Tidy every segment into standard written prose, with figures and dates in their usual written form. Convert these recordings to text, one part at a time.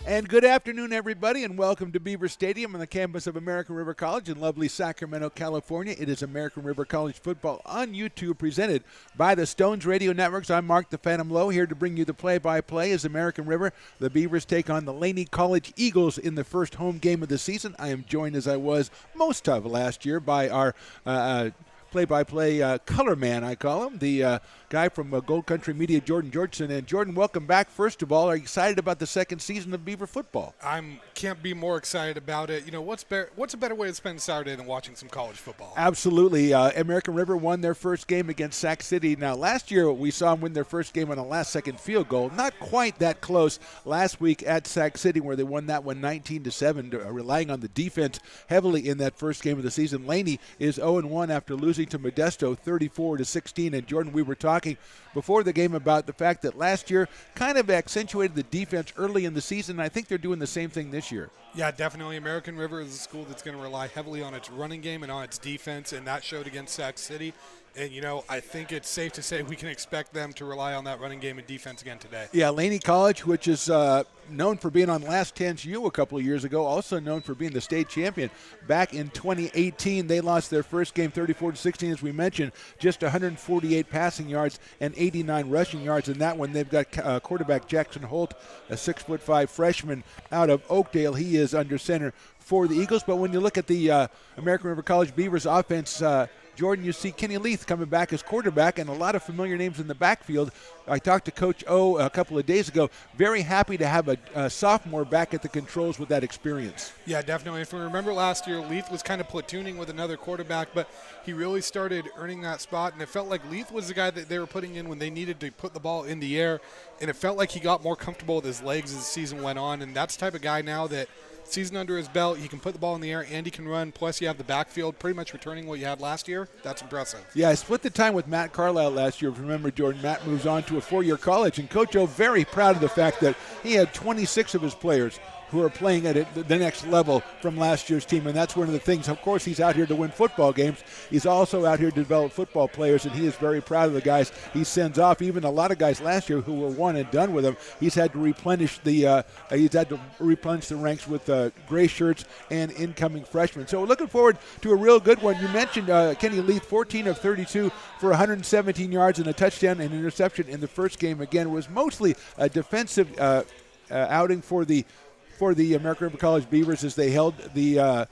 And good afternoon, everybody, and welcome to Beaver Stadium on the campus of American River College in lovely Sacramento, California. It is American River College football on YouTube, presented by the Stones Radio Networks. I'm Mark the Phantom Lowe, here to bring you the play-by-play as American River. The Beavers take on the Laney College Eagles in the first home game of the season. I am joined, as I was most of last year, by our play-by-play color man, I call him, the guy from Gold Country Media, Jordan Georgeson. And Jordan, welcome back. First of all, are you excited about the second season of Beaver football? Can't be more excited about it. You know, what's a better way to spend Saturday than watching some college football? Absolutely. American River won their first game against Sac City. Now, last year we saw them win their first game on a last-second field goal. Not quite that close last week at Sac City, where they won that one 19-7, relying on the defense heavily in that first game of the season. Laney is 0-1 after losing to Modesto 34-16. And Jordan, we were talking before the game about the fact that last year kind of accentuated the defense early in the season. I think they're doing the same thing this year. Yeah, definitely. American River is a school that's going to rely heavily on its running game and on its defense, and that showed against Sac City. And, you know, I think it's safe to say we can expect them to rely on that running game and defense again today. Yeah, Laney College, which is known for being on Last 10's U a couple of years ago, also known for being the state champion. Back in 2018, they lost their first game 34-16, as we mentioned, just 148 passing yards and 89 rushing yards. In that one, they've got quarterback Jackson Holt, a 6'5" freshman out of Oakdale. He is under center for the Eagles. But when you look at the American River College Beavers offense, Jordan, you see Kenny Leith coming back as quarterback and a lot of familiar names in the backfield. I talked to Coach O a couple of days ago. Very happy to have a sophomore back at the controls with that experience. Yeah, definitely. If we remember last year, Leith was kind of platooning with another quarterback, but he really started earning that spot, and it felt like Leith was the guy that they were putting in when they needed to put the ball in the air, and it felt like he got more comfortable with his legs as the season went on, and that's the type of guy now that season under his belt, he can put the ball in the air and he can run, plus you have the backfield pretty much returning what you had last year. That's impressive. Yeah, I split the time with Matt Carlisle last year. If you remember, Jordan, Matt moves on to a 4-year college, and Coach O very proud of the fact that he had 26 of his players who are playing at the next level from last year's team, and that's one of the things. Of course, he's out here to win football games. He's also out here to develop football players, and he is very proud of the guys he sends off. Even a lot of guys last year who were one and done with him, he's had to replenish the ranks with gray shirts and incoming freshmen. So we're looking forward to a real good one. You mentioned Kenny Leith, 14 of 32 for 117 yards and a touchdown and interception in the first game. Again, it was mostly a defensive outing for the American River College Beavers as they held the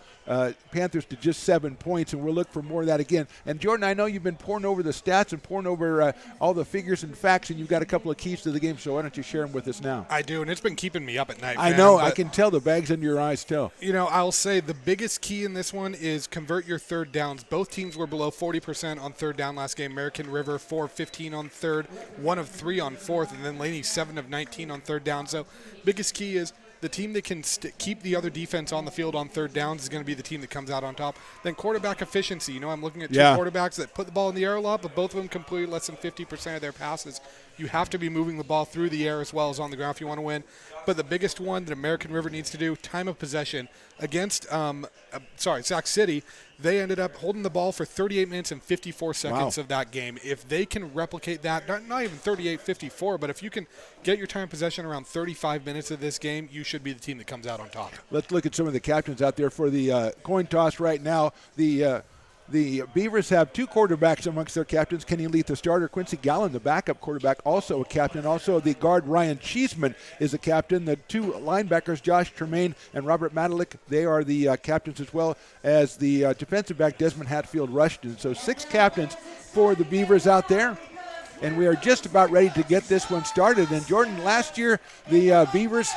Panthers to just 7 points, and we'll look for more of that again. And Jordan, I know you've been pouring over the stats and pouring over all the figures and facts, and you've got a couple of keys to the game, so why don't you share them with us now? I do, and it's been keeping me up at night. I know, I can tell the bags under your eyes tell. You know, I'll say the biggest key in this one is convert your third downs. Both teams were below 40% on third down last game. American River 4 of 15 on third, 1 of 3 on fourth, and then Laney 7 of 19 on third down. So biggest key is the team that can keep the other defense on the field on third downs is going to be the team that comes out on top. Then quarterback efficiency. You know, I'm looking at two quarterbacks that put the ball in the air a lot, but both of them complete less than 50% of their passes. You have to be moving the ball through the air as well as on the ground if you want to win. But the biggest one that American River needs to do, time of possession. Against Sac City, they ended up holding the ball for 38 minutes and 54 seconds of that game. If they can replicate that, not even 38, 54, but if you can get your time of possession around 35 minutes of this game, you should be the team that comes out on top. Let's look at some of the captains out there for the coin toss right now. The Beavers have two quarterbacks amongst their captains. Kenny Leith, the starter. Quincy Gallen, the backup quarterback, also a captain. Also, the guard Ryan Cheeseman is a captain. The two linebackers, Josh Tremaine and Robert Matalik, they are the captains, as well as the defensive back, Desmond Hatfield Rushton. So 6 captains for the Beavers out there. And we are just about ready to get this one started. And Jordan, last year, the Beavers,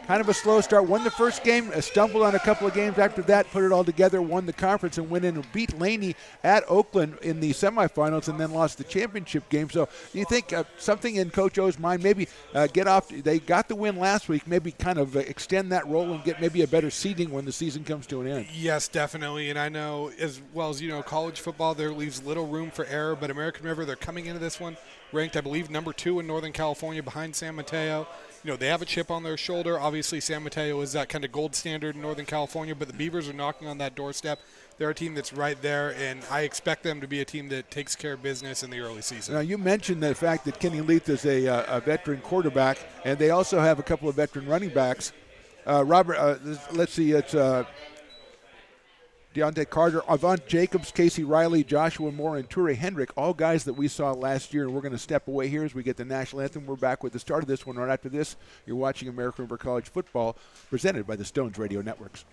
kind of a slow start, won the first game, stumbled on a couple of games after that, put it all together, won the conference, and went in and beat Laney at Oakland in the semifinals, and then lost the championship game. So do you think something in Coach O's mind, maybe they got the win last week, maybe kind of extend that role and get maybe a better seeding when the season comes to an end? Yes, definitely, and I know as well as you know, college football, there leaves little room for error, but American River, they're coming into this one ranked, I believe, number 2 in Northern California behind San Mateo. You know, they have a chip on their shoulder. Obviously, San Mateo is that kind of gold standard in Northern California, but the Beavers are knocking on that doorstep. They're a team that's right there, and I expect them to be a team that takes care of business in the early season. Now, you mentioned the fact that Kenny Leith is a veteran quarterback, and they also have a couple of veteran running backs Robert, let's see, it's Deontay Carter, Avant Jacobs, Casey Riley, Joshua Moore, and Ture Hendrick, all guys that we saw last year. And we're going to step away here as we get the national anthem. We're back with the start of this one. Right after this, you're watching American River College football presented by the Stones Radio Networks.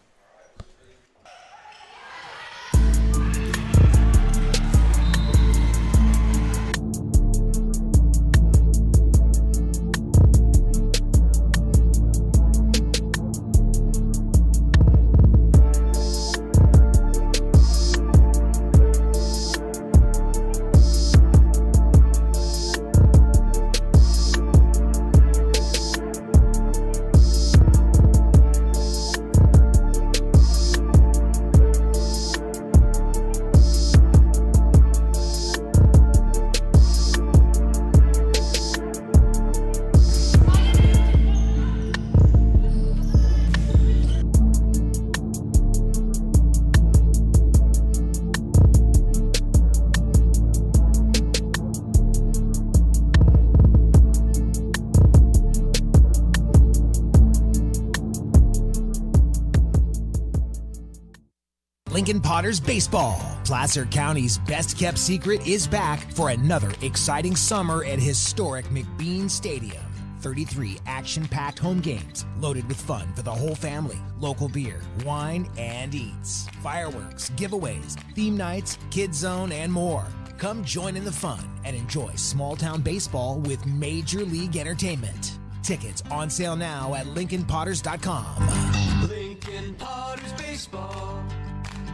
Lincoln Potters Baseball. Placer County's best-kept secret is back for another exciting summer at historic McBean Stadium. 33 action-packed home games loaded with fun for the whole family. Local beer, wine, and eats. Fireworks, giveaways, theme nights, kids zone, and more. Come join in the fun and enjoy small-town baseball with Major League Entertainment. Tickets on sale now at LincolnPotters.com. Lincoln Potters Baseball.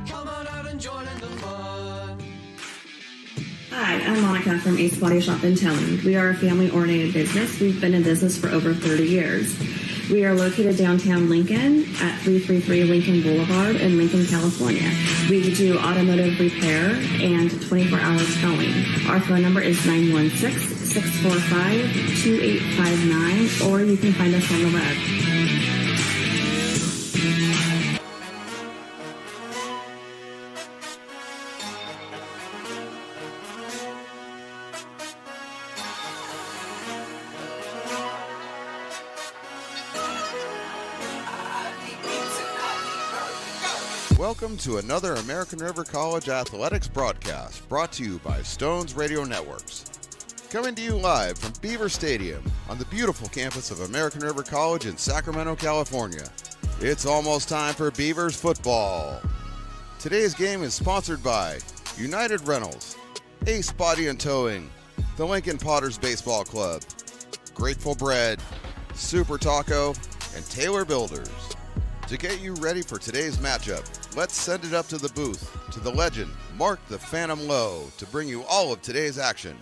Come on out and join in the fun. Hi, I'm Monica from Ace Body Shop in Telling. We are a family-oriented business. We've been in business for over 30 years. We are located downtown Lincoln at 333 Lincoln Boulevard in Lincoln, California. We do automotive repair and 24-hour towing. Our phone number is 916-645-2859, or you can find us on the web. Welcome to another American River College Athletics broadcast brought to you by Stones Radio Networks. Coming to you live from Beaver Stadium on the beautiful campus of American River College in Sacramento, California. It's almost time for Beavers football. Today's game is sponsored by United Rentals, Ace Body and Towing, the Lincoln Potters Baseball Club, Grateful Bread, Super Taco, and Taylor Builders. To get you ready for today's matchup, let's send it up to the booth, to the legend, Mark the Phantom Lowe, to bring you all of today's action.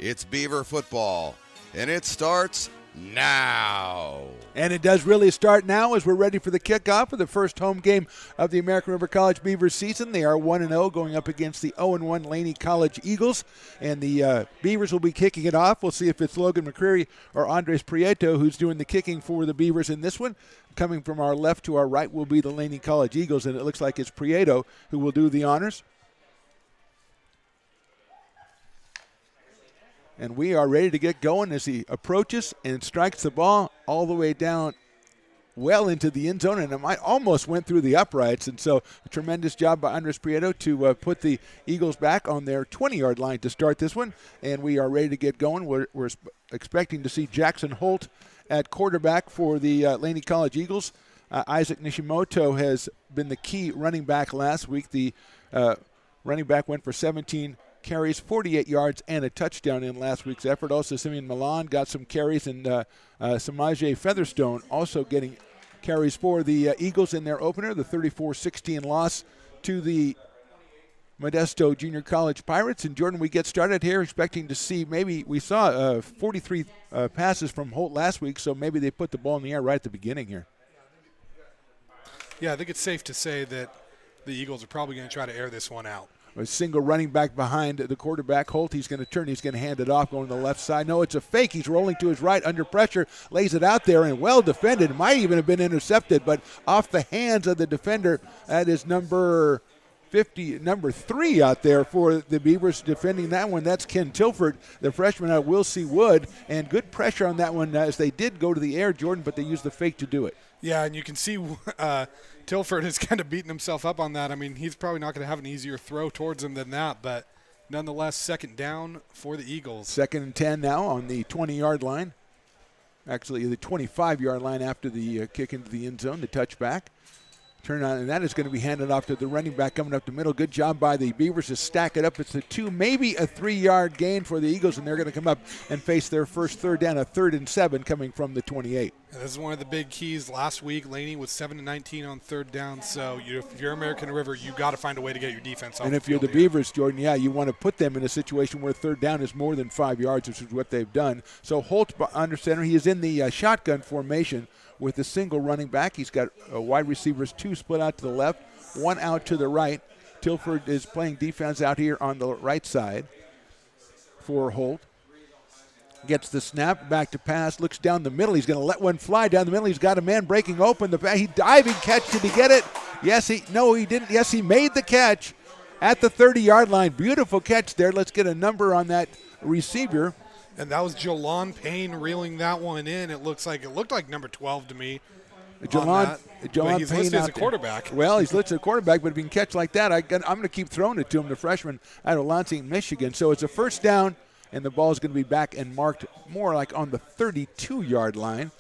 It's Beaver football, and it starts now. And it does really start now as we're ready for the kickoff of the first home game of the American River College Beavers season. They are 1-0 going up against the 0-1 Laney College Eagles. And the Beavers will be kicking it off. We'll see if it's Logan McCreary or Andres Prieto who's doing the kicking for the Beavers in this one. Coming from our left to our right will be the Laney College Eagles, and it looks like it's Prieto who will do the honors. And we are ready to get going as he approaches and strikes the ball all the way down well into the end zone, and it almost went through the uprights. And so a tremendous job by Andres Prieto to put the Eagles back on their 20-yard line to start this one. And we are ready to get going. We're expecting to see Jackson Holt at quarterback for the Laney College Eagles. Isaac Nishimoto has been the key running back last week. The running back went for 17 carries, 48 yards, and a touchdown in last week's effort. Also, Simeon Milan got some carries, and Samaje Featherstone also getting carries for the Eagles in their opener, the 34-16 loss to the Modesto Junior College Pirates. And Jordan, we get started here expecting to see we saw 43 passes from Holt last week, so maybe they put the ball in the air right at the beginning here. Yeah, I think it's safe to say that the Eagles are probably going to try to air this one out. A single running back behind the quarterback, Holt. He's going to turn. He's going to hand it off, going to the left side. No, it's a fake. He's rolling to his right under pressure, lays it out there, and well defended. Might even have been intercepted, but off the hands of the defender. That is number 3 out there for the Beavers defending that one. That's Ken Tilford, the freshman out of Will C. Wood, and good pressure on that one as they did go to the air, Jordan, but they used the fake to do it. Yeah, and you can see Tilford has kind of beaten himself up on that. I mean, he's probably not going to have an easier throw towards him than that, but nonetheless, second down for the Eagles. 2nd and 10 now on the 20-yard line. Actually, the 25-yard line after the kick into the end zone, the touchback. Turn on, and that is going to be handed off to the running back coming up the middle. Good job by the Beavers to stack it up. It's a 2, maybe a 3-yard gain for the Eagles, and they're going to come up and face their first third down, a 3rd and 7 coming from the 28. And this is one of the big keys. Last week, Laney was 7-19 on third down. So if you're American River, you got to find a way to get your defense off. And if you're the Beavers, Jordan, you want to put them in a situation where third down is more than 5 yards, which is what they've done. So Holt under center, he is in the shotgun formation with a single running back. He's got wide receivers, 2 split out to the left, 1 out to the right. Tilford is playing defense out here on the right side for Holt. Gets the snap, back to pass, looks down the middle. He's going to let one fly down the middle. He's got a man breaking open. He diving catch. Did he get it? No, he didn't. Yes, he made the catch at the 30-yard line. Beautiful catch there. Let's get a number on that receiver. And that was Jolan Payne reeling that one in. It looked like number 12 to me. Jolan he's Payne listed as a quarterback. Well, he's listed as a quarterback, but if he can catch like that, I'm going to keep throwing it to him, the freshman out of Lansing, Michigan. So it's a first down, and the ball is going to be back and marked more like on the 32-yard line.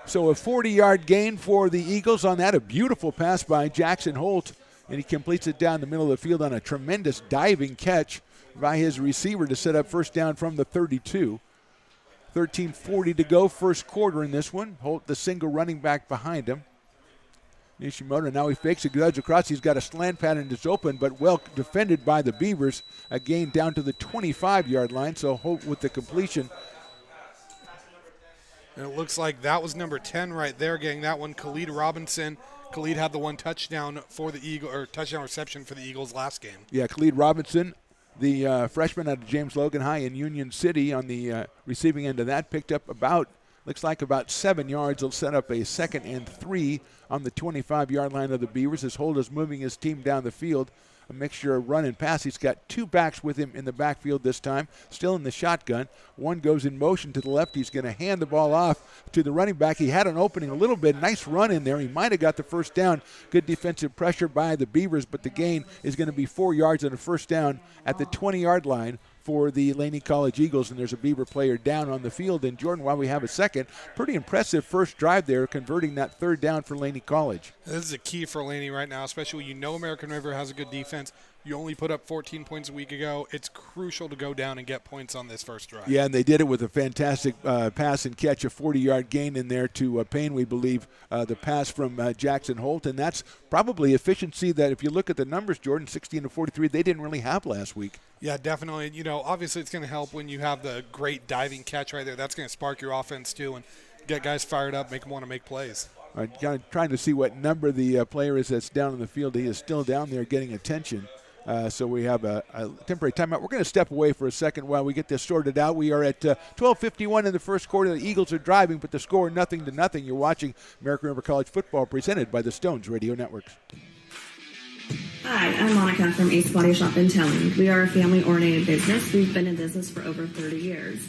So a 40-yard gain for the Eagles on that. A beautiful pass by Jackson Holt, and he completes it down the middle of the field on a tremendous diving catch by his receiver to set up first down from the 32. 13:40 to go, first quarter in this one. Holt, the single running back behind him. Nishimoto, now he fakes a dodge across. He's got a slant pattern that's open, but well defended by the Beavers. A gain down to the 25-yard line, so Holt with the completion. And it looks like that was number 10 right there, getting that one, Khalid Robinson. Khalid had the one touchdown for the Eagle, or touchdown reception for the Eagles last game. Yeah, Khalid Robinson, the freshman out of James Logan High in Union City on the receiving end of that, picked up looks like about 7 yards. He'll set up a 2nd and 3 on the 25-yard line of the Beavers as Holt is moving his team down the field. A mixture of run and pass. He's got 2 backs with him in the backfield this time, still in the shotgun. One goes in motion to the left. He's going to hand the ball off to the running back. He had an opening a little bit. Nice run in there. He might have got the first down. Good defensive pressure by the Beavers, but the gain is going to be 4 yards and a first down at the 20-yard line for the Laney College Eagles, and there's a Beaver player down on the field. And Jordan, while we have a second, pretty impressive first drive there, converting that third down for Laney College. This is a key for Laney right now, especially when American River has a good defense. You only put up 14 points a week ago. It's crucial to go down and get points on this first drive. Yeah, and they did it with a fantastic pass and catch, a 40-yard gain in there to Payne, we believe, the pass from Jackson Holt. And that's probably efficiency that, if you look at the numbers, Jordan, 16-43, they didn't really have last week. Yeah, definitely. Obviously it's going to help when you have the great diving catch right there. That's going to spark your offense, too, and get guys fired up, make them want to make plays. Trying to see what number the player is that's down in the field. He is still down there getting attention. So we have a temporary timeout. We're going to step away for a second while we get this sorted out. We are at 12:51 in the first quarter. The Eagles are driving, but the score 0-0. You're watching American River College football presented by the Stones Radio Networks. Hi, I'm Monica from Ace Body Shop in Telling. We are a family-oriented business. We've been in business for over 30 years.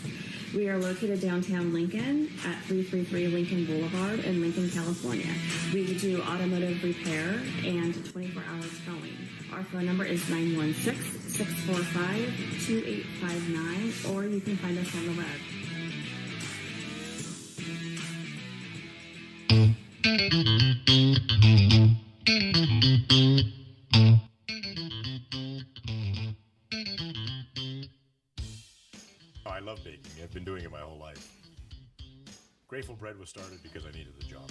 We are located downtown Lincoln at 333 Lincoln Boulevard in Lincoln, California. We do automotive repair and 24-hour towing. Our phone number is 916-645-2859, or you can find us on the web. I love baking. I've been doing it my whole life. Grateful Bread was started because I needed the job.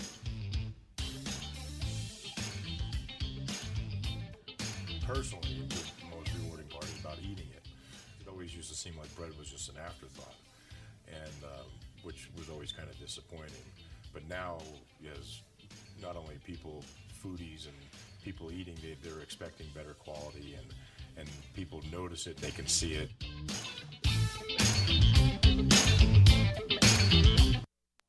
Personally, the most rewarding part is about eating it. It always used to seem like bread was just an afterthought, and which was always kind of disappointing. But now, as not only people, foodies, and people eating, they're expecting better quality, and people notice it, they can see it.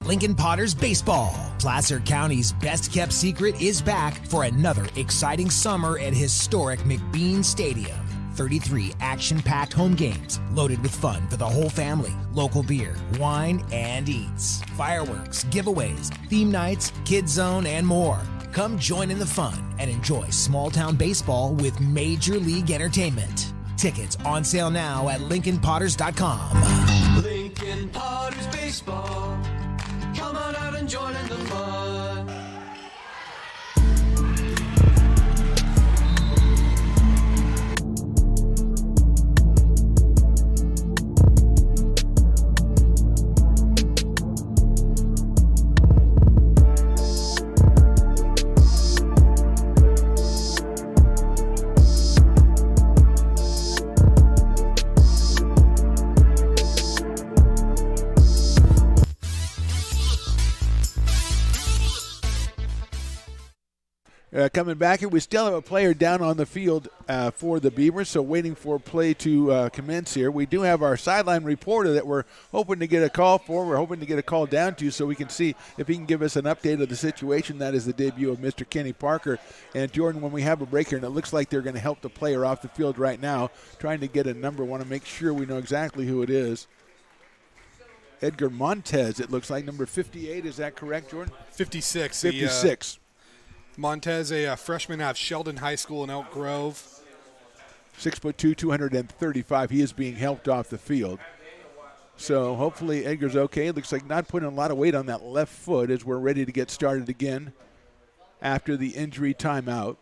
Lincoln Potters Baseball. Placer County's best-kept secret is back for another exciting summer at historic McBean Stadium. 33 action-packed home games loaded with fun for the whole family. Local beer, wine, and eats. Fireworks, giveaways, theme nights, kids zone, and more. Come join in the fun and enjoy small-town baseball with Major League Entertainment. Tickets on sale now at LincolnPotters.com. Lincoln Potters Baseball. Come on out and join in the fun. Coming back here, we still have a player down on the field for the Beavers, so waiting for play to commence here. We do have our sideline reporter that we're hoping to get a call for. We're hoping to get a call down to so we can see if he can give us an update of the situation. That is the debut of Mr. Kenny Parker. And Jordan, when we have a break here, and it looks like they're going to help the player off the field right now, trying to get a number. Want to make sure we know exactly who it is. Edgar Montez, it looks like, number 58. Is that correct, Jordan? 56. 56. Montez, a freshman out of Sheldon High School in Elk Grove. 6'2", 235. He is being helped off the field. So hopefully Edgar's okay. It looks like not putting a lot of weight on that left foot as we're ready to get started again after the injury timeout.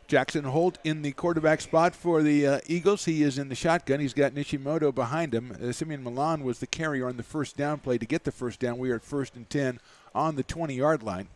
Jackson Holt in the quarterback spot for the Eagles. He is in the shotgun. He's got Nishimoto behind him. Simeon Milan was the carrier on the first down play to get the first down. We are at 1st and 10 on the 20-yard line.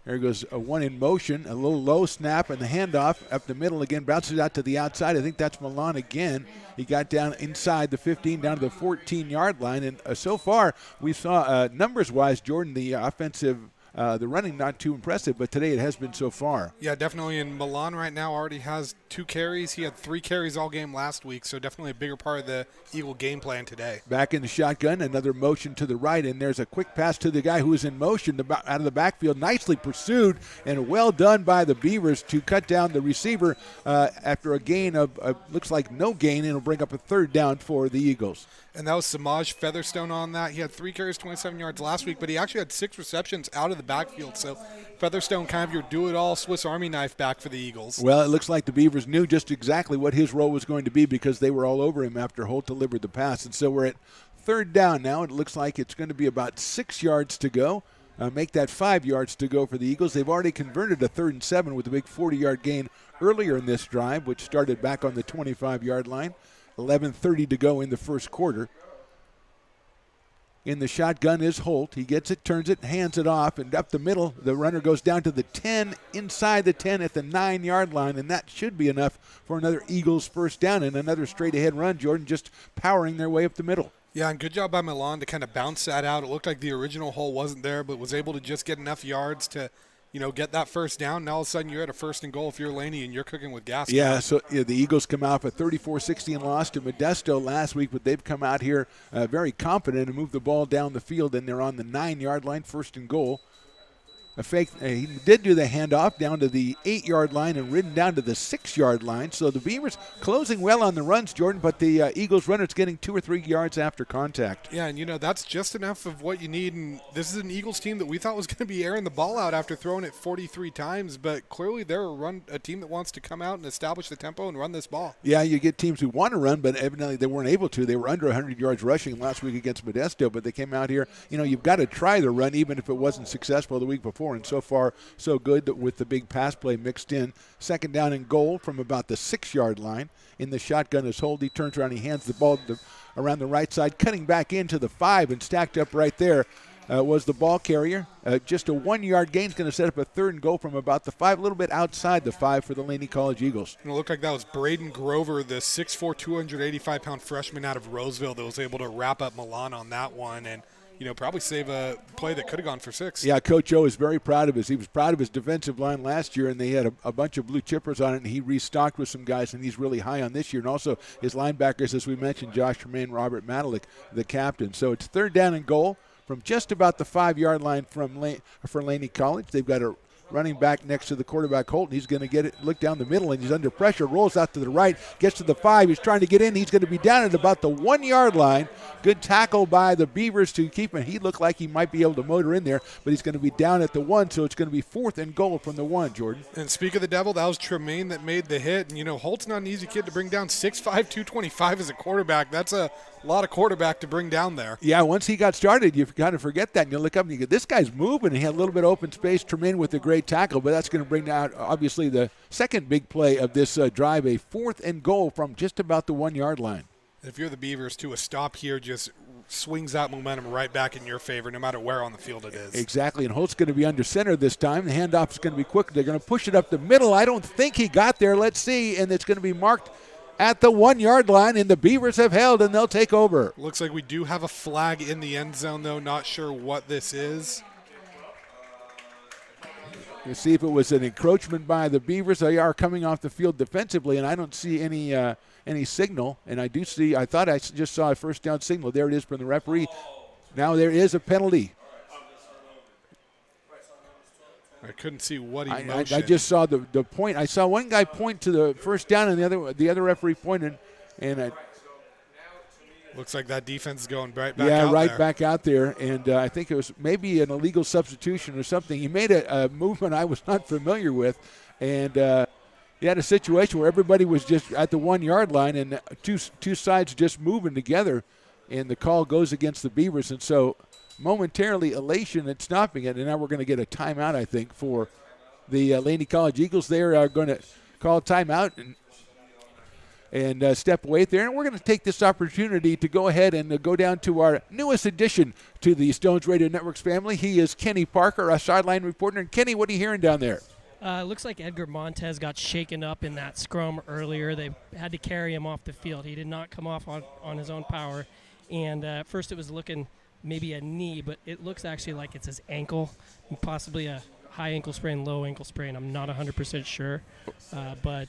There goes a one in motion, a little low snap, and the handoff up the middle again, bounces out to the outside. I think that's Milan again. He got down inside the 15, down to the 14-yard line. And so far, we saw numbers-wise, Jordan, the offensive, the running not too impressive, but today it has been so far. Yeah, definitely. And Milan right now already has 2 carries. He had 3 carries all game last week, so definitely a bigger part of the Eagle game plan today. Back in the shotgun, another motion to the right, and there's a quick pass to the guy who is in motion out of the backfield. Nicely pursued and well done by the Beavers to cut down the receiver after a gain of looks like no gain, and it'll bring up a 3rd down for the Eagles. And that was Samaj Featherstone on that. He had 3 carries, 27 yards last week, but he actually had 6 receptions out of the backfield. So Featherstone kind of your do-it-all Swiss Army knife back for the Eagles. Well, it looks like the Beavers knew just exactly what his role was going to be because they were all over him after Holt delivered the pass. And so we're at 3rd down now. It looks like it's going to be about 6 yards to go. Make that 5 yards to go for the Eagles. They've already converted a 3rd and 7 with a big 40-yard gain earlier in this drive, which started back on the 25-yard line. 11:30 to go in the first quarter. In the shotgun is Holt. He gets it, turns it, hands it off, and up the middle, the runner goes down to the 10, inside the 10 at the 9-yard line, and that should be enough for another Eagles first down and another straight-ahead run. Jordan just powering their way up the middle. Yeah, and good job by Milan to kind of bounce that out. It looked like the original hole wasn't there, but was able to just get enough yards to get that first down. Now all of a sudden you're at a 1st and goal if you're Laney and you're cooking with gas. Yeah, so the Eagles come out with 34-16 loss to Modesto last week, but they've come out here very confident and moved the ball down the field, and they're on the 9-yard line, 1st and goal. A fake. He did do the handoff down to the 8-yard line and ridden down to the 6-yard line. So the Beavers closing well on the runs, Jordan, but the Eagles runner's getting 2 or 3 yards after contact. Yeah, and that's just enough of what you need. And this is an Eagles team that we thought was going to be airing the ball out after throwing it 43 times, but clearly they're a team that wants to come out and establish the tempo and run this ball. Yeah, you get teams who want to run, but evidently they weren't able to. They were under 100 yards rushing last week against Modesto, but they came out here. You've got to try the run even if it wasn't successful the week before, and so far so good with the big pass play mixed in. 2nd down and goal from about the 6-yard line. In the shotgun is Holt. He turns around, he hands the ball around the right side, cutting back into the 5, and stacked up right there was the ball carrier. Just a 1-yard gain is going to set up a 3rd and goal from about the 5, a little bit outside the 5 for the Laney College Eagles. And it looked like that was Braden Grover, the 6'4", 285-pound freshman out of Roseville that was able to wrap up Milan on that one and probably save a play that could have gone for 6. Yeah, Coach O is very proud of he was proud of his defensive line last year, and they had a bunch of blue chippers on it, and he restocked with some guys, and he's really high on this year. And also his linebackers, as we mentioned, Josh Tremaine, Robert Matalik, the captain. So it's 3rd down and goal from just about the 5-yard line for Laney College. They've got a running back next to the quarterback, Holton. He's going to get it, look down the middle, and he's under pressure, rolls out to the right, gets to the 5. He's trying to get in. He's going to be down at about the 1-yard line. Good tackle by the Beavers to keep him. He looked like he might be able to motor in there, but he's going to be down at the 1, so it's going to be 4th and goal from the 1, Jordan. And speak of the devil, that was Tremaine that made the hit. And, Holt's not an easy kid to bring down. 6'5", 225 as a quarterback. That's a lot of quarterback to bring down there. Yeah, once he got started, you kind of forget that. And you look up and you go, this guy's moving. He had a little bit of open space. Tremaine with a great tackle, but that's going to bring out, obviously, the second big play of this drive, a 4th and goal from just about the 1-yard line. If you're the Beavers, too, a stop here just swings that momentum right back in your favor, no matter where on the field it is. Exactly, and Holt's going to be under center this time. The handoff is going to be quick. They're going to push it up the middle. I don't think he got there. Let's see, and it's going to be marked at the 1-yard line, and the Beavers have held, and they'll take over. Looks like we do have a flag in the end zone, though. Not sure what this is. We'll see if it was an encroachment by the Beavers. They are coming off the field defensively, and I don't see any signal. And I thought I just saw a first down signal. There it is from the referee. Now there is a penalty. I couldn't see what he I motioned. just saw the point. I saw one guy point to the first down, and the other referee pointed, and looks like that defense is going right back out there. back out there. And I think it was maybe an illegal substitution or something. He made a movement I was not familiar with, and he had a situation where everybody was just at the 1-yard line, and two sides just moving together, and the call goes against the Beavers. And so momentarily elation and stopping it, and now we're going to get a timeout, I think, for the Laney College Eagles. They are going to call timeout and step away there. And we're going to take this opportunity to go ahead and go down to our newest addition to the Stones Radio Networks family. He is Kenny Parker, our sideline reporter. And Kenny, what are you hearing down there? Looks like Edgar Montez got shaken up in that scrum earlier. They had to carry him off the field. He did not come off on his own power. And at first it was looking maybe a knee, but it looks actually like it's his ankle, possibly a high ankle sprain, low ankle sprain. I'm not 100% sure, but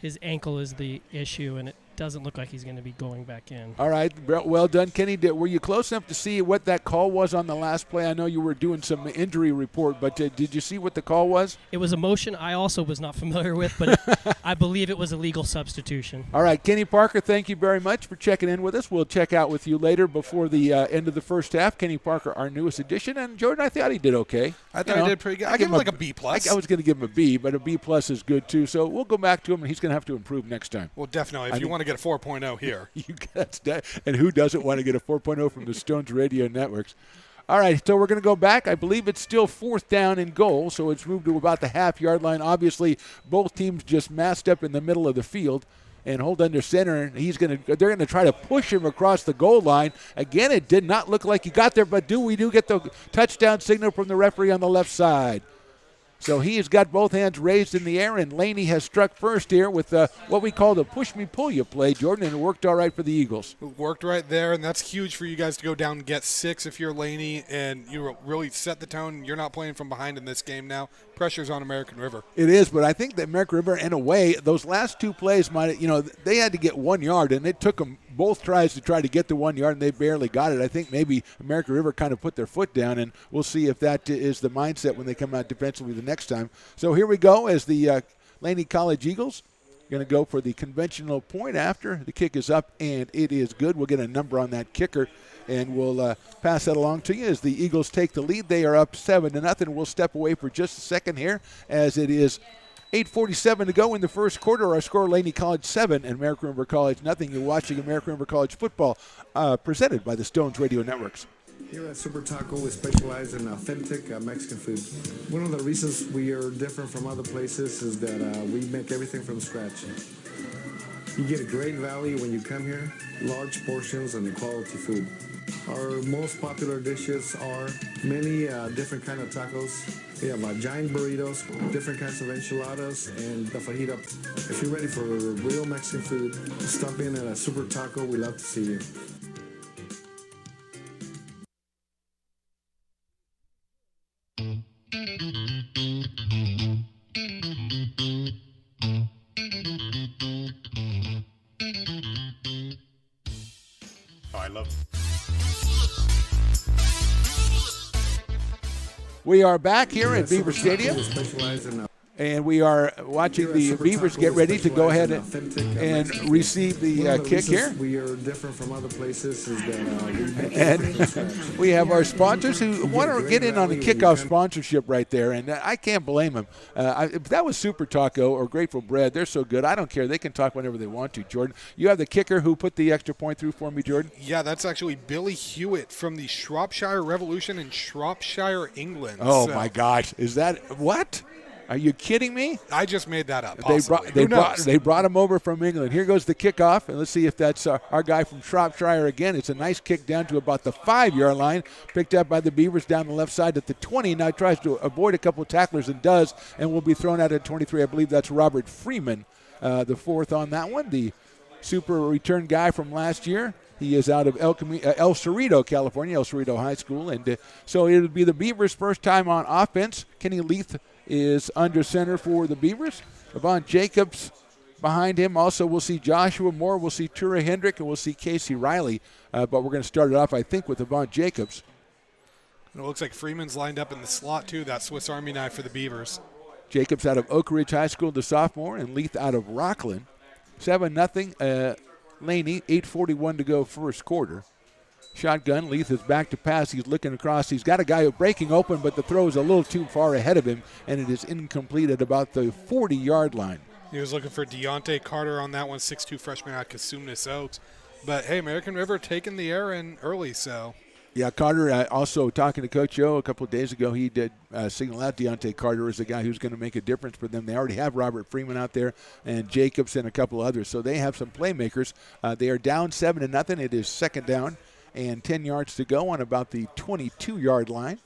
his ankle is the issue, and it doesn't look like he's going to be going back in. All right, well done, Kenny. Were you close enough to see what that call was on the last play? I know you were doing some injury report, but did you see what the call was? It was a motion I also was not familiar with, but I believe it was a legal substitution. All right, Kenny Parker, thank you very much for checking in with us. We'll check out with you later before the end of the first half. Kenny Parker, our newest addition, and Jordan, I thought he did okay. I thought he did pretty good. I give him like a B+. I was going to give him a B, but a B+ is good too. So we'll go back to him, and he's going to have to improve next time. Well, definitely. If you want to get a 4.0 here. And who doesn't want to get a 4.0 from the Stones Radio Networks? All right, so we're going to go back. I believe it's still 4th down and goal, so it's moved to about the half-yard line. Obviously, both teams just massed up in the middle of the field. And hold under center, and they're going to try to push him across the goal line. Again, it did not look like he got there, but we do get the touchdown signal from the referee on the left side. So he has got both hands raised in the air, and Laney has struck first here with what we call the push-me-pull-you play, Jordan, and it worked all right for the Eagles. It worked right there, and that's huge for you guys to go down and get 6 if you're Laney, and you really set the tone. You're not playing from behind in this game now. Pressure's on American River. It is, but I think that American River, in a way, those last 2 plays they had to get 1 yard, and it took them both tries to try to get the 1 yard, and they barely got it. I think maybe American River kind of put their foot down, and we'll see if that is the mindset when they come out defensively the next time. So here we go as the Laney College Eagles going to go for the conventional point after. The kick is up, and it is good. We'll get a number on that kicker, and we'll pass that along to you as the Eagles take the lead. They are up 7-0. We'll step away for just a second here as it is 8:47 to go in the first quarter. Our score, Laney College 7 and American River College nothing. You're watching American River College football presented by the Stones Radio Networks. Here at Super Taco, we specialize in authentic Mexican food. One of the reasons we are different from other places is that we make everything from scratch. You get a great value when you come here, large portions and quality food. Our most popular dishes are many different kind of tacos. We have giant burritos, different kinds of enchiladas, and the fajita. If you're ready for real Mexican food, stop in at a Super Taco. We'd love to see you. We are back here at Beaver Stadium, We specialize in and we are watching the Beavers get ready to go ahead and receive the kick here. We are different from other places is that we make And everything from scratch. we have our sponsors who want to get in on the kickoff sponsorship right there, and I can't blame them. If that was Super Taco or Grateful Bread, they're so good. I don't care. They can talk whenever they want to. Jordan, you have the kicker who put the extra point through for me, Jordan? Yeah, that's actually Billy Hewitt from the Shropshire Revolution in Shropshire, England. Oh, So, my gosh. Is that what? Are you kidding me? I just made that up. Possibly. They brought him over from England. Here goes the kickoff, and let's see if that's our guy from Shropshire again. It's a nice kick down to about the 5-yard line, picked up by the Beavers down the left side at the 20. Now tries to avoid a couple of tacklers and does, and will be thrown out at 23. I believe that's Robert Freeman, the fourth on that one, the super return guy from last year. He is out of El Cerrito, California, El Cerrito High School, and so it would be the Beavers' first time on offense. Kenny Leith is under center for the Beavers. Levon Jacobs behind him. Also, we'll see Joshua Moore. We'll see Tura Hendrick, and we'll see Casey Riley. But we're going to start it off, I think, with Levon Jacobs. And it looks like Freeman's lined up in the slot, too, that Swiss Army knife for the Beavers. Jacobs out of Oak Ridge High School, the sophomore, and Leith out of Rockland. 7-0. Laney, 8:41 to go first quarter. Shotgun, Leith is back to pass. He's looking across. He's got a guy breaking open, but the throw is a little too far ahead of him, and it is incomplete at about the 40-yard line. He was looking for Deontay Carter on that one, 6'2 freshman out of Cosumnes Oaks. But, hey, American River taking the air in early, so. Yeah, Carter, also talking to Coach O a couple of days ago, he did signal out Deontay Carter as a guy who's going to make a difference for them. They already have Robert Freeman out there and Jacobs and a couple others, so they have some playmakers. They are down 7-0. It is second down and 10 yards to go on about the 22-yard line.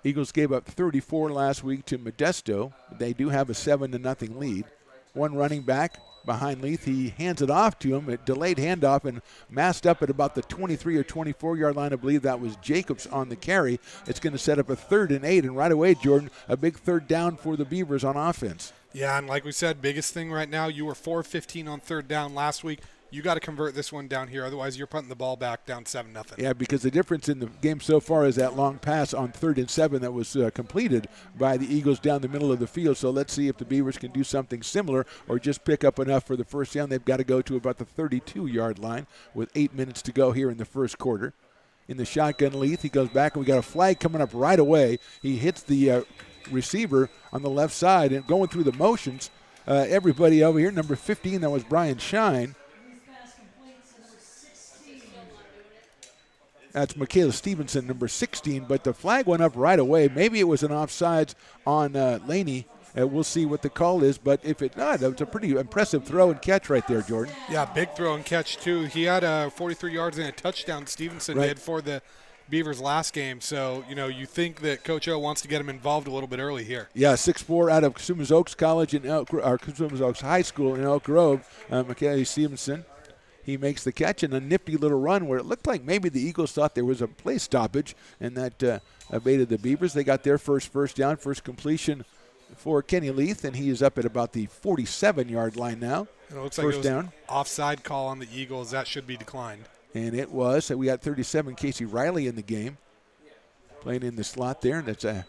Eagles gave up 34 last week to Modesto. They do have a 7-0 lead. One running back behind Leith. He hands it off to him. A delayed handoff and masked up at about the 23 or 24-yard line. I believe that was Jacobs on the carry. It's going to set up a 3rd and 8. And right away, Jordan, a big third down for the Beavers on offense. Yeah, and like we said, biggest thing right now, you were 4-15 on third down last week. You got to convert this one down here. Otherwise, you're punting the ball back down 7-0. Yeah, because the difference in the game so far is that long pass on 3rd and 7 that was completed by the Eagles down the middle of the field. So let's see if the Beavers can do something similar or just pick up enough for the first down. They've got to go to about the 32-yard line with 8 minutes to go here in the first quarter. In the shotgun, Leith, he goes back, and we got a flag coming up right away. He hits the receiver on the left side and going through the motions. Everybody over here, number 15, that was Brian Shine. That's Michaela Stevenson, number 16, but the flag went up right away. Maybe it was an offsides on Laney. We'll see what the call is, but if it not, that was a pretty impressive throw and catch right there, Jordan. Yeah, big throw and catch, too. He had 43 yards and a touchdown, Stevenson did, for the Beavers last game. So, you think that Coach O wants to get him involved a little bit early here. Yeah, 6'4" out of Cosumnes Oaks College or Cosumnes Oaks High School in Elk Grove, Michaela Stevenson. He makes the catch in a nifty little run where it looked like maybe the Eagles thought there was a play stoppage, and that abated the Beavers. They got their first down, first completion for Kenny Leith, and he is up at about the 47-yard line now. It looks like it was down. Offside call on the Eagles. That should be declined. And it was. So we got 37, Casey Riley in the game, playing in the slot there, and that's a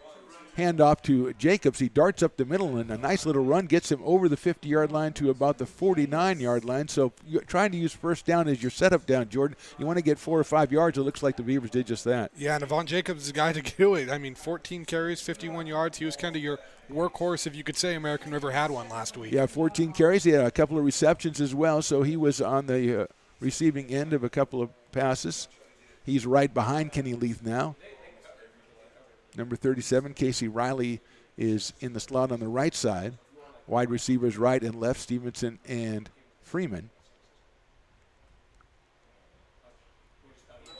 handoff to Jacobs. He darts up the middle, and a nice little run gets him over the 50-yard line to about the 49-yard line. So you're trying to use first down as your setup down, Jordan. You want to get 4 or 5 yards. It looks like the Beavers did just that. Yeah, and Levon Jacobs is the guy to do it. I mean, 14 carries, 51 yards. He was kind of your workhorse, if you could say American River had one last week. Yeah, 14 carries. He had a couple of receptions as well, so he was on the receiving end of a couple of passes. He's right behind Kenny Leith now. Number 37, Casey Riley, is in the slot on the right side. Wide receivers right and left, Stevenson and Freeman.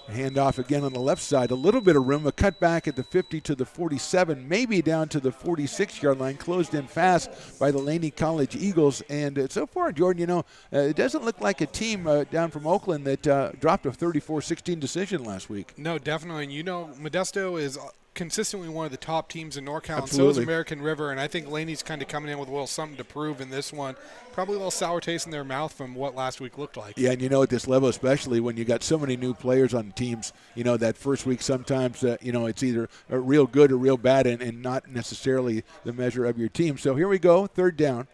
A handoff again on the left side. A little bit of room, a cut back at the 50 to the 47, maybe down to the 46-yard line. Closed in fast by the Laney College Eagles. And so far, Jordan, it doesn't look like a team down from Oakland that dropped a 34-16 decision last week. No, definitely. And Modesto is consistently one of the top teams in NorCal, and so is Absolutely. American River, and I think Laney's kind of coming in with a little something to prove in this one. Probably a little sour taste in their mouth from what last week looked like. Yeah, and at this level, especially when you got so many new players on teams, that first week sometimes, it's either a real good or real bad and not necessarily the measure of your team. So here we go, third down,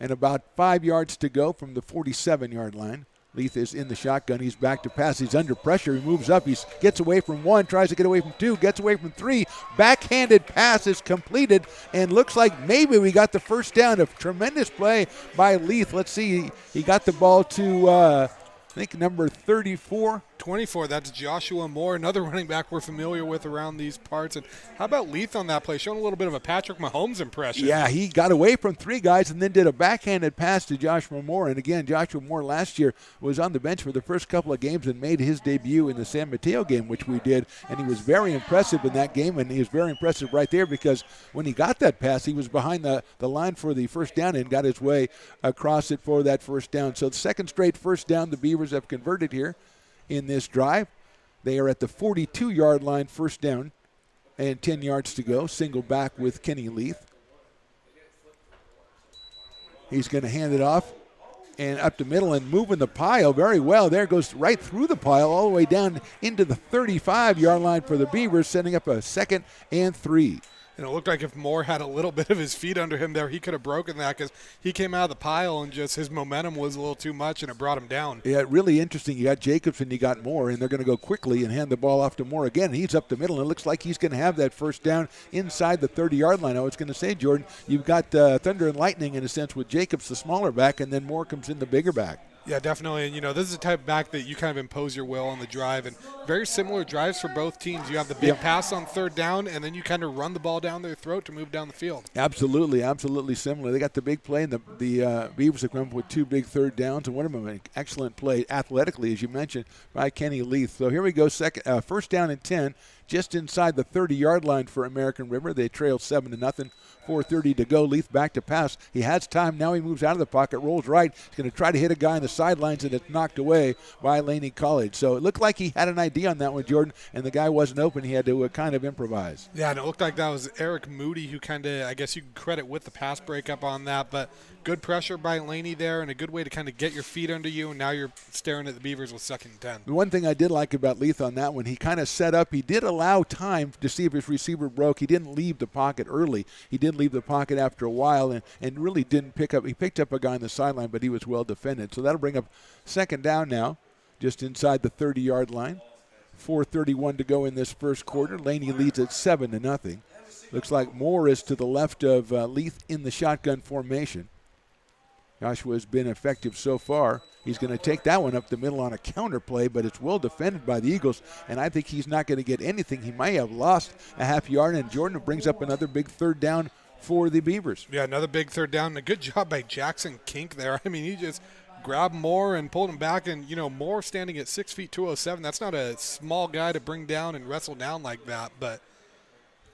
and about 5 yards to go from the 47-yard line. Leith is in the shotgun. He's back to pass. He's under pressure. He moves up. He gets away from 1, tries to get away from 2, gets away from 3. Backhanded pass is completed, and looks like maybe we got the first down. A tremendous play by Leith. Let's see. He got the ball to, I think, number 34. 24, that's Joshua Moore, another running back we're familiar with around these parts. And how about Leith on that play, showing a little bit of a Patrick Mahomes impression? Yeah, he got away from 3 guys and then did a backhanded pass to Joshua Moore. And again, Joshua Moore last year was on the bench for the first couple of games and made his debut in the San Mateo game, which we did. And he was very impressive in that game, and he was very impressive right there because when he got that pass, he was behind the line for the first down and got his way across it for that first down. So the second straight first down the Beavers have converted here in this drive. They are at the 42-yard line, first down, and 10 yards to go. Single back with Kenny Leith. He's going to hand it off and up the middle and moving the pile very well. There goes right through the pile all the way down into the 35-yard line for the Beavers, setting up a 2nd and 3. And it looked like if Moore had a little bit of his feet under him there, he could have broken that because he came out of the pile and just his momentum was a little too much and it brought him down. Yeah, really interesting. You got Jacobs and you got Moore, and they're going to go quickly and hand the ball off to Moore again. He's up the middle, and it looks like he's going to have that first down inside the 30-yard line. I was going to say, Jordan, you've got Thunder and Lightning in a sense with Jacobs, the smaller back, and then Moore comes in the bigger back. Yeah, definitely. And, this is the type of back that you kind of impose your will on the drive. And very similar drives for both teams. You have the big pass on third down, and then you kind of run the ball down their throat to move down the field. Absolutely, absolutely similar. They got the big play, and the Beavers have come up with 2 big third downs, and one of them an excellent play athletically, as you mentioned, by Kenny Leith. So here we go, first down and 10, just inside the 30-yard line for American River. They trail 7-0. 4:30 to go. Leith back to pass. He has time. Now he moves out of the pocket, rolls right. He's going to try to hit a guy on the sidelines, and it's knocked away by Laney College. So it looked like he had an idea on that one, Jordan, and the guy wasn't open. He had to kind of improvise. Yeah, and it looked like that was Eric Moody who kind of, I guess you can credit with the pass breakup on that, but good pressure by Laney there and a good way to kind of get your feet under you, and now you're staring at the Beavers with 2nd and 10. The one thing I did like about Leith on that one, he kind of set up. He did allow time to see if his receiver broke. He didn't leave the pocket early. He did leave the pocket after a while and really didn't pick up. He picked up a guy on the sideline, but he was well defended. So that'll bring up 2nd down now, just inside the 30-yard line. 4:31 to go in this first quarter. Laney leads at 7-0. Looks like Moore is to the left of Leith in the shotgun formation. Joshua has been effective so far. He's going to take that one up the middle on a counter play, but it's well defended by the Eagles, and I think he's not going to get anything. He may have lost a half yard, and Jordan brings up another big third down for the Beavers. Yeah, another big third down. And a good job by Jackson Kink there. I mean, he just grabbed Moore and pulled him back, and, Moore standing at 6 feet 207. That's not a small guy to bring down and wrestle down like that, but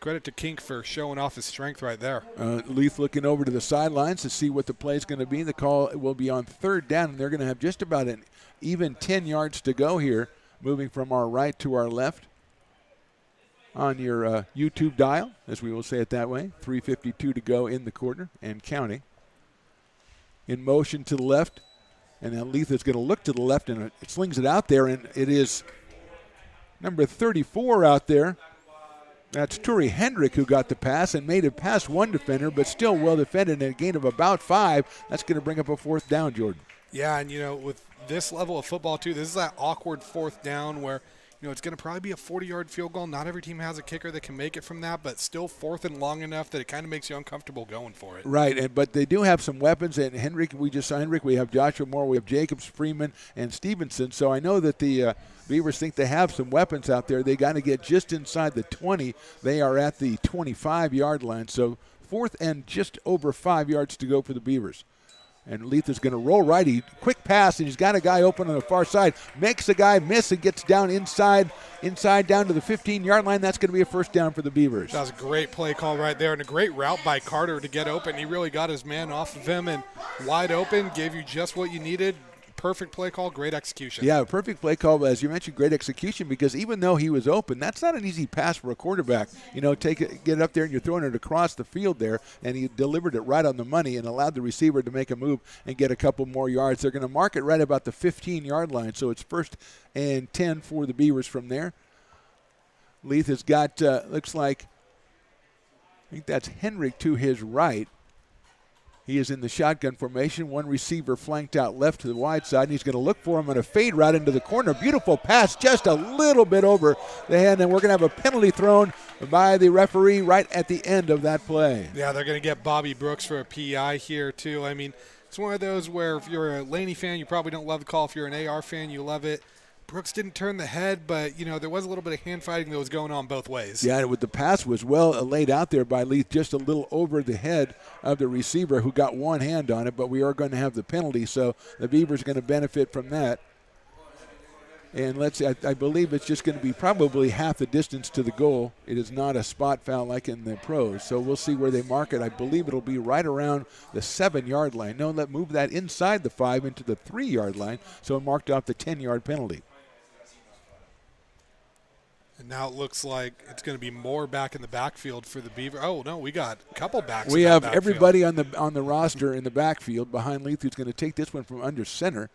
credit to Kink for showing off his strength right there. Leith looking over to the sidelines to see what the play is going to be. The call will be on third down, and they're going to have just about an even 10 yards to go here, moving from our right to our left on your YouTube dial, as we will say it that way. 3:52 to go in the quarter and counting. In motion to the left, and then Leith is going to look to the left, and it slings it out there, and it is number 34 out there. That's Turi Hendrick who got the pass and made it past one defender, but still well defended, and a gain of about 5. That's going to bring up a 4th down, Jordan. Yeah, and, with this level of football, too, this is that awkward 4th down where, it's going to probably be a 40-yard field goal. Not every team has a kicker that can make it from that, but still 4th and long enough that it kind of makes you uncomfortable going for it. Right, but they do have some weapons, and Hendrick, we just saw Hendrick. We have Joshua Moore, we have Jacobs, Freeman, and Stevenson. So I know that the Beavers think they have some weapons out there. They got to get just inside the 20. They are at the 25-yard line, so 4th and just over 5 yards to go for the Beavers. And Leith is going to roll right. Quick pass, and he's got a guy open on the far side. Makes the guy miss and gets down inside down to the 15-yard line. That's going to be a 1st down for the Beavers. That was a great play call right there and a great route by Carter to get open. He really got his man off of him and wide open, gave you just what you needed. perfect play call, great execution. Yeah, perfect play call, but as you mentioned, great execution, because even though he was open, that's not an easy pass for a quarterback. You know, get it up there and you're throwing it across the field there, and he delivered it right on the money and allowed the receiver to make a move and get a couple more yards. They're going to mark it right about the 15-yard line, so it's 1st and 10 for the Beavers from there. Leith has got, looks like, I think that's Henrik to his right. He is in the shotgun formation. One receiver flanked out left to the wide side, and he's going to look for him on a fade route into the corner. Beautiful pass, just a little bit over the hand, and we're going to have a penalty thrown by the referee right at the end of that play. Yeah, they're going to get Bobby Brooks for a PI here, too. I mean, it's one of those where if you're a Laney fan, you probably don't love the call. If you're an AR fan, you love it. Brooks didn't turn the head, but, you know, there was a little bit of hand fighting that was going on both ways. Yeah, and with the pass was well laid out there by Leith, just a little over the head of the receiver who got one hand on it, but we are going to have the penalty, so the Beavers going to benefit from that. And let's see, I believe it's just going to be probably half the distance to the goal. It is not a spot foul like in the pros, so we'll see where they mark it. I believe it'll be right around the 7-yard line. No, let's move that inside the 5 into the 3-yard line, so it marked off the 10-yard penalty. And now it looks like it's going to be more back in the backfield for the Beaver. Oh, no, we got a couple backs. We have everybody on the roster in the backfield behind Leith, who's going to take this one from under center.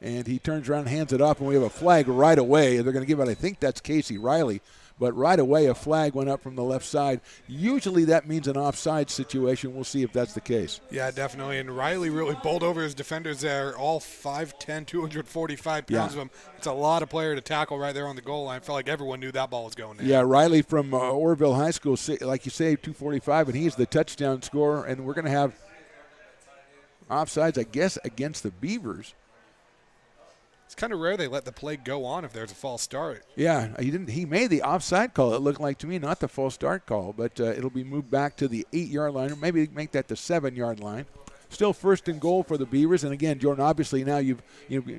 And he turns around and hands it off, and we have a flag right away. They're going to give it, I think that's Casey Riley. But right away, a flag went up from the left side. Usually that means an offside situation. We'll see if that's the case. Yeah, definitely. And Riley really bowled over his defenders there, all 5'10", 245 pounds of them. It's a lot of player to tackle right there on the goal line. I felt like everyone knew that ball was going in. Yeah, Riley from Orville High School, like you say, 245, and he's the touchdown scorer. And we're going to have offsides, I guess, against the Beavers. It's kind of rare they let the play go on if there's a false start. Yeah, he made the offside call, it looked like to me, not the false start call, but it'll be moved back to the 8-yard line, or maybe make that the 7-yard line. Still 1st and goal for the Beavers, and again, Jordan, obviously now you've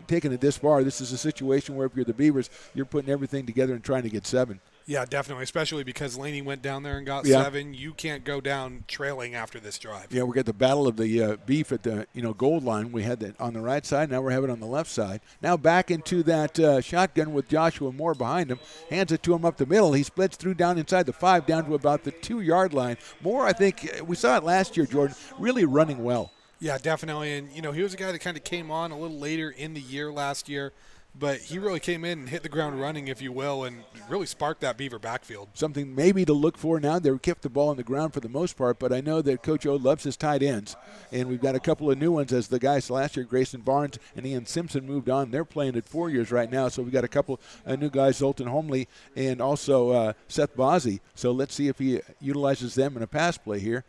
taken it this far. This is a situation where if you're the Beavers, you're putting everything together and trying to get 7. Yeah, definitely, especially because Laney went down there and got 7. You can't go down trailing after this drive. Yeah, we got the battle of the beef at the goal line. We had that on the right side. Now we're having it on the left side. Now back into that shotgun with Joshua Moore behind him. Hands it to him up the middle. He splits through down inside the 5 down to about the 2-yard line. Moore, I think, we saw it last year, Jordan, really running well. Yeah, definitely. And, he was a guy that kind of came on a little later in the year last year. But he really came in and hit the ground running, if you will, and really sparked that Beaver backfield. Something maybe to look for now. They kept the ball on the ground for the most part, but I know that Coach O loves his tight ends. And we've got a couple of new ones as the guys last year, Grayson Barnes and Ian Simpson, moved on. They're playing at 4 years right now, so we've got a couple of new guys, Zoltan Homley and also Seth Bozzi. So let's see if he utilizes them in a pass play here.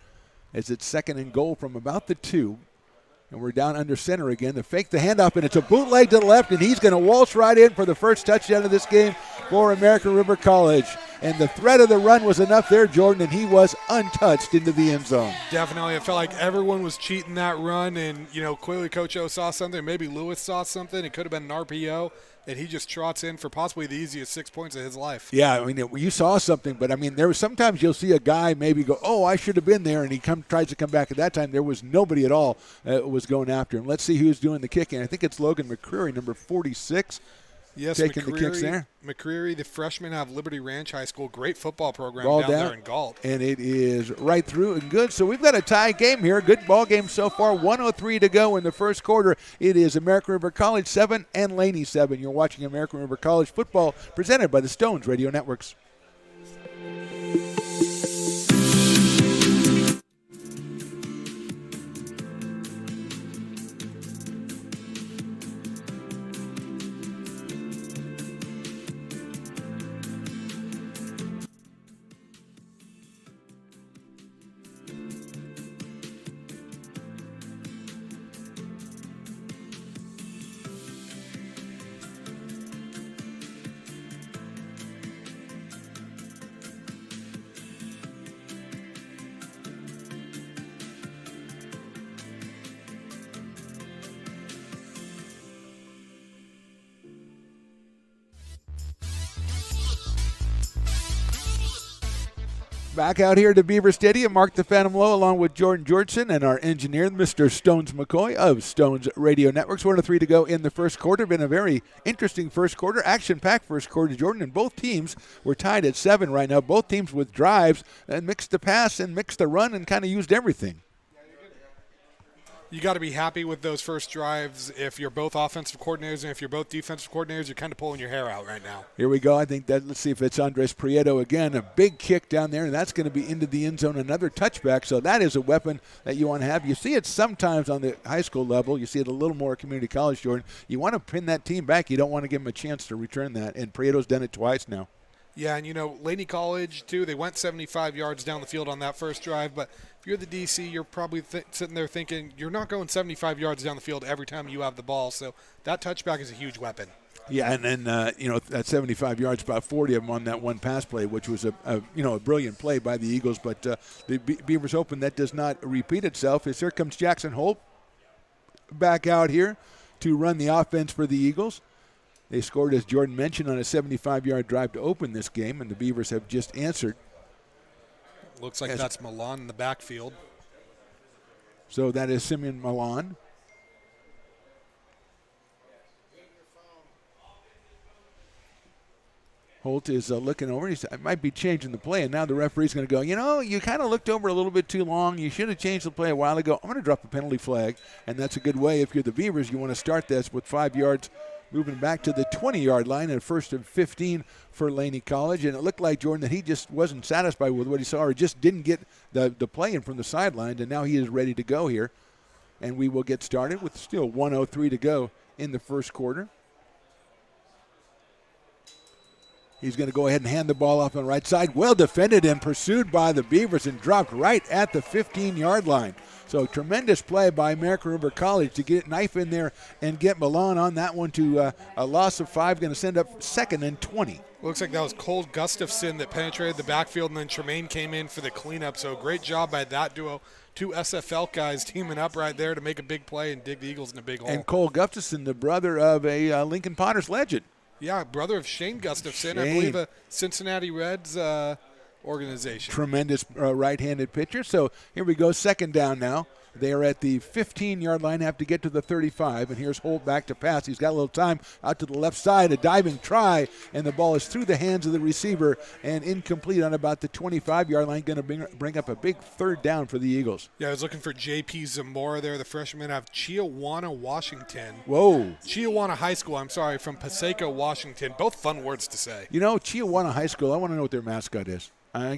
As it's 2nd and goal from about the 2. And we're down under center again. To fake the handoff, and it's a bootleg to the left, and he's going to waltz right in for the first touchdown of this game for American River College. And the threat of the run was enough there, Jordan, and he was untouched into the end zone. Definitely. I felt like everyone was cheating that run, and, clearly Coach O saw something. Maybe Lewis saw something. It could have been an RPO. And he just trots in for possibly the easiest 6 points of his life. Yeah, you saw something, but there was sometimes you'll see a guy maybe go, "Oh, I should have been there," and he tries to come back. At that time, there was nobody at all was going after him. Let's see who's doing the kicking. I think it's Logan McCreary, number 46. Yes, taking McCreary, the kicks there. McCreary, the freshman out of Liberty Ranch High School, great football program Ball down there in Galt. And it is right through and good. So we've got a tie game here. Good ball game so far. 1:03 to go in the first quarter. It is American River College 7 and Laney 7. You're watching American River College football presented by the Stones Radio Networks. Back out here to Beaver Stadium, Mark the Phantom Low along with Jordan Georgeson and our engineer, Mr. Stones McCoy of Stones Radio Networks. 1-3 to go in the first quarter. Been a very interesting first quarter, action-packed first quarter, Jordan, and both teams were tied at 7 right now. Both teams with drives and mixed the pass and mixed the run and kind of used everything. You got to be happy with those first drives. If you're both offensive coordinators and if you're both defensive coordinators, you're kind of pulling your hair out right now. Here we go. I think that, let's see if it's Andres Prieto again. A big kick down there, and that's going to be into the end zone. Another touchback. So that is a weapon that you want to have. You see it sometimes on the high school level. You see it a little more at community college, Jordan. You want to pin that team back. You don't want to give them a chance to return that, and Prieto's done it twice now. Yeah, and Laney College, too, they went 75 yards down the field on that first drive, but if you're the DC, you're probably sitting there thinking you're not going 75 yards down the field every time you have the ball, so that touchback is a huge weapon. Yeah, and then, at 75 yards, about 40 of them on that one pass play, which was a brilliant play by the Eagles, but the Beavers hoping that does not repeat itself. As here comes Jackson Holt back out here to run the offense for the Eagles. They scored, as Jordan mentioned, on a 75-yard drive to open this game, and the Beavers have just answered. Looks like that's Milan in the backfield. So that is Simeon Milan. Holt is looking over. He said, I might be changing the play, and now the referee's going to go, you kind of looked over a little bit too long. You should have changed the play a while ago. I'm going to drop a penalty flag, and that's a good way. If you're the Beavers, you want to start this with 5 yards, moving back to the 20-yard line and first and 15 for Laney College. And it looked like, Jordan, that he just wasn't satisfied with what he saw or just didn't get the play in from the sidelines, and now he is ready to go here. And we will get started with still 1:03 to go in the first quarter. He's going to go ahead and hand the ball off on the right side. Well defended and pursued by the Beavers and dropped right at the 15-yard line. So tremendous play by American River College to get knife in there and get Milan on that one to a loss of 5. Going to send up 2nd and 20. Looks like that was Cole Gustafson that penetrated the backfield, and then Tremaine came in for the cleanup. So great job by that duo. 2 SFL guys teaming up right there to make a big play and dig the Eagles in a big hole. And Cole Gustafson, the brother of a Lincoln Potters legend. Yeah, brother of Shane Gustafson, I believe a Cincinnati Reds organization. Tremendous right-handed pitcher. So here we go, second down now. They are at the 15-yard line, have to get to the 35, and here's Holt back to pass. He's got a little time out to the left side, a diving try, and the ball is through the hands of the receiver and incomplete on about the 25-yard line, going to bring up a big third down for the Eagles. Yeah, I was looking for J.P. Zamora there, the freshman out of Chiawana, Washington. Whoa. Chiawana High School, from Paseo, Washington. Both fun words to say. Chiawana High School, I want to know what their mascot is.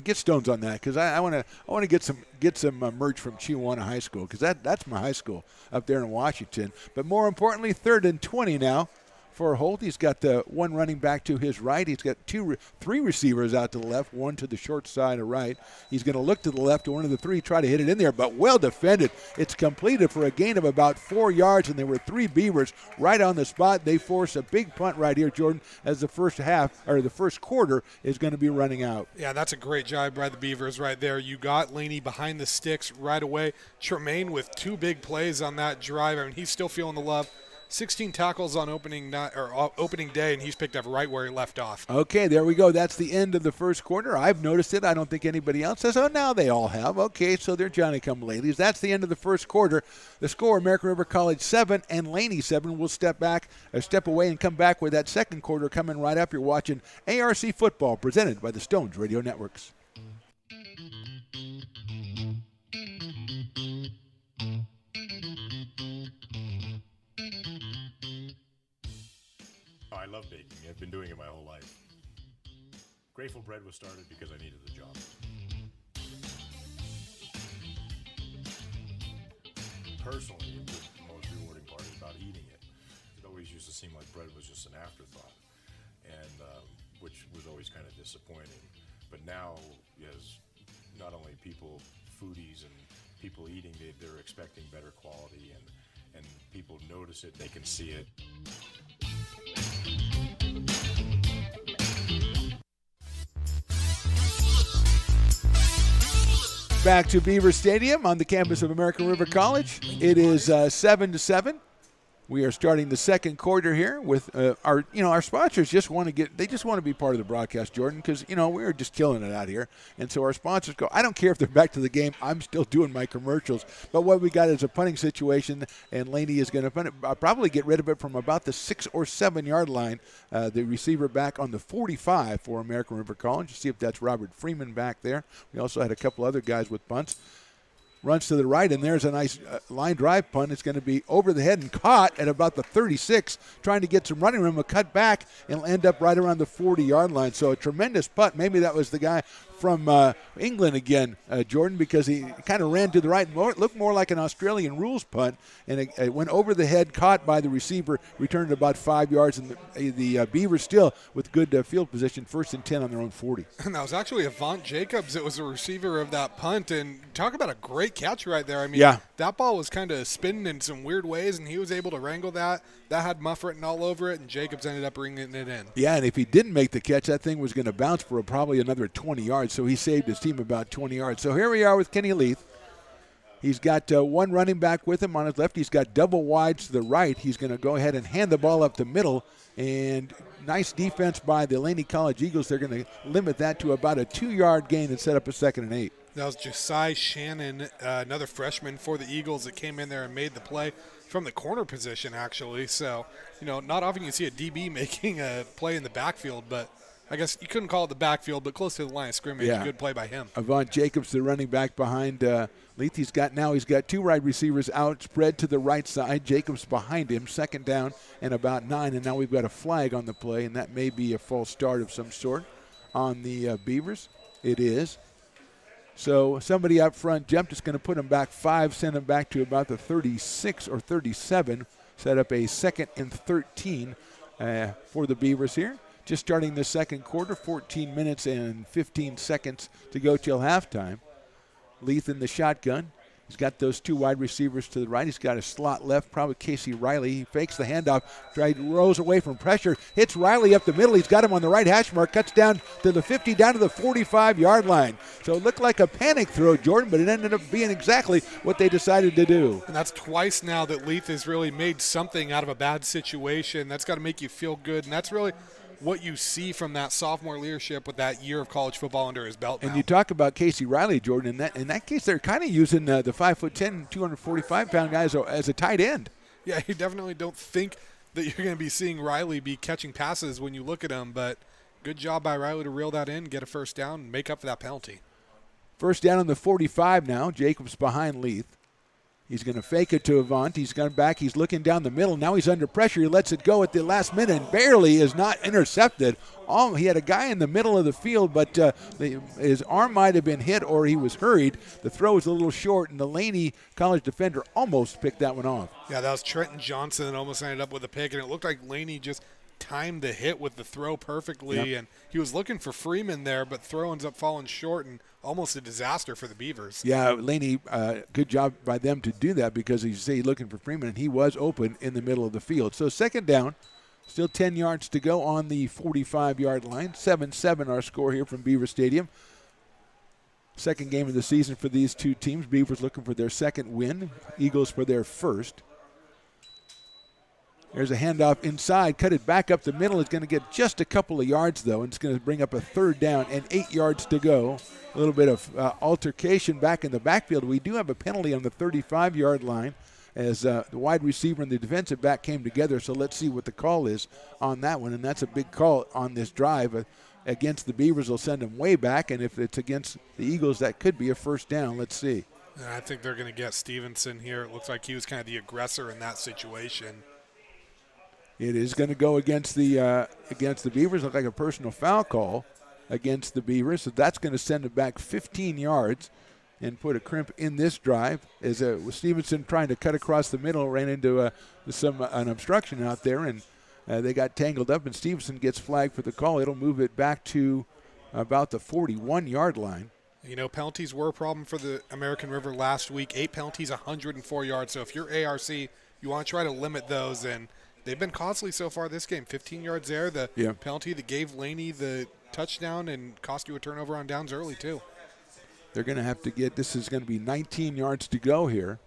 Get Stones on that because I want to get some merch from Chiawana High School because that's my high school up there in Washington. But more importantly, 3rd and 20 now for Holt. He's got the one running back to his right. He's got 3 receivers out to the left, one to the short side of right. He's going to look to the left, one of the 3 try to hit it in there, but well defended. It's completed for a gain of about 4 yards, and there were 3 Beavers right on the spot. They force a big punt right here, Jordan, as the first quarter is going to be running out. Yeah, that's a great job by the Beavers right there. You got Laney behind the sticks right away. Tremaine with 2 big plays on that drive. He's still feeling the love. 16 tackles on opening day, and he's picked up right where he left off. Okay, there we go. That's the end of the first quarter. I've noticed it. I don't think anybody else has. Oh, now they all have. Okay, so they're Johnny-come-latelys. That's the end of the first quarter. The score, American River College 7 and Laney 7. We'll step away and come back with that second quarter coming right up. You're watching ARC Football presented by the Stones Radio Networks. I love baking. I've been doing it my whole life. Grateful Bread was started because I needed the job. Personally, the most rewarding part is about eating it. It always used to seem like bread was just an afterthought, and which was always kind of disappointing. But now, as not only foodies and people eating, they're expecting better quality, and people notice it, they can see it. Back to Beaver Stadium on the campus of American River College. It is 7-7. We are starting the second quarter here with our sponsors just want to be part of the broadcast, Jordan, because, we're just killing it out here. And so our sponsors go, I don't care if they're back to the game, I'm still doing my commercials. But what we got is a punting situation, and Laney is going to punt it, probably get rid of it from about the 6 or 7 yard line. The receiver back on the 45 for American River College. See if that's Robert Freeman back there. We also had a couple other guys with punts. Runs to the right, and there's a nice line drive punt. It's going to be over the head and caught at about the 36, trying to get some running room, a cut back, and will end up right around the 40-yard line. So a tremendous punt. Maybe that was the guy from England again, Jordan, because he kind of ran to the right and looked more like an Australian rules punt, and it went over the head, caught by the receiver, returned about 5 yards, and the Beavers still with good field position, 1st and 10 on their own 40. And that was actually Avant Jacobs that was the receiver of that punt, and talk about a great catch right there. I mean, that ball was kind of spinning in some weird ways, and he was able to wrangle that. That had Muff written all over it, and Jacobs ended up bringing it in. Yeah, and if he didn't make the catch, that thing was going to bounce for probably another 20 yards, so he saved his team about 20 yards. So here we are with Kenny Leith. He's got one running back with him on his left. He's got double wides to the right. He's going to go ahead and hand the ball up the middle, and nice defense by the Laney College Eagles. They're going to limit that to about a 2-yard gain and set up a 2nd and 8. That was Josiah Shannon, another freshman for the Eagles that came in there and made the play from the corner position, actually. So, not often you see a DB making a play in the backfield, but I guess you couldn't call it the backfield, but close to the line of scrimmage. Yeah. Good play by him. Avant Jacobs, the running back behind Leith. He's got 2 wide receivers out, spread to the right side. Jacobs behind him, 2nd down and about 9. And now we've got a flag on the play, and that may be a false start of some sort on the Beavers. It is. So somebody up front jumped. It's going to put him back 5, send him back to about the 36 or 37. Set up a 2nd and 13 for the Beavers here. Just starting the second quarter, 14 minutes and 15 seconds to go till halftime. Leith in the shotgun. He's got those 2 wide receivers to the right. He's got a slot left, probably Casey Riley. He fakes the handoff, rolls away from pressure, hits Riley up the middle. He's got him on the right hash mark, cuts down to the 50, down to the 45-yard line. So it looked like a panic throw, Jordan, but it ended up being exactly what they decided to do. And that's twice now that Leith has really made something out of a bad situation. That's got to make you feel good, and that's really what you see from that sophomore leadership with that year of college football under his belt now. And you talk about Casey Riley, Jordan. In that case, they're kind of using the 5'10", 245-pound guy as a tight end. Yeah, you definitely don't think that you're going to be seeing Riley be catching passes when you look at him, but good job by Riley to reel that in, get a 1st down, and make up for that penalty. 1st down on the 45 now. Jacobs behind Leith. He's going to fake it to Avant. He's gone back. He's looking down the middle. Now he's under pressure. He lets it go at the last minute and barely is not intercepted. He had a guy in the middle of the field, but his arm might have been hit or he was hurried. The throw was a little short, and the Laney College defender almost picked that one off. Yeah, that was Trenton Johnson that almost ended up with a pick, and it looked like Laney just timed the hit with the throw perfectly, and he was looking for Freeman there, but throw ends up falling short and almost a disaster for the Beavers. Yeah, Laney, good job by them to do that because you say looking for Freeman, and he was open in the middle of the field. So 2nd down, still 10 yards to go on the 45-yard line. 7-7 our score here from Beaver Stadium. Second game of the season for these 2 teams. Beavers looking for their 2nd win. Eagles for their 1st. There's a handoff inside, cut it back up the middle. It's going to get just a couple of yards, though, and it's going to bring up a 3rd down and 8 yards to go. A little bit of altercation back in the backfield. We do have a penalty on the 35-yard line as the wide receiver and the defensive back came together, so let's see what the call is on that one, and that's a big call on this drive. Against the Beavers, will send them way back, and if it's against the Eagles, that could be a 1st down. Let's see. I think they're going to get Stevenson here. It looks like he was kind of the aggressor in that situation. It is going to go against the Beavers. Look like a personal foul call against the Beavers. So that's going to send it back 15 yards and put a crimp in this drive. As Stevenson trying to cut across the middle, ran into an obstruction out there, and they got tangled up, and Stevenson gets flagged for the call. It'll move it back to about the 41-yard line. Penalties were a problem for the American River last week. 8 penalties, 104 yards. So if you're ARC, you want to try to limit those, and they've been costly so far this game. 15 yards there. The penalty that gave Laney the touchdown and cost you a turnover on downs early, too. They're going to have to this is going to be 19 yards to go here.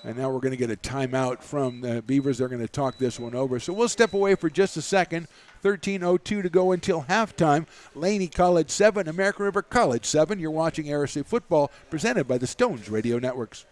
And now we're going to get a timeout from the Beavers. They're going to talk this one over. So we'll step away for just a second. 13:02 to go until halftime. Laney College 7, American River College 7. You're watching RSA Football presented by the Stones Radio Networks.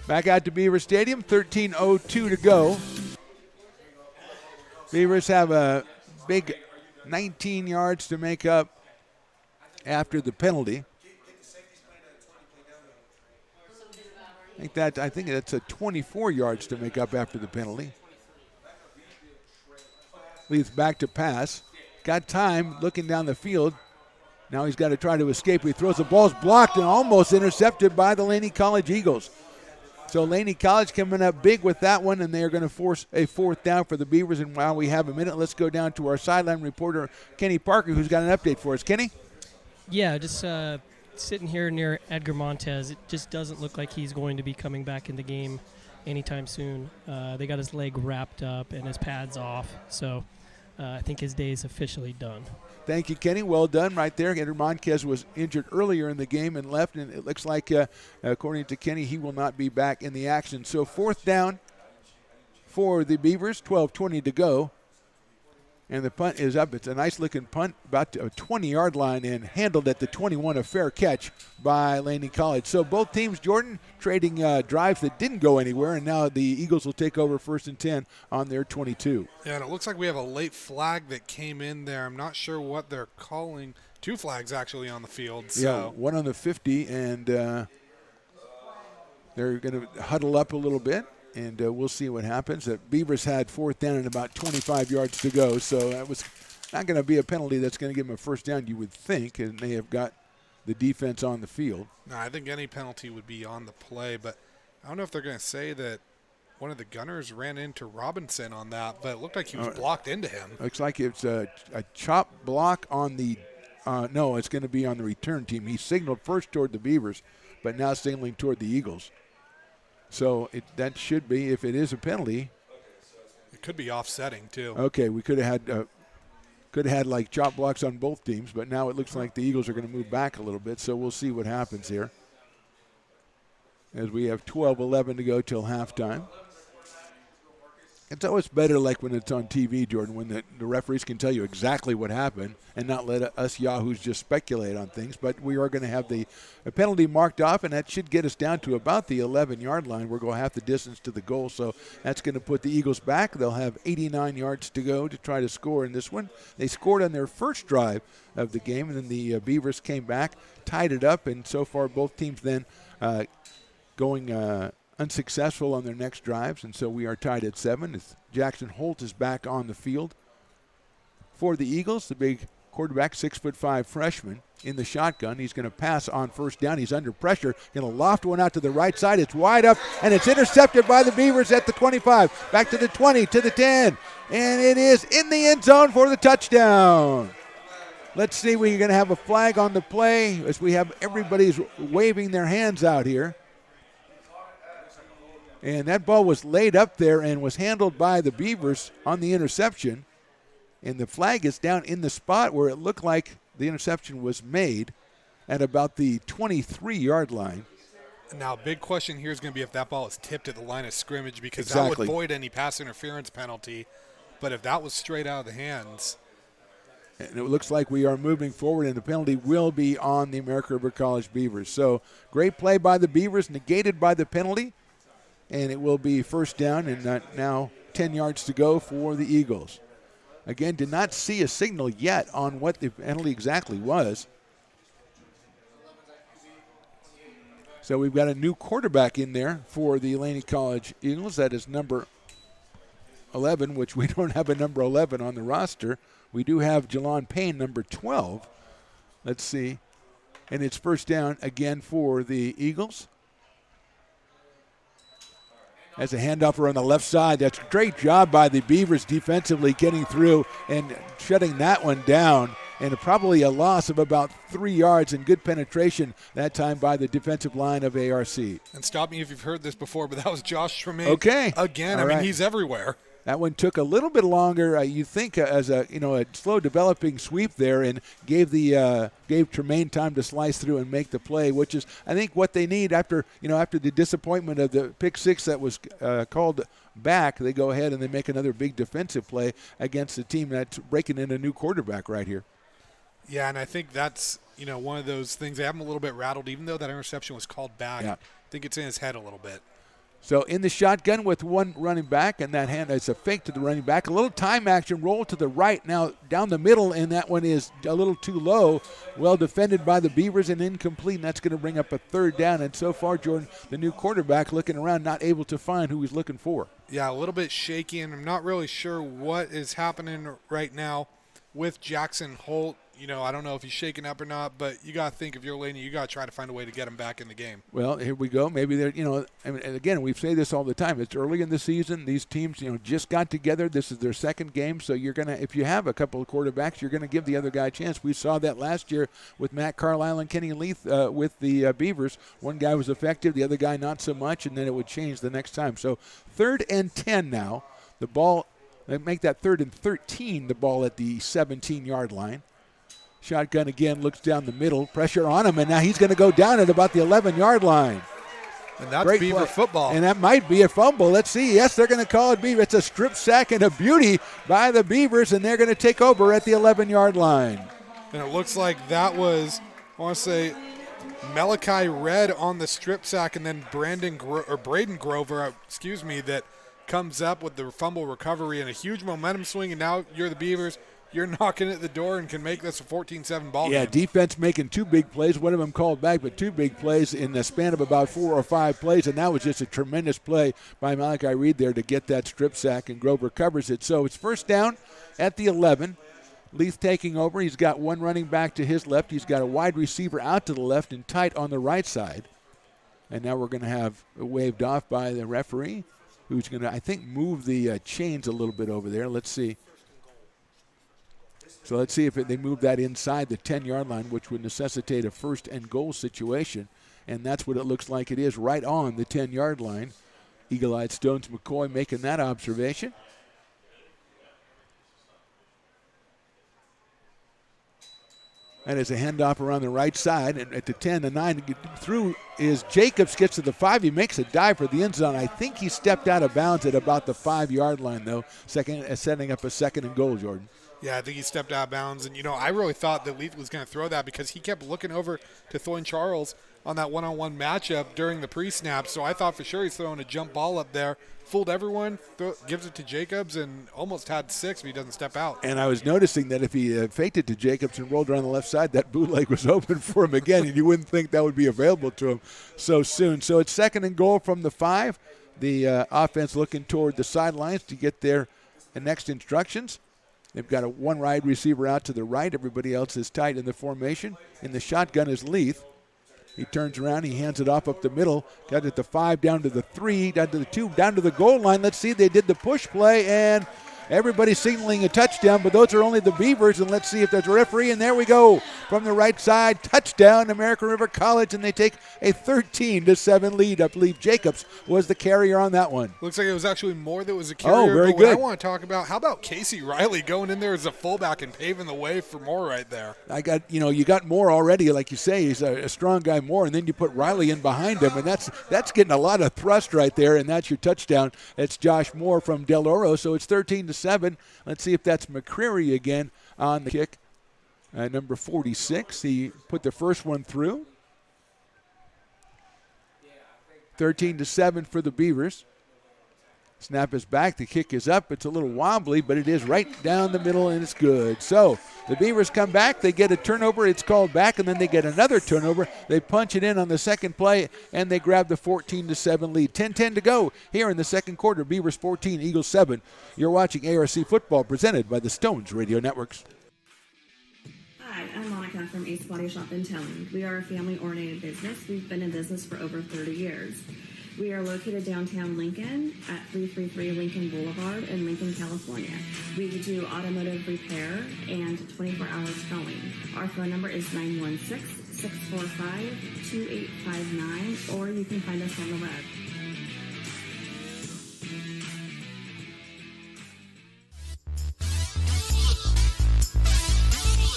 Back out to Beaver Stadium, 13:02 to go. Beavers have a big 19 yards to make up after the penalty. I think that's a 24 yards to make up after the penalty. Leads back to pass. Got time looking down the field. Now he's got to try to escape. He throws the ball's blocked and almost intercepted by the Laney College Eagles. So Laney College coming up big with that one, and they are going to force a fourth down for the Beavers. And while we have a minute, let's go down to our sideline reporter, Kenny Parker, who's got an update for us. Kenny? Yeah, just sitting here near Edgar Montez. It just doesn't look like he's going to be coming back in the game anytime soon. They got his leg wrapped up and his pads off. So I think his day is officially done. Thank you, Kenny. Well done right there. Edgar Montez was injured earlier in the game and left, and it looks like, according to Kenny, he will not be back in the action. So fourth down for the Beavers, 12:20 to go. And the punt is up. It's a nice-looking punt, about a 20-yard line, and handled at the 21, a fair catch by Laney College. So both teams, Jordan, trading drives that didn't go anywhere, and now the Eagles will take over 1st and 10 on their 22. Yeah, and it looks like we have a late flag that came in there. I'm not sure what they're calling. 2 flags, actually, on the field. So. Yeah, one on the 50, and they're going to huddle up a little bit. And we'll see what happens. Beavers had fourth down and about 25 yards to go, so that was not going to be a penalty that's going to give them a first down, you would think, and they have got the defense on the field. No, I think any penalty would be on the play, but I don't know if they're going to say that one of the gunners ran into Robinson on that, but it looked like he was blocked into him. Looks like it's a chop block on the no, it's going to be on the return team. He signaled first toward the Beavers, but now signaling toward the Eagles. So that should be, if it is a penalty. It could be offsetting, too. Okay, we could have had like chop blocks on both teams, but now it looks like the Eagles are going to move back a little bit, so we'll see what happens here as we have 12:11 to go till halftime. It's always better like when it's on TV, Jordan, when the referees can tell you exactly what happened and not let us yahoos just speculate on things. But we are going to have the penalty marked off, and that should get us down to about the 11-yard line. We're going to have the distance to the goal, so that's going to put the Eagles back. They'll have 89 yards to go to try to score in this one. They scored on their first drive of the game, and then the Beavers came back, tied it up, and so far both teams then going unsuccessful on their next drives, and so we are tied at 7. Jackson Holt is back on the field for the Eagles. The big quarterback, 6'5" freshman in the shotgun. He's going to pass on first down. He's under pressure. Going to loft one out to the right side. It's wide up, and it's intercepted by the Beavers at the 25. Back to the 20, to the 10, and it is in the end zone for the touchdown. Let's see, we're going to have a flag on the play as we have everybody's waving their hands out here. And that ball was laid up there and was handled by the Beavers on the interception. And the flag is down in the spot where it looked like the interception was made at about the 23-yard line. Now, big question here is going to be if that ball is tipped at the line of scrimmage, because exactly. That would void any pass interference penalty. But if that was straight out of the hands. And it looks like we are moving forward, and the penalty will be on the American River College Beavers. So great play by the Beavers, negated by the penalty. And it will be first down, and now 10 yards to go for the Eagles. Again, did not see a signal yet on what the penalty exactly was. So we've got a new quarterback in there for the Laney College Eagles. That is number 11, which we don't have a number 11 on the roster. We do have Jelon Payne, number 12. Let's see. And it's first down again for the Eagles. As a handoff on the left side. That's a great job by the Beavers defensively getting through and shutting that one down. And probably a loss of about 3 yards and good penetration that time by the defensive line of ARC. And stop me if you've heard this before, but that was Josh Tremaine. Okay. Again, All I mean, right. he's everywhere. That one took a little bit longer, you think, as a slow developing sweep there, and gave Tremaine time to slice through and make the play, which is I think what they need after the disappointment of the pick six that was called back. They go ahead and they make another big defensive play against a team that's breaking in a new quarterback right here. Yeah, and I think that's one of those things. They have him a little bit rattled, even though that interception was called back. Yeah. I think it's in his head a little bit. So in the shotgun with one running back, and that hand is a fake to the running back. A little time action roll to the right now down the middle, and that one is a little too low. Well defended by the Beavers and incomplete, and that's going to bring up a third down. And so far, Jordan, the new quarterback looking around, not able to find who he's looking for. Yeah, a little bit shaky, and I'm not really sure what is happening right now with Jackson Holt. I don't know if he's shaken up or not, but you got to think if you're Laney, you got to try to find a way to get him back in the game. Well, here we go. Maybe they're, and again, we say this all the time. It's early in the season. These teams, just got together. This is their second game, so you're going to, if you have a couple of quarterbacks, you're going to give the other guy a chance. We saw that last year with Matt Carlisle and Kenny Leith with the Beavers. One guy was effective, the other guy not so much, and then it would change the next time. So 3rd and 10 now. The ball, they make that 3rd and 13, the ball at the 17-yard line. Shotgun again, looks down the middle, pressure on him, and now he's going to go down at about the 11-yard line. And that's Great Beaver play. football. And that might be a fumble. Let's see. Yes, they're going to call it Beaver. It's a strip sack and a beauty by the Beavers, and they're going to take over at the 11-yard line. And it looks like that was, I want to say, Malachi Red on the strip sack, and then Braden Grover, that comes up with the fumble recovery and a huge momentum swing, and now you're the Beavers. You're knocking at the door and can make this a 14-7 ball game. Yeah, defense making 2 big plays. One of them called back, but 2 big plays in the span of about 4 or 5 plays, and that was just a tremendous play by Malachi Reed there to get that strip sack, and Grover covers it. So it's first down at the 11. Leith taking over. He's got one running back to his left. He's got a wide receiver out to the left and tight on the right side. And now we're going to have it waved off by the referee, who's going to, I think, move the chains a little bit over there. Let's see. So let's see if they move that inside the 10-yard line, which would necessitate a 1st and goal situation. And that's what it looks like it is, right on the 10-yard line. Eagle-eyed Stones McCoy making that observation. That is a handoff around the right side. And at the 10, the 9 through is Jacobs, gets to the 5. He makes a dive for the end zone. I think he stepped out of bounds at about the 5-yard line, though, setting up a 2nd and goal, Jordan. Yeah, I think he stepped out of bounds. And, I really thought that Leith was going to throw that because he kept looking over to Thorne Charles on that one-on-one matchup during the pre-snap. So I thought for sure he's throwing a jump ball up there. Fooled everyone, gives it to Jacobs, and almost had 6, but he doesn't step out. And I was noticing that if he faked it to Jacobs and rolled around the left side, that bootleg was open for him again, and you wouldn't think that would be available to him so soon. So it's 2nd and goal from the 5. The offense looking toward the sidelines to get their next instructions. They've got one wide receiver out to the right. Everybody else is tight in the formation. In the shotgun is Leith. He turns around. He hands it off up the middle. Got it at the 5, down to the 3, down to the 2, down to the goal line. Let's see. They did the push play, and everybody's signaling a touchdown, but those are only the Beavers. And let's see if there's a referee. And there we go. From the right side, touchdown, American River College, and they take a 13-7 lead. I believe Jacobs was the carrier on that one. Looks like it was actually more that was a carrier. Oh, very but good. What I want to talk about, how about Casey Riley going in there as a fullback and paving the way for Moore right there? You got Moore already, like you say. He's a strong guy, Moore, and then you put Riley in behind him, and that's getting a lot of thrust right there, and that's your touchdown. It's Josh Moore from Del Oro, so it's 13-7. Let's see if that's McCreary again on the kick. Number 46, he put the first one through. 13-7 for the Beavers. Snap is back. The kick is up. It's a little wobbly, but it is right down the middle, and it's good. So the Beavers come back. They get a turnover. It's called back, and then they get another turnover. They punch it in on the second play, and they grab the 14-7 lead. 10-10 to go here in the second quarter. Beavers 14, Eagles 7. You're watching ARC Football presented by the Stones Radio Networks. Hi, I'm Monica from Ace Body Shop in Towing. We are a family-oriented business. We've been in business for over 30 years. We are located downtown Lincoln at 333 Lincoln Boulevard in Lincoln, California. We do automotive repair and 24-hour towing. Our phone number is 916-645-2859, or you can find us on the web.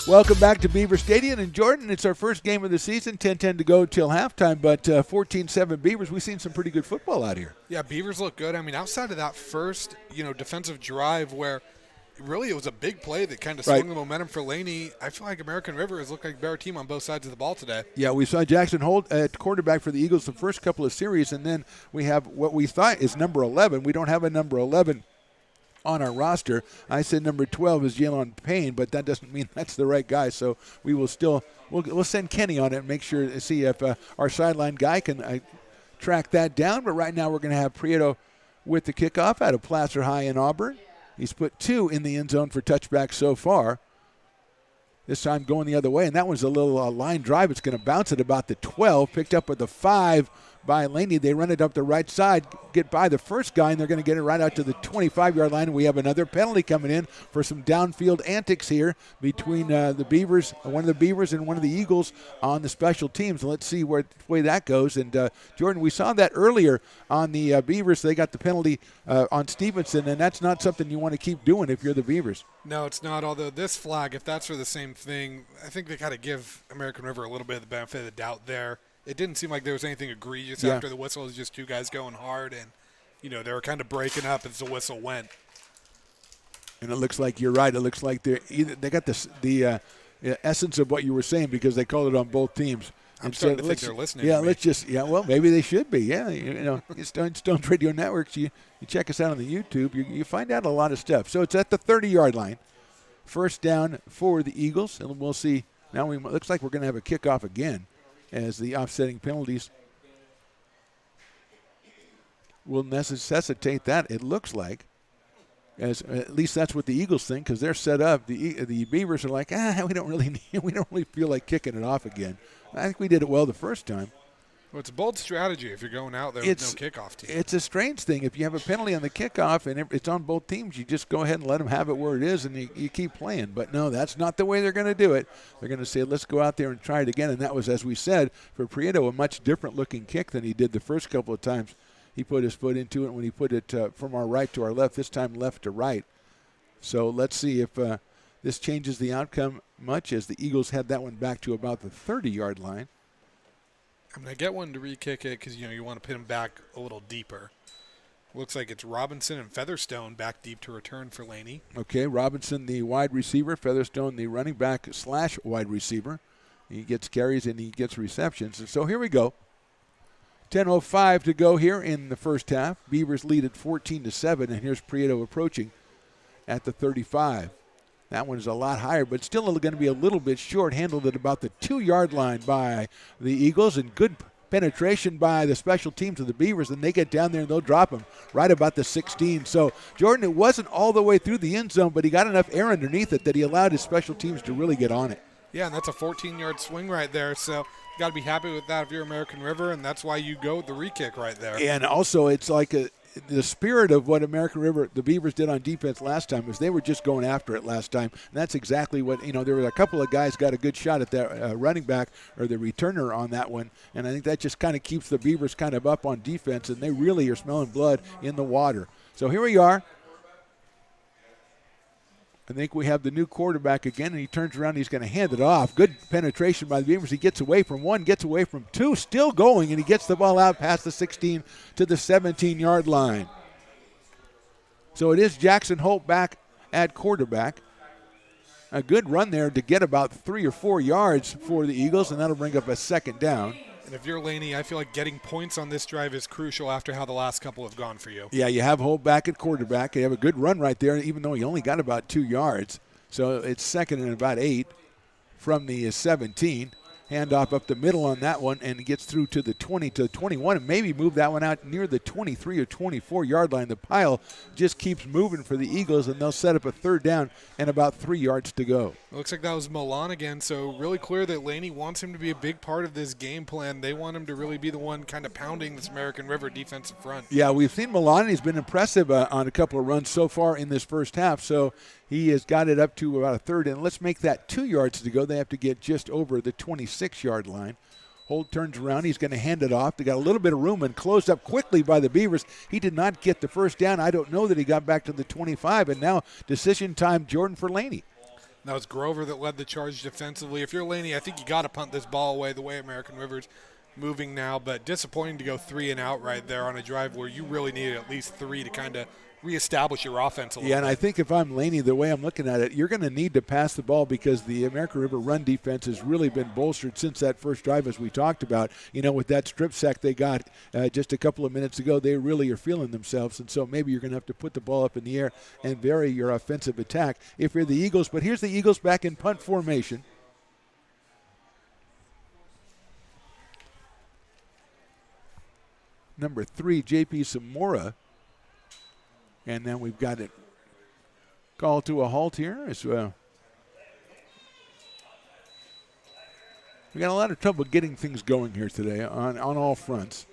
Welcome back to Beaver Stadium. And Jordan, it's our first game of the season, 10-10 to go till halftime, but 14-7 Beavers. We've seen some pretty good football out here. Yeah, Beavers look good. I mean, outside of that first, defensive drive where really it was a big play that kind of swung the momentum for Laney, I feel like American River has looked like a better team on both sides of the ball today. Yeah, we saw Jackson Holt at quarterback for the Eagles the first couple of series, and then we have what we thought is number 11. We don't have a number 11 on our roster. I said number 12 is Jalen Payne, but that doesn't mean that's the right guy. So we will still we'll send Kenny on it and make sure to see if our sideline guy can track that down. But right now we're going to have Prieto with the kickoff out of Placer High in Auburn. He's put 2 in the end zone for touchbacks so far. This time going the other way, and that one's a little line drive. It's going to bounce at about the 12, picked up with the 5 by Laney. They run it up the right side, get by the first guy, and they're going to get it right out to the 25-yard line. And we have another penalty coming in for some downfield antics here between the Beavers, one of the Beavers and one of the Eagles on the special teams. Let's see where way that goes. And Jordan, we saw that earlier on the Beavers. They got the penalty on Stevenson, and that's not something you want to keep doing if you're the Beavers. No, it's not. Although this flag, if that's for the same thing, I think they got to give American River a little bit of the benefit of the doubt there. It didn't seem like there was anything egregious after the whistle. It was just 2 guys going hard, and they were kind of breaking up as the whistle went. And it looks like you're right. It looks like they got the essence of what you were saying because they called it on both teams. I'm starting to think they're listening. Yeah, to me. well, maybe they should be. Yeah, it's Stones Radio Networks. You check us out on the YouTube. You find out a lot of stuff. So it's at the 30-yard line. First down for the Eagles, and we'll see. Now it looks like we're going to have a kickoff again, as the offsetting penalties will necessitate that, it looks like. As at least that's what the Eagles think, because they're set up. The Beavers are like, we don't really feel like kicking it off again. I think we did it well the first time. Well, it's a bold strategy if you're going out there with no kickoff team. It's a strange thing. If you have a penalty on the kickoff and it's on both teams, you just go ahead and let them have it where it is, and you keep playing. But no, that's not the way they're going to do it. They're going to say, let's go out there and try it again. And that was, as we said, for Prieto, a much different-looking kick than he did the first couple of times. He put his foot into it when he put it from our right to our left, this time left to right. So let's see if this changes the outcome much, as the Eagles had that one back to about the 30-yard line. I'm going to get one to re-kick it because, you want to put him back a little deeper. Looks like it's Robinson and Featherstone back deep to return for Laney. Okay, Robinson, the wide receiver. Featherstone, the running back / wide receiver. He gets carries and he gets receptions. And so here we go. 10:05 to go here in the first half. Beavers lead at 14-7, and here's Prieto approaching at the 35. That one is a lot higher, but still going to be a little bit short, handled at about the 2-yard line by the Eagles, and good penetration by the special teams of the Beavers, and they get down there and they'll drop him right about the 16. So, Jordan, it wasn't all the way through the end zone, but he got enough air underneath it that he allowed his special teams to really get on it. Yeah, and that's a 14-yard swing right there, so you got to be happy with that if you're American River, and that's why you go with the re-kick right there. And also, it's like the spirit of what American River, the Beavers did on defense last time, is they were just going after it last time. And that's exactly what, there were a couple of guys got a good shot at that running back or the returner on that one. And I think that just kind of keeps the Beavers kind of up on defense, and they really are smelling blood in the water. So here we are. I think we have the new quarterback again, and he turns around and he's going to hand it off. Good penetration by the Beavers. He gets away from one, gets away from two, still going, and he gets the ball out past the 16 to the 17-yard line. So it is Jackson Holt back at quarterback. A good run there to get about 3 or 4 yards for the Eagles, and that'll bring up a second down. And if you're Laney, I feel like getting points on this drive is crucial after how the last couple have gone for you. Yeah, you have Holt back at quarterback. You have a good run right there, even though he only got about 2 yards. So it's second and about 8 from the 17. Handoff up the middle on that one, and gets through to the 20 to 21, and maybe move that one out near the 23 or 24-yard line. The pile just keeps moving for the Eagles, and they'll set up a third down and about 3 yards to go. It looks like that was Milan again, so really clear that Laney wants him to be a big part of this game plan. They want him to really be the one kind of pounding this American River defensive front. Yeah, we've seen Milan. He's been impressive on a couple of runs so far in this first half, so he has got it up to about a third, and let's make that 2 yards to go. They have to get just over the 26-yard line. Holt turns around. He's going to hand it off. They got a little bit of room and closed up quickly by the Beavers. He did not get the first down. I don't know that he got back to the 25, and now decision time, Jordan, for Laney. That was Grover that led the charge defensively. If you're Laney, I think you got to punt this ball away the way American River's moving now, but disappointing to go 3 and out right there on a drive where you really needed at least 3 to kind of reestablish your offense a little bit. And I think if I'm Laney, the way I'm looking at it, you're going to need to pass the ball because the American River run defense has really been bolstered since that first drive, as we talked about. You know, with that strip sack they got just a couple of minutes ago, they really are feeling themselves. And so maybe you're going to have to put the ball up in the air and vary your offensive attack if you're the Eagles. But here's the Eagles back in punt formation. Number 3, J.P. Zamora. And then we've got it called to a halt here as well. We got a lot of trouble getting things going here today on all fronts.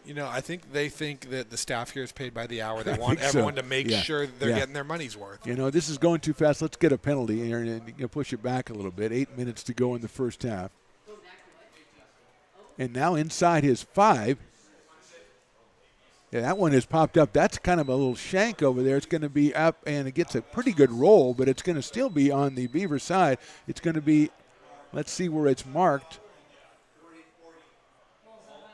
You know, I think they think that the staff here is paid by the hour. They want everyone to make sure that they're getting their money's worth. You know, this is going too fast. Let's get a penalty here and push it back a little bit. 8 minutes to go in the first half. And now inside his 5. Yeah, that one has popped up. That's kind of a little shank over there. It's going to be up, and it gets a pretty good roll, but it's going to still be on the Beaver side. It's going to be, let's see where it's marked.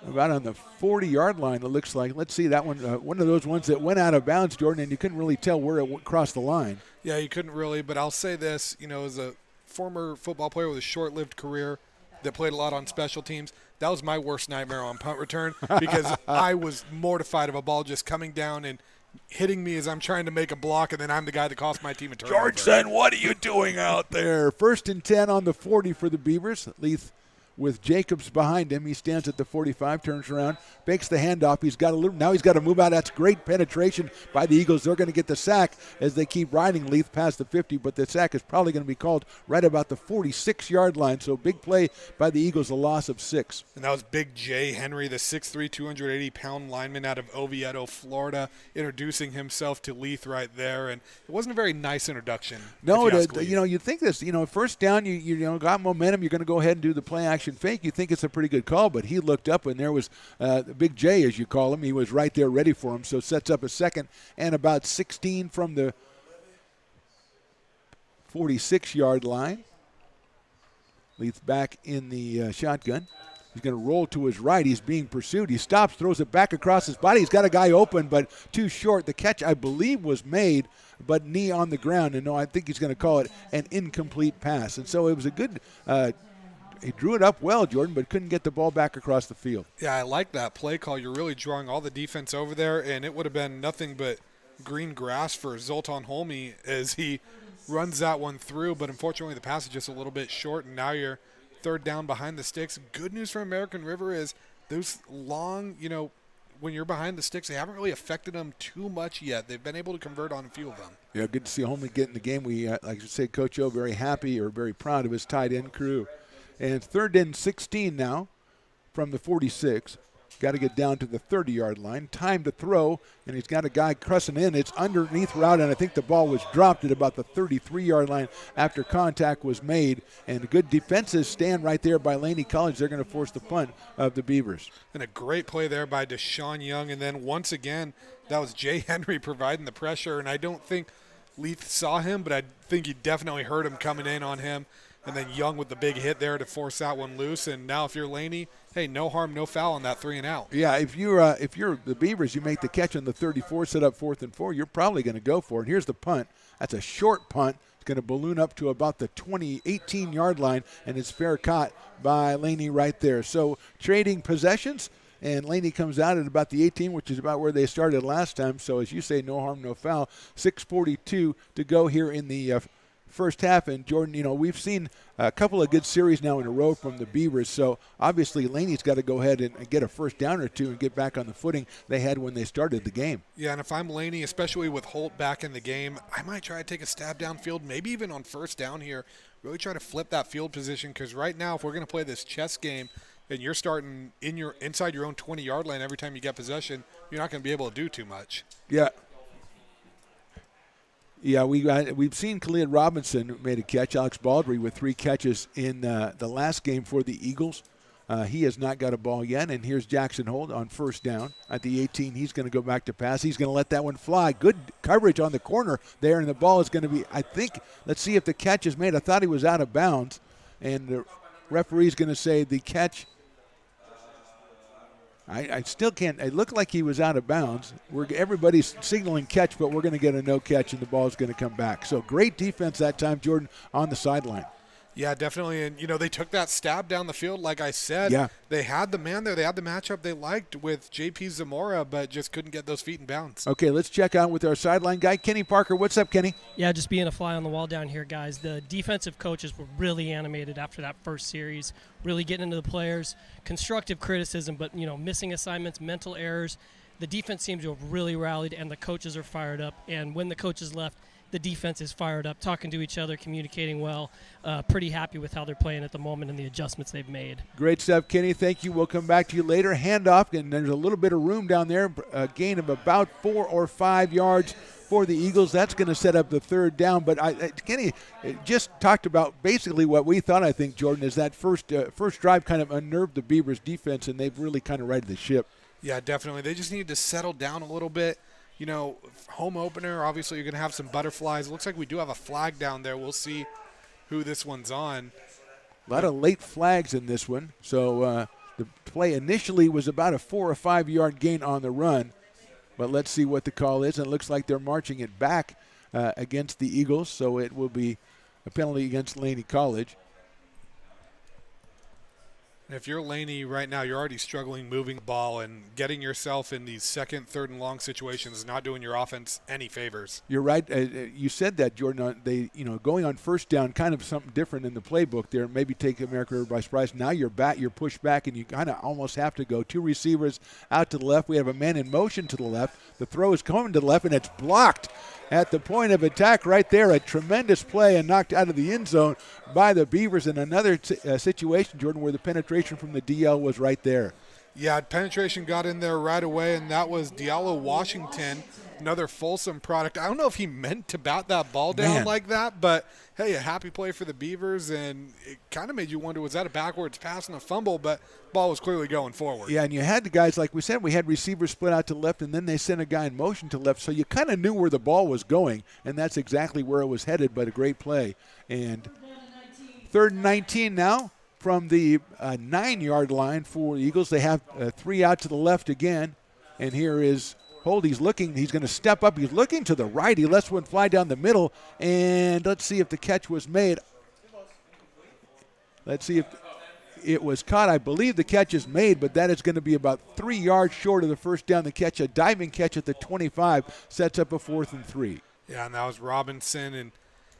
About on the 40-yard line, it looks like. Let's see that one. One of those ones that went out of bounds, Jordan, and you couldn't really tell where it crossed the line. Yeah, you couldn't really, but I'll say this, you know, as a former football player with a short-lived career that played a lot on special teams, that was my worst nightmare on punt return because I was mortified of a ball just coming down and hitting me as I'm trying to make a block, and then I'm the guy that cost my team a turnover. George son, what are you doing out there? 1st and 10 on the 40 for the Beavers. Leith with Jacobs behind him. He stands at the 45, turns around, fakes the handoff. He's got a little. Now he's got to move out. That's great penetration by the Eagles. They're going to get the sack as they keep riding Leith past the 50, but the sack is probably going to be called right about the 46-yard line. So big play by the Eagles, a loss of 6. And that was Big J. Henry, the 6'3", 280-pound lineman out of Oviedo, Florida, introducing himself to Leith right there. And it wasn't a very nice introduction. No, you'd think this, first down, you got momentum, you're going to go ahead and do the play action fake. You think it's a pretty good call, but he looked up and there was Big J, as you call him. He was right there ready for him, so sets up a 2nd and about 16 from the 46-yard line. Leith back in the shotgun. He's going to roll to his right. He's being pursued. He stops, throws it back across his body. He's got a guy open, but too short. The catch, I believe, was made, but knee on the ground. And no, I think he's going to call it an incomplete pass. And so it was a good he drew it up well, Jordan, but couldn't get the ball back across the field. Yeah, I like that play call. You're really drawing all the defense over there, and it would have been nothing but green grass for Zoltan Holme as he runs that one through. But unfortunately, the pass is just a little bit short, and now you're 3rd down behind the sticks. Good news for American River is those long, when you're behind the sticks, they haven't really affected them too much yet. They've been able to convert on a few of them. Yeah, good to see Holme get in the game. We, like I said, Coach O, very happy or very proud of his tight end crew. And 3rd and 16 now from the 46. Got to get down to the 30-yard line. Time to throw, and he's got a guy crossing in. It's underneath route, and I think the ball was dropped at about the 33-yard line after contact was made. And good defenses stand right there by Laney College. They're going to force the punt of the Beavers. And a great play there by Deshaun Young. And then once again, that was Jay Henry providing the pressure. And I don't think Leith saw him, but I think he definitely heard him coming in on him. And then Young with the big hit there to force that one loose. And now if you're Laney, hey, no harm, no foul on that 3 and out. Yeah, if you're the Beavers, you make the catch on the 34, set up 4th and 4, you're probably going to go for it. Here's the punt. That's a short punt, It's going to balloon up to about the 18-yard line, and it's fair caught by Laney right there. So trading possessions, and Laney comes out at about the 18, which is about where they started last time. So as you say, no harm, no foul. 6:42 to go here in the first half. And Jordan, we've seen a couple of good series now in a row from the Beavers. So obviously Laney's got to go ahead and get a first down or two and get back on the footing they had when they started the game. Yeah, and if I'm Laney, especially with Holt back in the game, I might try to take a stab downfield, maybe even on first down here. Really try to flip that field position, because right now if we're going to play this chess game and you're starting inside your own 20-yard line every time you get possession, you're not going to be able to do too much. Yeah. Yeah, we've seen Khalid Robinson who made a catch. Alex Baldry with 3 catches in the last game for the Eagles. He has not got a ball yet, and here's Jackson Holt on first down at the 18. He's going to go back to pass. He's going to let that one fly. Good coverage on the corner there, and the ball is going to be, let's see if the catch is made. I thought he was out of bounds, and the referee's going to say the catch. I still can't. It looked like he was out of bounds. Everybody's signaling catch, but we're going to get a no catch, and the ball is going to come back. So great defense that time, Jordan, on the sideline. Yeah, definitely. And, they took that stab down the field, like I said. Yeah. They had the man there. They had the matchup they liked with J.P. Zamora, but just couldn't get those feet in bounds. Okay, let's check out with our sideline guy, Kenny Parker. What's up, Kenny? Yeah, just being a fly on the wall down here, guys. The defensive coaches were really animated after that first series, really getting into the players. Constructive criticism, but, missing assignments, mental errors. The defense seems to have really rallied, and the coaches are fired up. And when the coaches left, the defense is fired up, talking to each other, communicating well. Pretty happy with how they're playing at the moment and the adjustments they've made. Great stuff, Kenny. Thank you. We'll come back to you later. Handoff, and there's a little bit of room down there, a gain of about 4 or 5 yards for the Eagles. That's going to set up the third down. But Kenny just talked about basically what we thought, I think, Jordan, is that first drive kind of unnerved the Beavers' defense, and they've really kind of righted the ship. Yeah, definitely. They just need to settle down a little bit. Home opener, obviously you're going to have some butterflies. It looks like we do have a flag down there. We'll see who this one's on. A lot of late flags in this one. So the play initially was about a 4 or 5 yard gain on the run. But let's see what the call is. And it looks like they're marching it back against the Eagles. So it will be a penalty against Laney College. And if you're Laney right now, you're already struggling moving the ball, and getting yourself in these second, third, and long situations is not doing your offense any favors. You're right. You said that, Jordan. Going on first down, kind of something different in the playbook there. Maybe take American River by surprise. Now you're pushed back, and you kind of almost have to go. 2 receivers out to the left. We have a man in motion to the left. The throw is coming to the left, and it's blocked at the point of attack right there. A tremendous play and knocked out of the end zone by the Beavers in another situation, Jordan, where the penetration from the DL was right there. Yeah, penetration got in there right away, and that was Diallo Washington, another Folsom product. I don't know if he meant to bat that ball down like that, but, hey, a happy play for the Beavers, and it kind of made you wonder, was that a backwards pass and a fumble? But ball was clearly going forward. Yeah, and you had the guys, like we said, we had receivers split out to left, and then they sent a guy in motion to left, so you kind of knew where the ball was going, and that's exactly where it was headed, but a great play. And 3rd and 19 now. From the 9-yard line for the Eagles. They have 3 out to the left again. And here is Holt. He's looking. He's going to step up. He's looking to the right. He lets one fly down the middle. And let's see if the catch was made. Let's see if it was caught. I believe the catch is made, but that is going to be about 3 yards short of the first down. The catch, a diving catch at the 25, sets up a 4th and 3. Yeah, and that was Robinson. And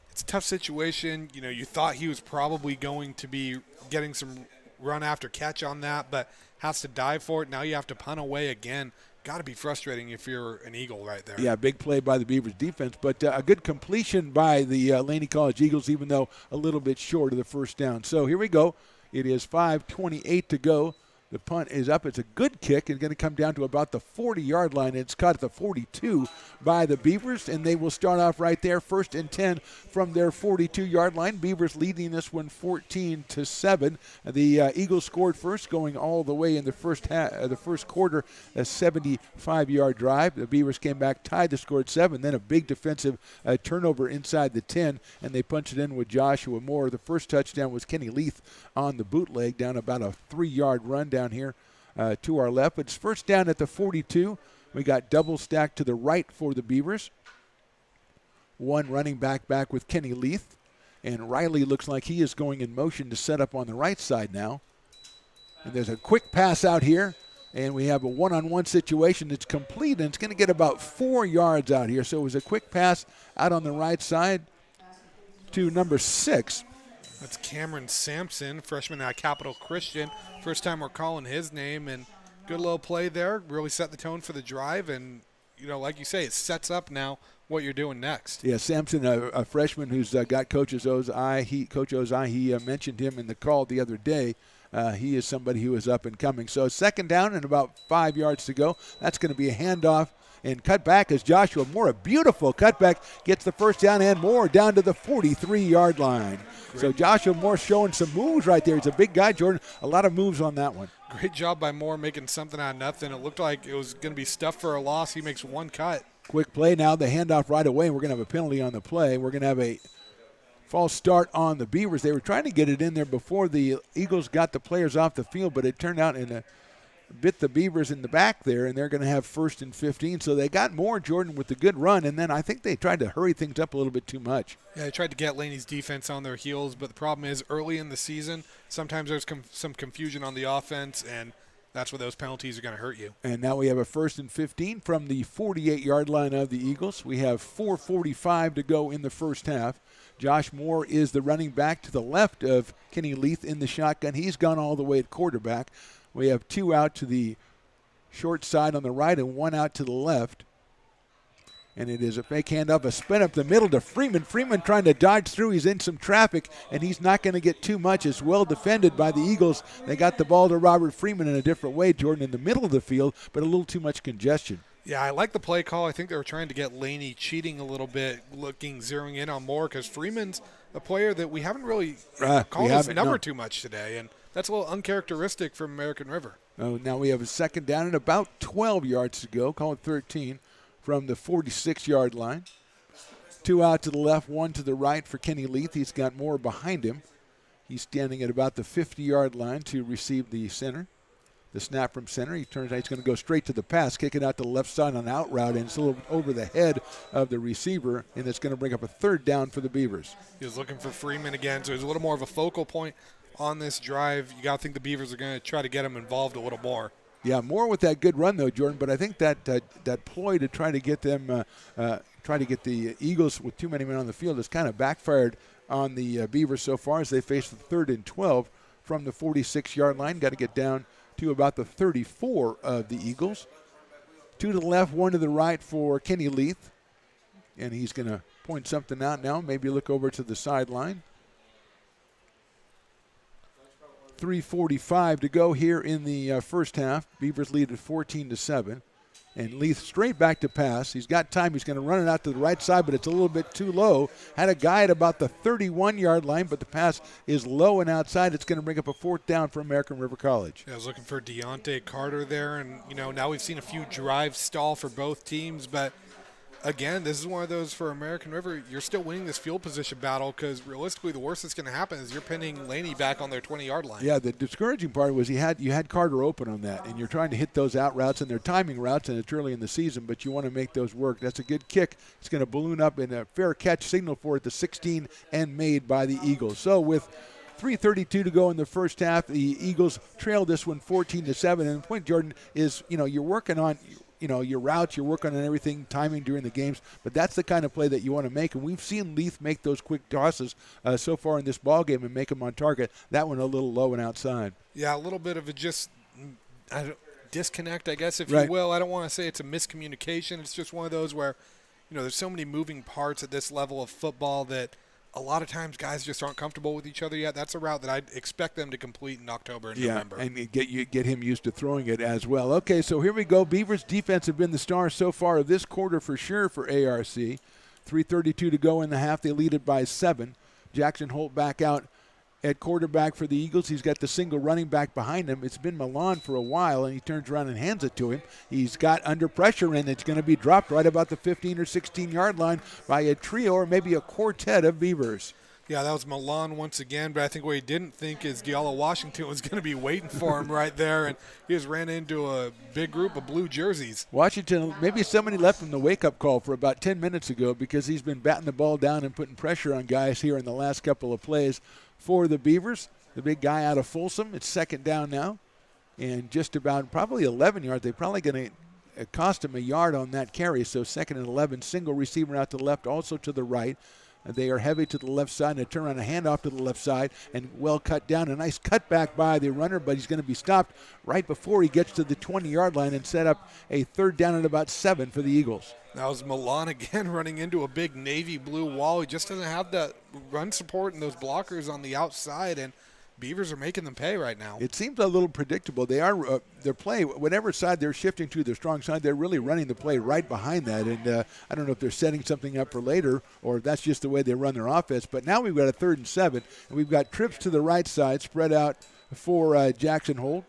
it's a tough situation. You thought he was probably going to be getting some run after catch on that, but has to dive for it. Now you have to punt away again. Got to be frustrating if you're an Eagle right there. Yeah, big play by the Beavers defense, but a good completion by the Laney College Eagles, even though a little bit short of the first down. So here we go. It is 5:28 to go. The punt is up. It's a good kick. It's going to come down to about the 40-yard line. It's caught at the 42 by the Beavers, and they will start off right there, 1st and 10 from their 42-yard line. Beavers leading this one 14-7. The Eagles scored first, going all the way in the first quarter, a 75-yard drive. The Beavers came back, tied the score at 7, then a big defensive turnover inside the 10, and they punched it in with Joshua Moore. The first touchdown was Kenny Leith on the bootleg down about a 3-yard run down here to our left. It's first down at the 42. We got double stacked to the right for the Beavers. one running back with Kenny Leith. And Riley looks like he is going in motion to set up on the right side now. And there's a quick pass out here. And we have a one-on-one situation that's complete, and it's going to get about 4 yards out here. So it was a quick pass out on the right side to number 6. That's Cameron Sampson, freshman at Capital Christian. First time we're calling his name, and good little play there. Really set the tone for the drive, and, like you say, it sets up now what you're doing next. Yeah, Sampson, a freshman who's got Coach O's eye. Coach O's eye, he mentioned him in the call the other day. He is somebody who is up and coming. So second down and about 5 yards to go. That's going to be a handoff and cut back as Joshua Moore, a beautiful cutback, gets the first down and more down to the 43-yard line. Great. So Joshua Moore showing some moves right there. He's a big guy, Jordan. A lot of moves on that one. Great job by Moore making something out of nothing. It looked like it was going to be stuffed for a loss. He makes one cut. Quick play now, the handoff right away. We're going to have a penalty on the play. We're going to have a false start on the Beavers. They were trying to get it in there before the Eagles got the players off the field, but it turned out and bit the Beavers in the back there, and they're going to have 1st and 15. So they got more, Jordan, with the good run, and then I think they tried to hurry things up a little bit too much. Yeah, they tried to get Laney's defense on their heels, but the problem is early in the season, sometimes there's some confusion on the offense, and that's where those penalties are going to hurt you. And now we have a 1st and 15 from the 48-yard line of the Eagles. We have 4:45 to go in the first half. Josh Moore is the running back to the left of Kenny Leith in the shotgun. He's gone all the way at quarterback. We have 2 out to the short side on the right and 1 out to the left. And it is a fake handoff, a spin up the middle to Freeman. Freeman trying to dodge through. He's in some traffic, and he's not going to get too much. It's well defended by the Eagles. They got the ball to Robert Freeman in a different way, Jordan, in the middle of the field, but a little too much congestion. Yeah, I like the play call. I think they were trying to get Laney cheating a little bit, zeroing in on Moore, because Freeman's a player that we haven't really called his number too much today, and that's a little uncharacteristic from American River. Oh, now we have a second down and about 12 yards to go, call it 13, from the 46-yard line. 2 out to the left, 1 to the right for Kenny Leith. He's got Moore behind him. He's standing at about the 50-yard line to receive the center. The snap from center. He turns out he's going to go straight to the pass, kick it out to the left side on an out route, and it's a little over the head of the receiver, and it's going to bring up a 3rd down for the Beavers. He was looking for Freeman again, so he's a little more of a focal point on this drive. You got to think the Beavers are going to try to get him involved a little more. Yeah, more with that good run, though, Jordan, but I think that ploy to try to get them, try to get the Eagles with too many men on the field has kind of backfired on the Beavers so far as they face the 3rd and 12 from the 46-yard line. Got to get down to about the 34 of the Eagles. 2 to the left, 1 to the right for Kenny Leith. And he's going to point something out now, maybe look over to the sideline. 3:45 to go here in the first half. Beavers lead at 14-7. And Leith straight back to pass. He's got time. He's going to run it out to the right side, but it's a little bit too low. Had a guy at about the 31-yard line, but the pass is low and outside. It's going to bring up a 4th down for American River College. Yeah, I was looking for Deontay Carter there, and, now we've seen a few drives stall for both teams, but again, this is one of those for American River. You're still winning this field position battle because realistically the worst that's going to happen is you're pinning Laney back on their 20-yard line. Yeah, the discouraging part was you had Carter open on that, and you're trying to hit those out routes, and they're timing routes, and it's early in the season, but you want to make those work. That's a good kick. It's going to balloon up in a fair catch signal for it, the 16 and made by the Eagles. So with 3:32 to go in the first half, the Eagles trail this one 14-7, and the point, Jordan, is you're working on your routes, you're working on everything, timing during the games, but that's the kind of play that you want to make, and we've seen Leith make those quick tosses so far in this ball game and make them on target. That one a little low and outside. Yeah, a little bit of a disconnect, I guess, if you will. I don't want to say it's a miscommunication. It's just one of those where, there's so many moving parts at this level of football that a lot of times guys just aren't comfortable with each other yet. That's a route that I'd expect them to complete in October and November. And get him used to throwing it as well. Okay, so here we go. Beavers defense have been the star so far of this quarter for sure for ARC. 3:32 to go in the half. They lead it by 7. Jackson Holt back out at quarterback for the Eagles. He's got the single running back behind him. It's been Milan for a while, and he turns around and hands it to him. He's got under pressure, and it's going to be dropped right about the 15 or 16-yard line by a trio or maybe a quartet of Beavers. Yeah, that was Milan once again, but I think what he didn't think is Diallo Washington was going to be waiting for him right there, and he just ran into a big group of blue jerseys. Washington, maybe somebody left him the wake-up call for about 10 minutes ago because he's been batting the ball down and putting pressure on guys here in the last couple of plays for the Beavers. The big guy out of Folsom. It's second down now, and just about probably 11 yards. They're probably going to cost him a yard on that carry, so second and 11. Single receiver out to the left, also to the right. They are heavy to the left side, and a turn around, a handoff to the left side, and well cut down. A nice cutback by the runner, but he's going to be stopped right before he gets to the 20-yard line and set up a third down at about 7 for the Eagles. That was Milan again running into a big navy blue wall. He just doesn't have that run support and those blockers on the outside, and Beavers are making them pay right now. It seems a little predictable. They're playing whatever side they're shifting to, their strong side. They're really running the play right behind that, and I don't know if they're setting something up for later or if that's just the way they run their offense. But now we've got a 3rd and 7, and we've got trips to the right side spread out for Jackson Holt.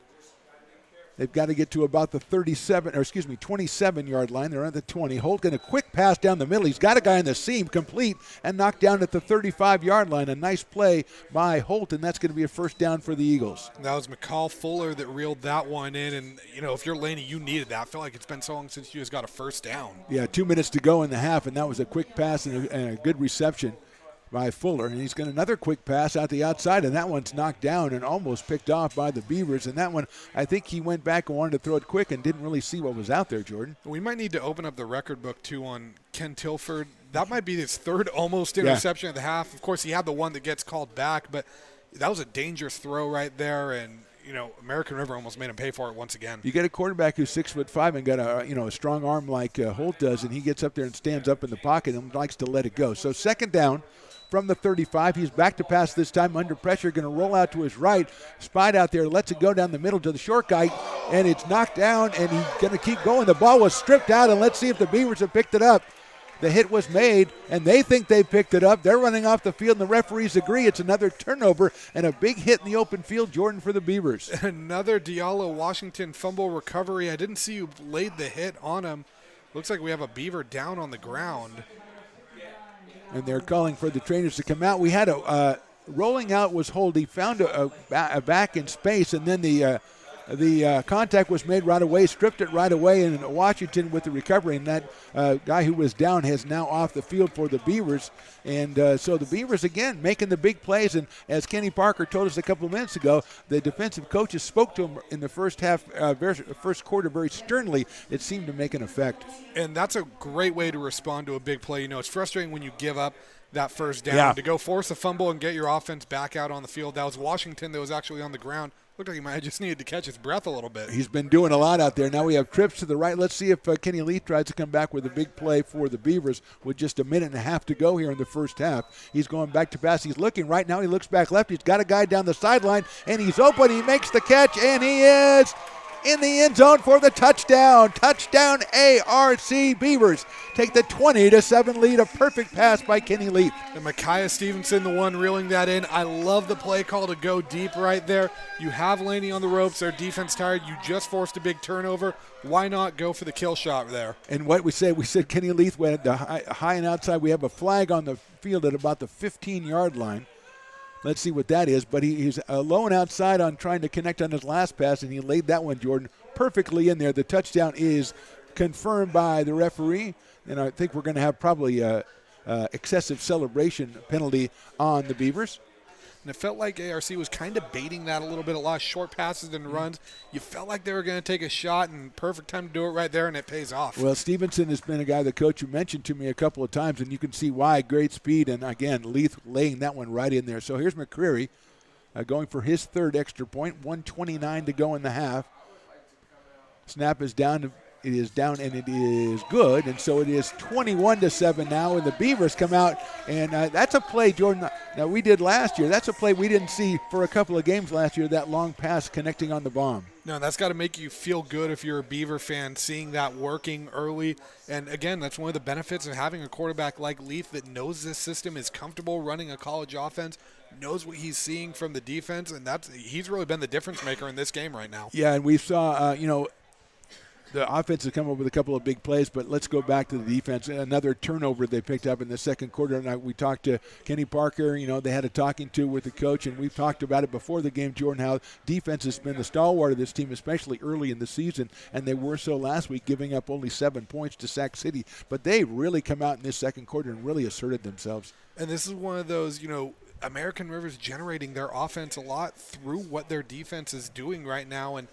They've got to get to about the 27-yard line. They're at the 20. Holt getting a quick pass down the middle. He's got a guy in the seam, complete, and knocked down at the 35-yard line. A nice play by Holt, and that's going to be a first down for the Eagles. That was McCall Fuller that reeled that one in, and, if you're Laney, you needed that. I feel like it's been so long since you just got a first down. Yeah, 2 minutes to go in the half, and that was a quick pass and a good reception by Fuller, and he's got another quick pass out the outside, and that one's knocked down and almost picked off by the Beavers. And that one, I think he went back and wanted to throw it quick and didn't really see what was out there, Jordan. We might need to open up the record book, too, on Ken Tilford. That might be his 3rd almost interception at the half. Of course, he had the one that gets called back, but that was a dangerous throw right there, and American River almost made him pay for it once again. You get a quarterback who's 6'5" and got a strong arm like Holt does, and he gets up there and stands up in the pocket and likes to let it go. So second down from the 35. He's back to pass this time under pressure, going to roll out to his right. Spied out there, lets it go down the middle to the short guy, and it's knocked down, and he's going to keep going. The ball was stripped out, and let's see if the Beavers have picked it up. The hit was made, and they think they picked it up. They're running off the field, and the referees agree. It's another turnover and a big hit in the open field, Jordan, for the Beavers. Another Diallo Washington fumble recovery. I didn't see who laid the hit on him. Looks like we have a Beaver down on the ground. And they're calling for the trainers to come out. We had rolling out was Holt. He found a back in space, and then the contact was made right away, stripped it right away, and Washington with the recovery. And that guy who was down is now off the field for the Beavers. And so the Beavers, again, making the big plays. And as Kenny Parker told us a couple of minutes ago, the defensive coaches spoke to him in the first quarter very sternly. It seemed to make an effect. And that's a great way to respond to a big play. It's frustrating when you give up that first down. To go force a fumble and get your offense back out on the field. That was Washington that was actually on the ground. Looked like he might have just needed to catch his breath a little bit. He's been doing a lot out there. Now we have trips to the right. Let's see if Kenny Leaf tries to come back with a big play for the Beavers with just a minute and a half to go here in the first half. He's going back to pass. He's looking right now. He looks back left. He's got a guy down the sideline, and he's open. He makes the catch, and he is in the end zone for the touchdown. Touchdown ARC. Beavers take the 20-7 lead. A perfect pass by Kenny Leaf. And Micaiah Stevenson, the one reeling that in. I love the play call to go deep right there. You have Laney on the ropes. Their defense tired. You just forced a big turnover. Why not go for the kill shot there? And what we said Kenny Leaf went high and outside. We have a flag on the field at about the 15-yard line. Let's see what that is. But he's alone outside on trying to connect on his last pass, and he laid that one, Jordan, perfectly in there. The touchdown is confirmed by the referee, and I think we're going to have probably a excessive celebration penalty on the Beavers. And it felt like ARC was kind of baiting that a little bit. A lot of short passes and runs. You felt like they were going to take a shot, and perfect time to do it right there, and it pays off. Well, Stevenson has been a guy, the coach, who mentioned to me a couple of times, and you can see why. Great speed, and again, Leith laying that one right in there. So here's McCreary going for his third extra point. 1:29 to go in the half. Snap is down. It is down, and it is good. And so it is 21-7 now, and the Beavers come out. And that's a play, Jordan, that we did last year. That's a play we didn't see for a couple of games last year, that long pass connecting on the bomb. No, that's got to make you feel good if you're a Beaver fan, seeing that working early. And, again, that's one of the benefits of having a quarterback like Leaf that knows this system, is comfortable running a college offense, knows what he's seeing from the defense, and he's really been the difference maker in this game right now. Yeah, and we saw, the offense has come up with a couple of big plays, but let's go back to the defense. Another turnover they picked up in the second quarter. And we talked to Kenny Parker. They had a talking to with the coach, and we've talked about it before the game, Jordan, how defense has been the stalwart of this team, especially early in the season, and they were so last week, giving up only 7 points to Sac City. But they really come out in this second quarter and really asserted themselves. And this is one of those, American River's generating their offense a lot through what their defense is doing right now, and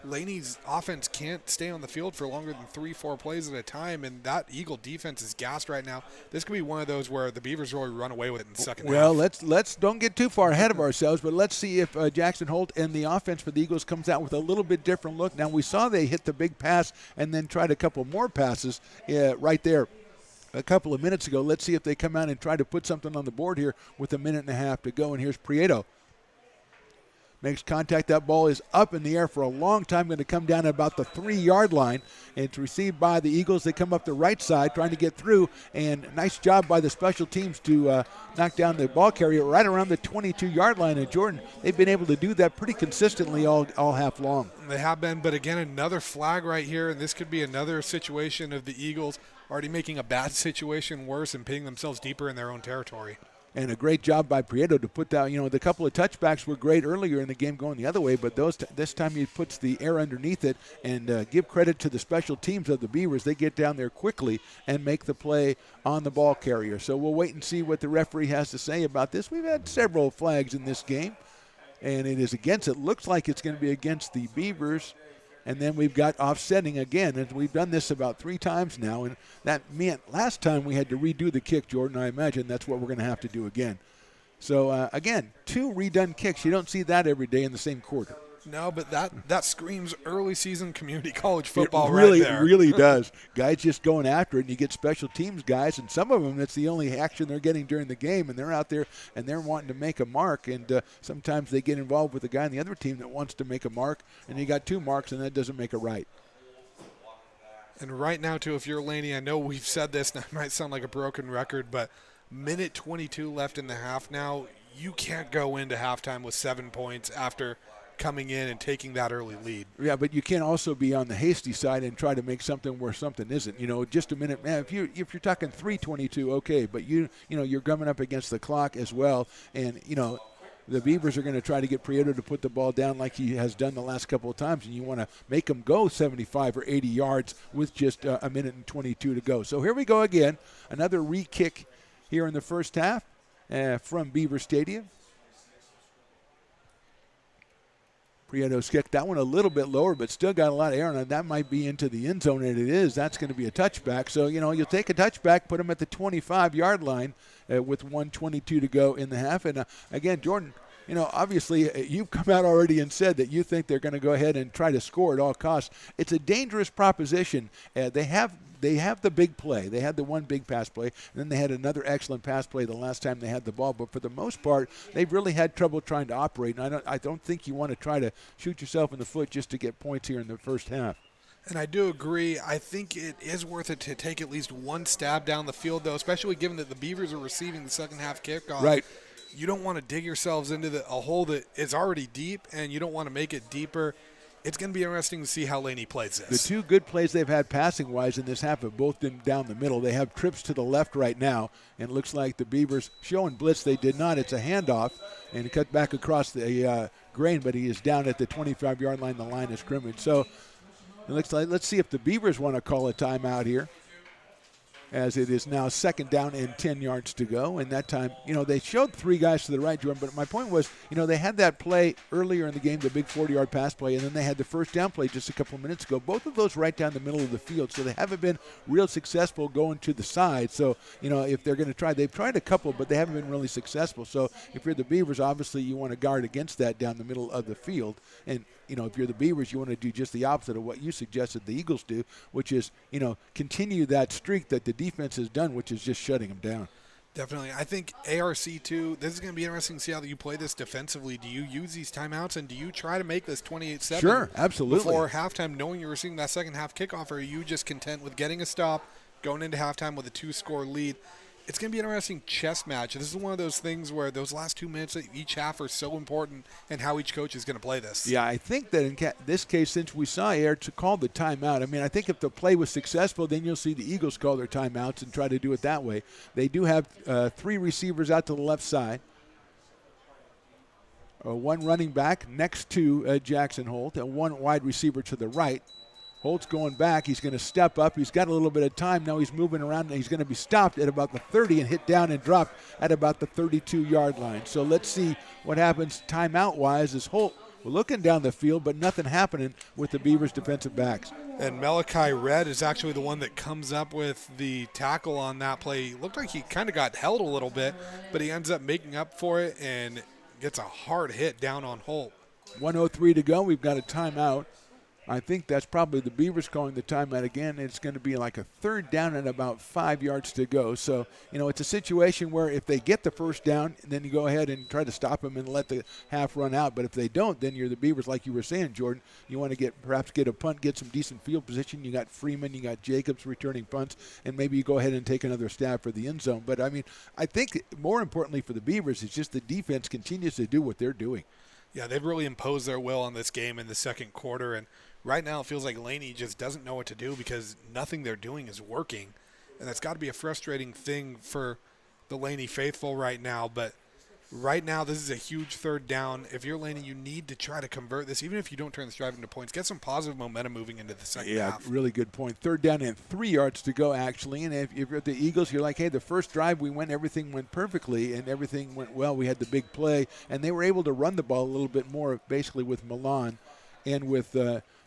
Laney's offense can't stay on the field for longer than 3-4 plays at a time, and that Eagle defense is gassed right now. This could be one of those where the Beavers really run away with it in the second half. Well, let's don't get too far ahead of ourselves, but let's see if Jackson Holt and the offense for the Eagles comes out with a little bit different look. Now, we saw they hit the big pass and then tried a couple more passes right there a couple of minutes ago. Let's see if they come out and try to put something on the board here with a minute and a half to go, and here's Prieto. Makes contact. That ball is up in the air for a long time, going to come down at about the 3-yard line. It's received by the Eagles. They come up the right side trying to get through, and nice job by the special teams to knock down the ball carrier right around the 22-yard line. And Jordan, they've been able to do that pretty consistently all half long. They have been, but again, another flag right here, and this could be another situation of the Eagles already making a bad situation worse and pitting themselves deeper in their own territory. And a great job by Prieto to put that, the couple of touchbacks were great earlier in the game going the other way, but this time he puts the air underneath it, and give credit to the special teams of the Beavers. They get down there quickly and make the play on the ball carrier. So we'll wait and see what the referee has to say about this. We've had several flags in this game, and it looks like it's going to be against the Beavers. And then we've got offsetting again, and we've done this about 3 times now, and that meant last time we had to redo the kick, Jordan. I imagine that's what we're going to have to do again. So, again, 2 redone kicks. You don't see that every day in the same quarter. No, but that screams early season community college football right there. It really does. Guys just going after it, and you get special teams guys, and some of them, that's the only action they're getting during the game, and they're out there, and they're wanting to make a mark, and sometimes they get involved with a guy on the other team that wants to make a mark, and you got 2 marks, and that doesn't make it right. And right now, too, if you're Laney, I know we've said this, and it might sound like a broken record, but minute 22 left in the half now, you can't go into halftime with 7 points after coming in and taking that early lead. Yeah, but you can't also be on the hasty side and try to make something where something isn't. Just a minute, man. If you're talking 3:22, okay, but you're coming up against the clock as well, and the Beavers are going to try to get Prieto to put the ball down like he has done the last couple of times, and you want to make him go 75 or 80 yards with just a minute and 22 to go. So here we go again, another re-kick here in the first half from Beaver Stadium. Prieto's kicked that one a little bit lower, but still got a lot of air on it. That might be into the end zone, and it is. That's going to be a touchback. So, you'll take a touchback, put him at the 25-yard line with 1:22 to go in the half. And, again, Jordan, obviously you've come out already and said that you think they're going to go ahead and try to score at all costs. It's a dangerous proposition. They have the big play. They had the one big pass play, and then they had another excellent pass play the last time they had the ball. But for the most part, they've really had trouble trying to operate. And I don't think you want to try to shoot yourself in the foot just to get points here in the first half. And I do agree. I think it is worth it to take at least one stab down the field, though, especially given that the Beavers are receiving the second half kickoff. Right. You don't want to dig yourselves into a hole that is already deep, and you don't want to make it deeper. It's going to be interesting to see how Laney plays this. The 2 good plays they've had passing-wise in this half have both been down the middle. They have trips to the left right now, and it looks like the Beavers showing blitz. They did not. It's a handoff, and it cut back across the grain, but he is down at the 25-yard line, the line of scrimmage. So it looks like, let's see if the Beavers want to call a timeout here, as it is now second down and 10 yards to go. And that time, they showed 3 guys to the right, Jordan, but my point was, they had that play earlier in the game, the big 40-yard pass play, and then they had the first down play just a couple of minutes ago. Both of those right down the middle of the field, so they haven't been real successful going to the side. So, if they're going to try, they've tried a couple, but they haven't been really successful. So if you're the Beavers, obviously you want to guard against that down the middle of the field. And if you're the Beavers, you want to do just the opposite of what you suggested the Eagles do, which is, continue that streak that the defense has done, which is just shutting them down. Definitely. I think ARC, too, this is going to be interesting to see how you play this defensively. Do you use these timeouts, and do you try to make this 28-7 Sure, absolutely. before halftime, knowing you're receiving that second half kickoff, or are you just content with getting a stop, going into halftime with a 2-score lead? it's going to be an interesting chess match. This is one of those things where those last 2 minutes of each half are so important and how each coach is going to play this. Yeah, I think that in this case, since we saw Air to call the timeout, I mean, I think if the play was successful, then you'll see the Eagles call their timeouts and try to do it that way. They do have 3 receivers out to the left side. 1 running back next to Jackson Holt, and 1 wide receiver to the right. Holt's going back. He's going to step up. He's got a little bit of time. Now he's moving around, and he's going to be stopped at about the 30 and hit down and dropped at about the 32-yard line. So let's see what happens timeout-wise as Holt looking down the field, but nothing happening with the Beavers defensive backs. And Malachi Red is actually the one that comes up with the tackle on that play. Looked like he kind of got held a little bit, but he ends up making up for it and gets a hard hit down on Holt. 1:03 to go. We've got a timeout. I think that's probably the Beavers calling the timeout again. It's going to be like a 3rd down and about 5 yards to go. So, it's a situation where if they get the first down, then you go ahead and try to stop them and let the half run out. But if they don't, then you're the Beavers, like you were saying, Jordan. You want to perhaps get a punt, get some decent field position. You got Freeman, you got Jacobs returning punts, and maybe you go ahead and take another stab for the end zone. But, I think more importantly for the Beavers is just the defense continues to do what they're doing. Yeah, they've really imposed their will on this game in the second quarter, and right now it feels like Laney just doesn't know what to do because nothing they're doing is working, and that's got to be a frustrating thing for the Laney faithful right now. But right now this is a huge 3rd down. If you're Laney, you need to try to convert this, even if you don't turn this drive into points. Get some positive momentum moving into the second half. Yeah, really good point. 3rd down and 3 yards to go, actually. And if you're at the Eagles, you're like, hey, the first drive everything went perfectly and everything went well. We had the big play, and they were able to run the ball a little bit more, basically with Milan and with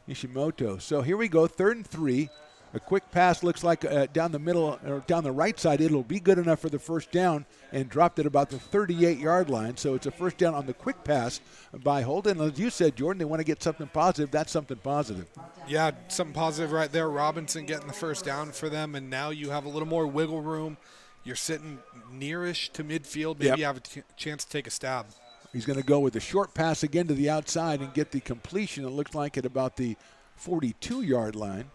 Nishimoto. So here we go, 3rd and 3. A quick pass looks like down the middle or down the right side. It'll be good enough for the first down and dropped at about the 38-yard line. So it's a first down on the quick pass by Holden. As you said, Jordan, they want to get something positive. That's something positive. Yeah, something positive right there. Robinson getting the first down for them, and now you have a little more wiggle room. You're sitting nearish to midfield. Maybe you have a chance to take a stab. He's going to go with a short pass again to the outside and get the completion. It looks like at about the 42-yard line.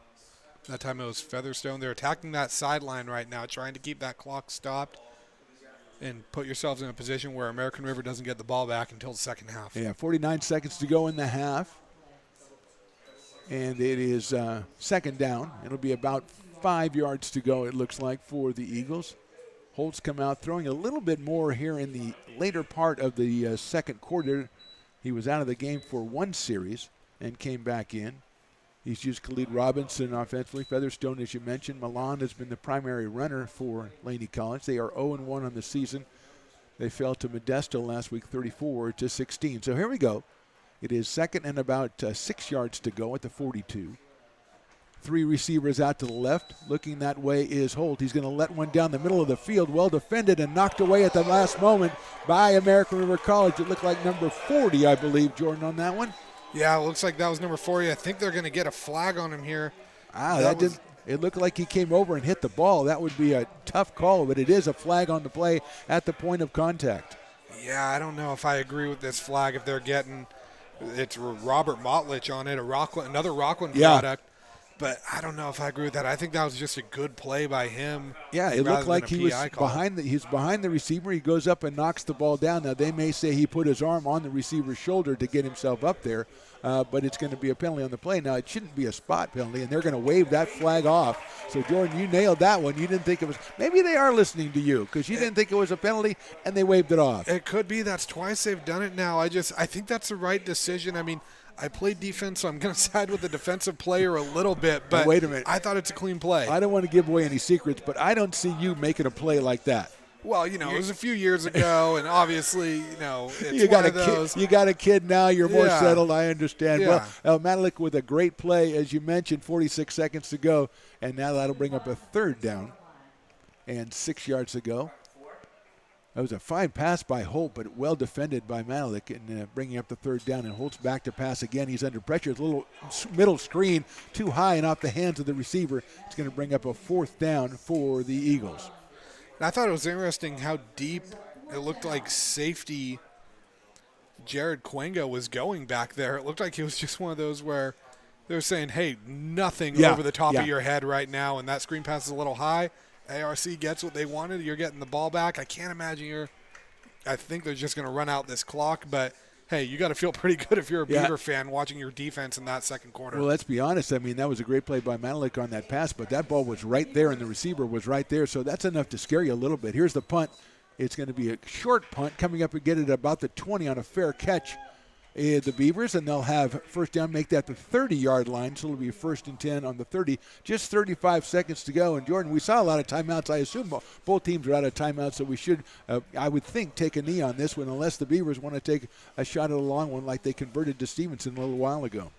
That time it was Featherstone. They're attacking that sideline right now, trying to keep that clock stopped and put yourselves in a position where American River doesn't get the ball back until the second half. Yeah, 49 seconds to go in the half. And it is 2nd down. It'll be about 5 yards to go, it looks like, for the Eagles. Holt's come out throwing a little bit more here in the later part of the second quarter. He was out of the game for 1 series and came back in. He's used Khalid Robinson offensively. Featherstone, as you mentioned. Milan has been the primary runner for Laney College. They are 0-1 on the season. They fell to Modesto last week, 34-16. So here we go. It is 2nd and about 6 yards to go at the 42. 3 receivers out to the left. Looking that way is Holt. He's going to let one down the middle of the field. Well defended and knocked away at the last moment by American River College. It looked like number 40, I believe, Jordan, on that one. Yeah, it looks like that was number 40. I think they're going to get a flag on him here. It looked like he came over and hit the ball. That would be a tough call, but it is a flag on the play at the point of contact. Yeah, I don't know if I agree with this flag if they're getting it's Robert Motlich on it, another Rockland product. But I don't know if I agree with that. I think that was just a good play by him. Yeah, it looked like he was behind the receiver. He goes up and knocks the ball down. Now, they may say he put his arm on the receiver's shoulder to get himself up there, but it's going to be a penalty on the play. Now, it shouldn't be a spot penalty, and they're going to wave that flag off. So, Jordan, you nailed that one. You didn't think it was – maybe they are listening to you because you didn't think it was a penalty, and they waved it off. It could be. That's twice they've done it now. I think that's the right decision. I mean – I played defense, so I'm going to side with the defensive player a little bit, but wait a minute. I thought it's a clean play. I don't want to give away any secrets, but I don't see you making a play like that. Well, it was a few years ago, and obviously, it's one of those. You got a kid now. You're more settled. I understand. Yeah. Well, Matalik with a great play, as you mentioned, 46 seconds to go, and now that'll bring up a 3rd down and 6 yards to go. That was a fine pass by Holt, but well defended by Matalik, and bringing up the 3rd down. And Holt's back to pass again. He's under pressure. It's a little middle screen too high and off the hands of the receiver. It's going to bring up a 4th down for the Eagles. And I thought it was interesting how deep it looked like safety Jared Quenga was going back there. It looked like it was just one of those where they were saying, hey, nothing over the top of your head right now, and that screen pass is a little high. ARC gets what they wanted. You're getting the ball back. I can't imagine I think they're just going to run out this clock, but hey, you got to feel pretty good if you're a Beaver fan watching your defense in that second quarter. Well, let's be honest. I mean, that was a great play by Manalik on that pass, but that ball was right there, and the receiver was right there, so that's enough to scare you a little bit. Here's the punt. It's going to be a short punt coming up and get it about the 20 on a fair catch. The Beavers, and they'll have first down, make that the 30-yard line, so it'll be 1st and 10 on the 30. Just 35 seconds to go. And, Jordan, we saw a lot of timeouts. I assume both teams are out of timeouts, so we should, I would think, take a knee on this one, unless the Beavers want to take a shot at a long one like they converted to Stevenson a little while ago.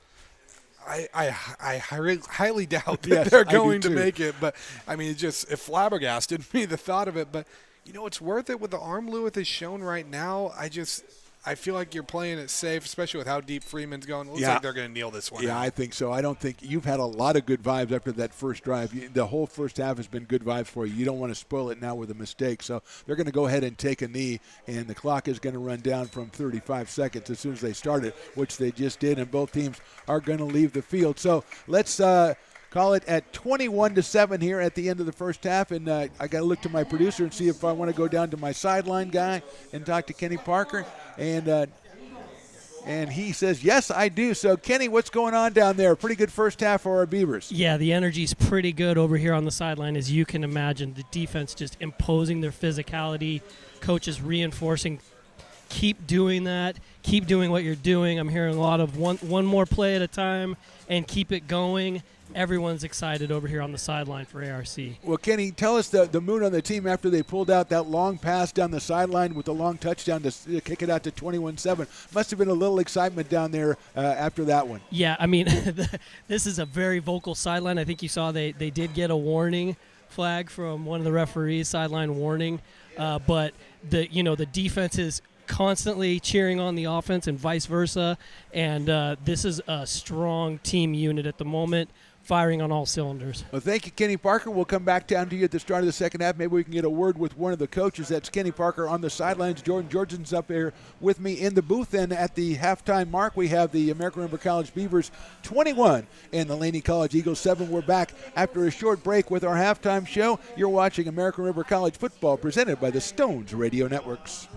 I highly doubt that they're going to make it, but, I mean, it flabbergasted me, the thought of it. But, it's worth it with the arm Lewis has shown right now. I feel like you're playing it safe, especially with how deep Freeman's going. It looks like they're going to kneel this one. Yeah, I think so. I don't think you've had a lot of good vibes after that first drive. The whole first half has been good vibes for you. You don't want to spoil it now with a mistake. So they're going to go ahead and take a knee, and the clock is going to run down from 35 seconds as soon as they start it, which they just did, and both teams are going to leave the field. So let's call it at 21-7 here at the end of the first half, and I got to look to my producer and see if I want to go down to my sideline guy and talk to Kenny Parker, and he says yes, I do. So Kenny, what's going on down there? Pretty good first half for our Beavers. Yeah, the energy's pretty good over here on the sideline, as you can imagine. The defense just imposing their physicality, coaches reinforcing. Keep doing that. Keep doing what you're doing. I'm hearing a lot of one more play at a time and keep it going. Everyone's excited over here on the sideline for ARC. Well, Kenny, tell us the mood on the team after they pulled out that long pass down the sideline with the long touchdown to kick it out to 21-7. Must have been a little excitement down there after that one. Yeah, I mean, this is a very vocal sideline. I think you saw they did get a warning flag from one of the referees, sideline warning. But the defense is constantly cheering on the offense and vice versa. And this is a strong team unit at the moment, firing on all cylinders. Well, thank you, Kenny Parker. We'll come back down to you at the start of the second half. Maybe we can get a word with one of the coaches. That's Kenny Parker on the sidelines. Jordan Georgian's up here with me in the booth. And at the halftime mark, we have the American River College Beavers 21 and the Laney College Eagles 7. We're back after a short break with our halftime show. You're watching American River College football presented by the Stones Radio Networks.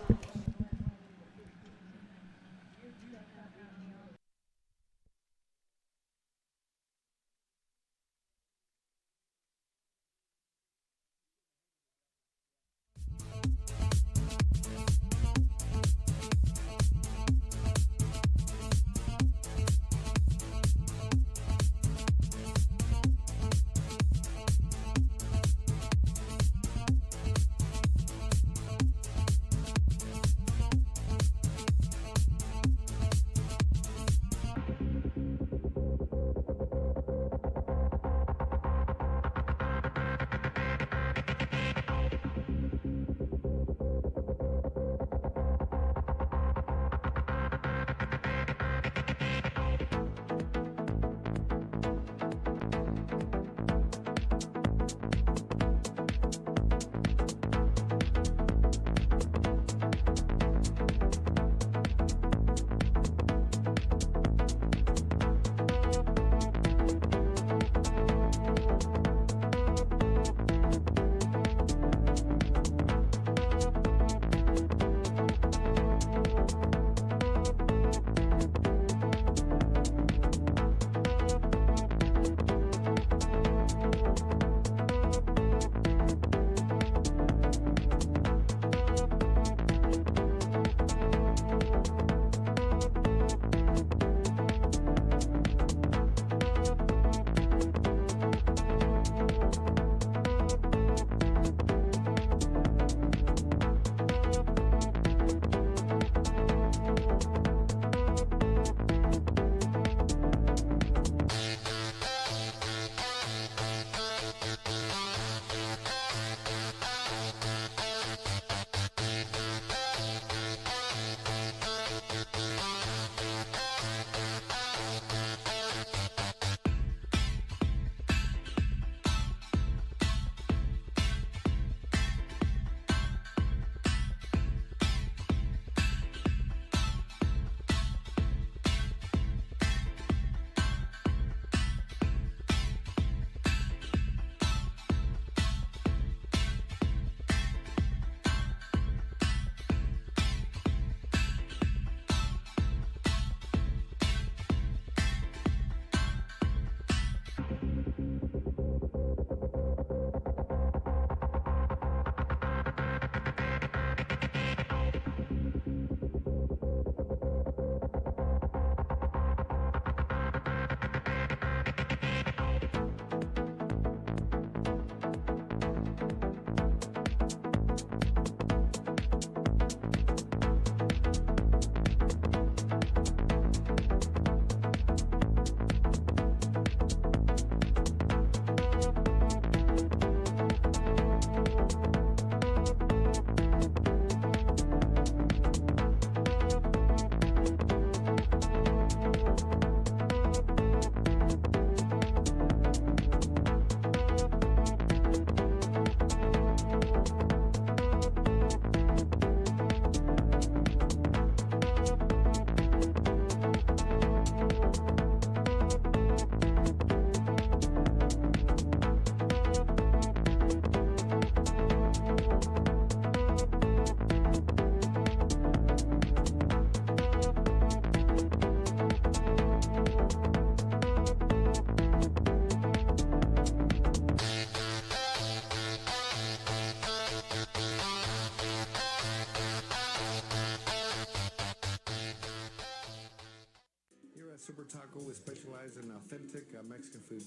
authentic Mexican food.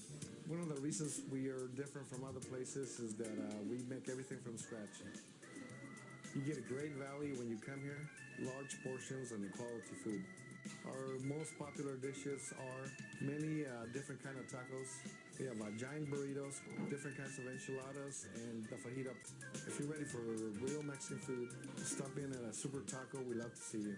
One of the reasons we are different from other places is that we make everything from scratch. You get a great value when you come here, large portions and quality food. Our most popular dishes are many different kind of tacos. We have giant burritos, different kinds of enchiladas, and the fajita. If you're ready for real Mexican food, stop in at a Super Taco. We'd love to see you.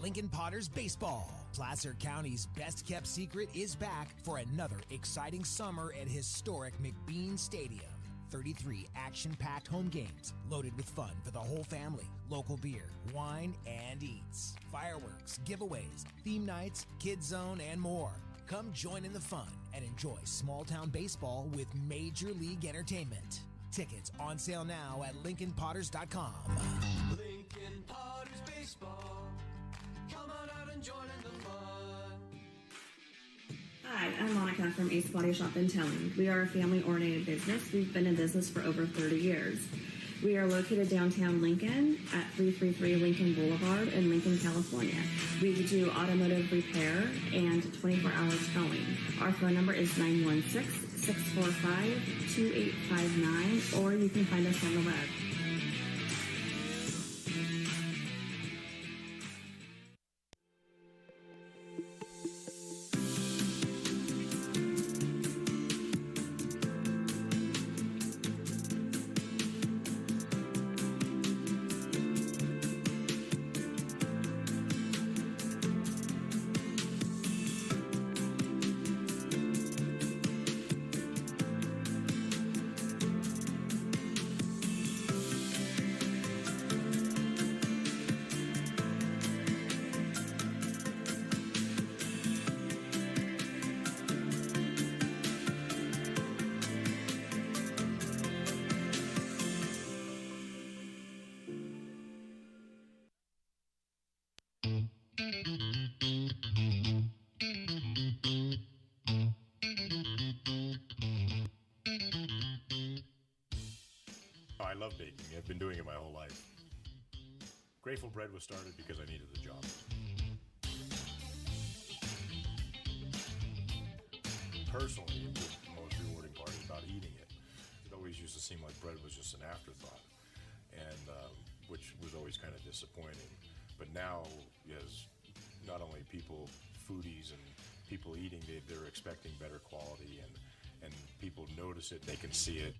Lincoln Potters Baseball. Placer County's best-kept secret is back for another exciting summer at historic McBean Stadium. 33 action-packed home games loaded with fun for the whole family. Local beer, wine, and eats. Fireworks, giveaways, theme nights, kids zone, and more. Come join in the fun and enjoy small-town baseball with Major League Entertainment. Tickets on sale now at LincolnPotters.com. Lincoln Potters Baseball. Come on out and join in the fun. Hi, I'm Monica from Ace Body Shop in Telling. We are a family-oriented business. We've been in business for over 30 years. We are located downtown Lincoln at 333 Lincoln Boulevard in Lincoln, California. We do automotive repair and 24-hour towing. Our phone number is 916-645-2859, or you can find us on the web. I love baking. I've been doing it my whole life. Grateful Bread was started because I needed the job. Personally, the most rewarding part is about eating it. It always used to seem like bread was just an afterthought, and which was always kind of disappointing. But now, as not only people, foodies and people eating, they're expecting better quality, and people notice it, they can see it.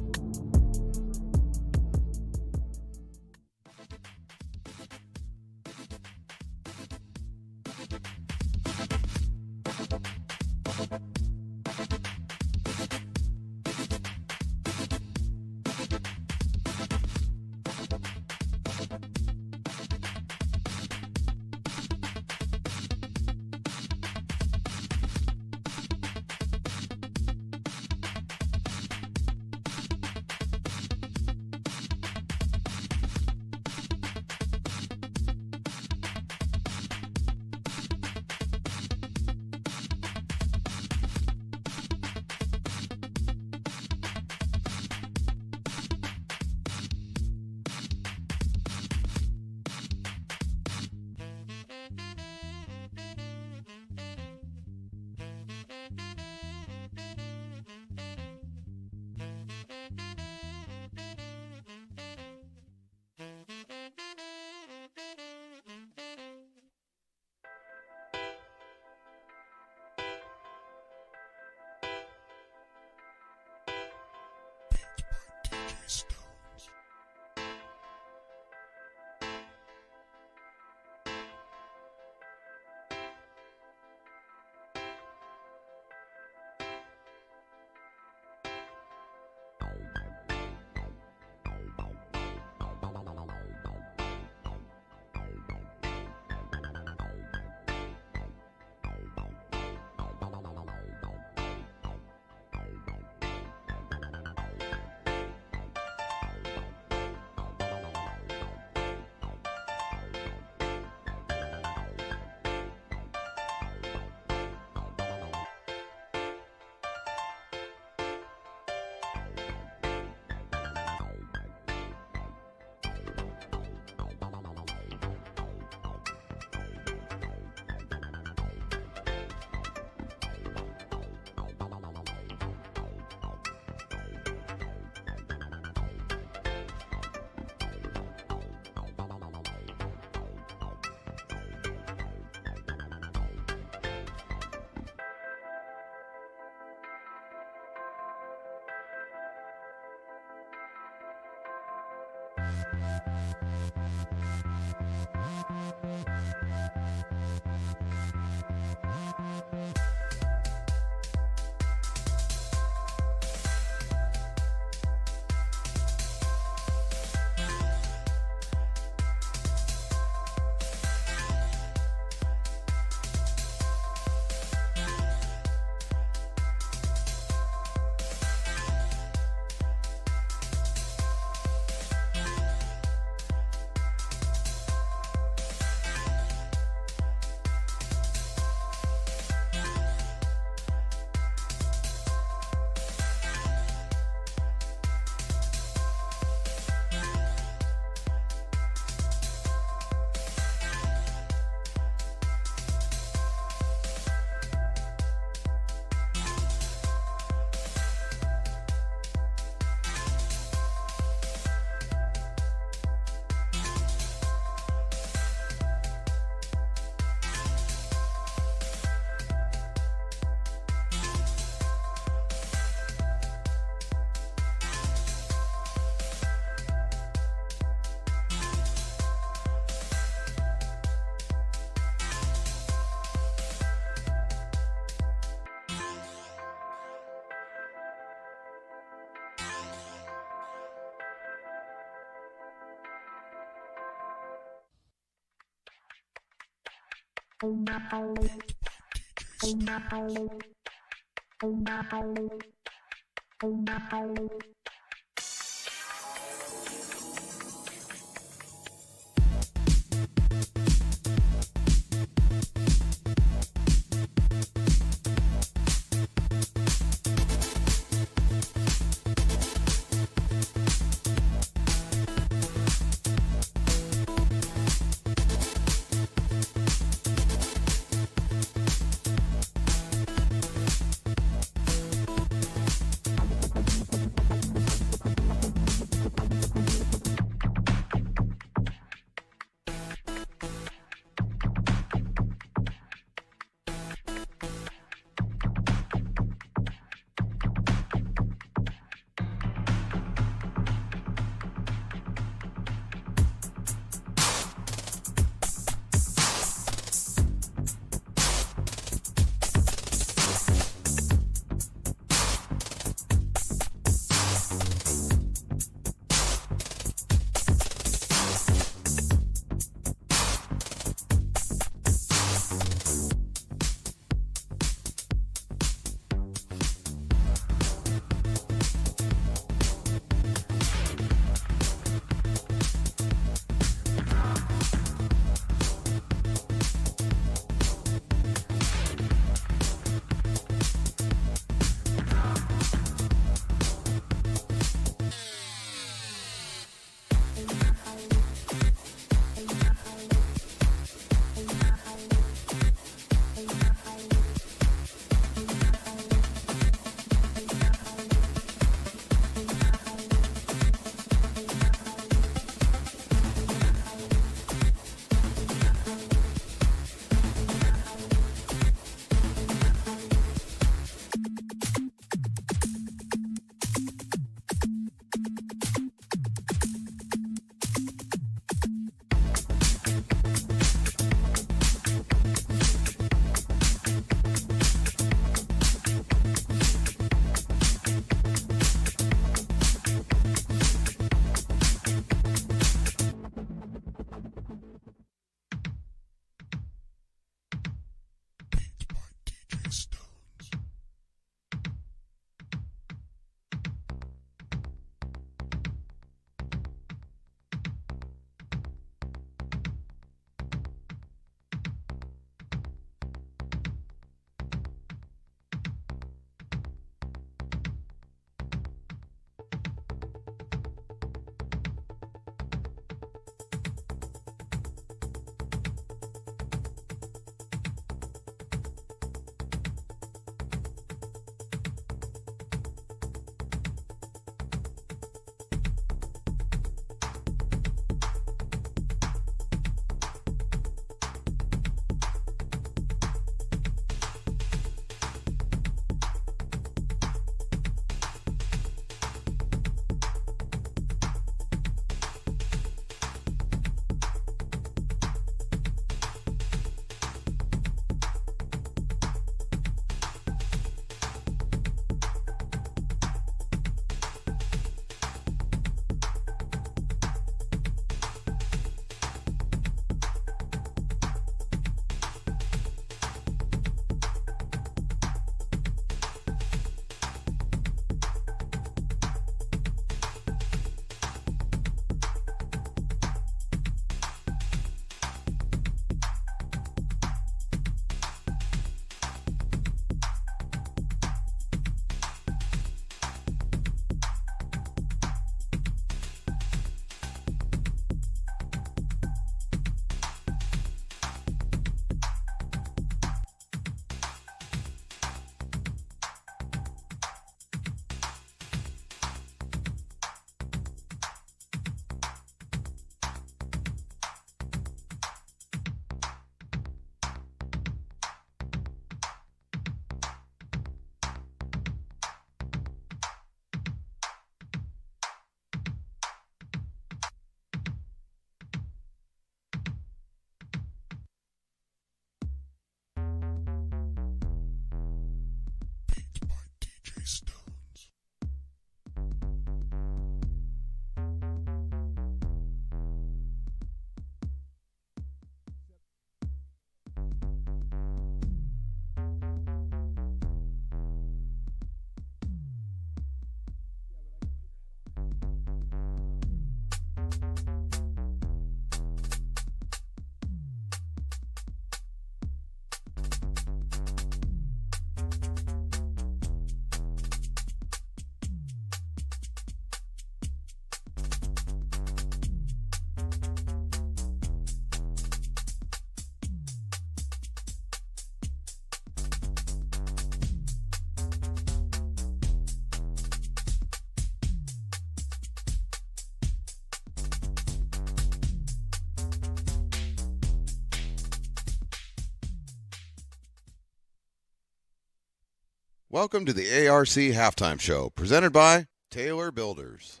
Welcome to the ARC Halftime Show, presented by Taylor Builders.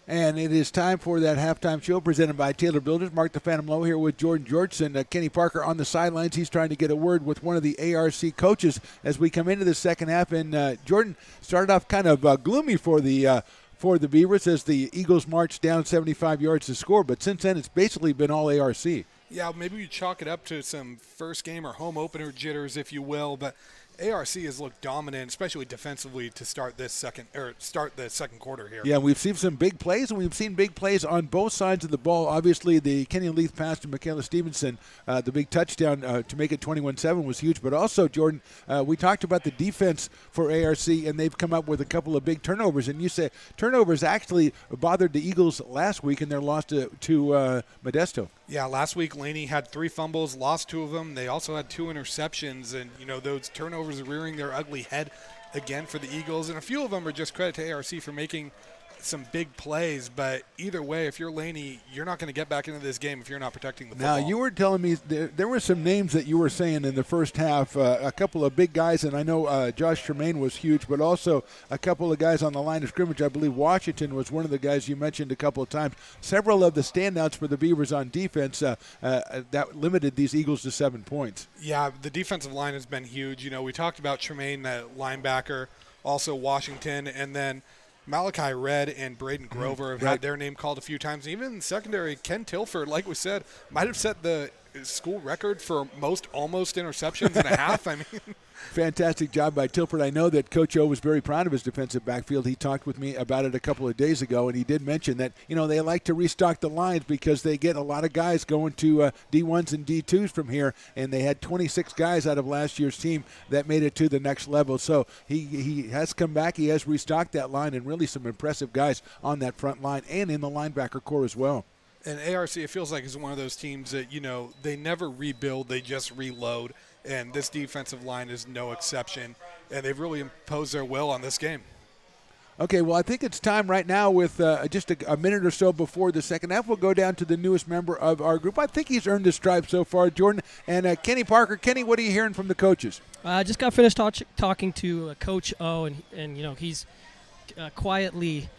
And it is time for that halftime show presented by Taylor Builders. Mark the Phantom Low here with Jordan Georgeson. Kenny Parker on the sidelines. He's trying to get a word with one of the ARC coaches as we come into the second half. And Jordan started off kind of gloomy for the Beavers as the Eagles marched down 75 yards to score. But since then, it's basically been all ARC. Yeah, maybe you chalk it up to some first game or home opener jitters, if you will. But ARC has looked dominant, especially defensively, to start the second quarter here. Yeah, we've seen some big plays, and we've seen big plays on both sides of the ball. Obviously, the Kenny Leith pass to Michaela Stevenson, the big touchdown to make it 21-7 was huge. But also, Jordan, we talked about the defense for ARC, and they've come up with a couple of big turnovers. And you say turnovers actually bothered the Eagles last week in their loss to Modesto. Yeah, last week Laney had 3 fumbles, lost 2 of them. They also had 2 interceptions, and those turnovers are rearing their ugly head again for the Eagles. And a few of them are just credit to ARC for making some big plays. But either way, if you're Laney, you're not going to get back into this game if you're not protecting the football. Now, you were telling me there were some names that you were saying in the first half, a couple of big guys, and I know Josh Tremaine was huge, but also a couple of guys on the line of scrimmage. I believe Washington was one of the guys you mentioned a couple of times. Several of the standouts for the Beavers on defense that limited these Eagles to 7 points. Yeah, the defensive line has been huge. We talked about Tremaine, the linebacker, also Washington, and then Malachi Red and Braden Grover have had their name called a few times. Even in secondary, Ken Tilford, like we said, might have set the school record for most almost interceptions in a half. I mean, fantastic job by Tilford. I know that Coach O was very proud of his defensive backfield. He talked with me about it a couple of days ago, and he did mention that, they like to restock the lines because they get a lot of guys going to D1s and D2s from here, and they had 26 guys out of last year's team that made it to the next level. So he has come back. He has restocked that line, and really some impressive guys on that front line and in the linebacker core as well. And ARC, it feels like, is one of those teams that, they never rebuild, they just reload. And this defensive line is no exception. And they've really imposed their will on this game. Okay, well, I think it's time right now with just a minute or so before the second half. We'll go down to the newest member of our group. I think he's earned his stripe so far, Jordan. And Kenny Parker. Kenny, what are you hearing from the coaches? I just got finished talking to Coach O, and he's quietly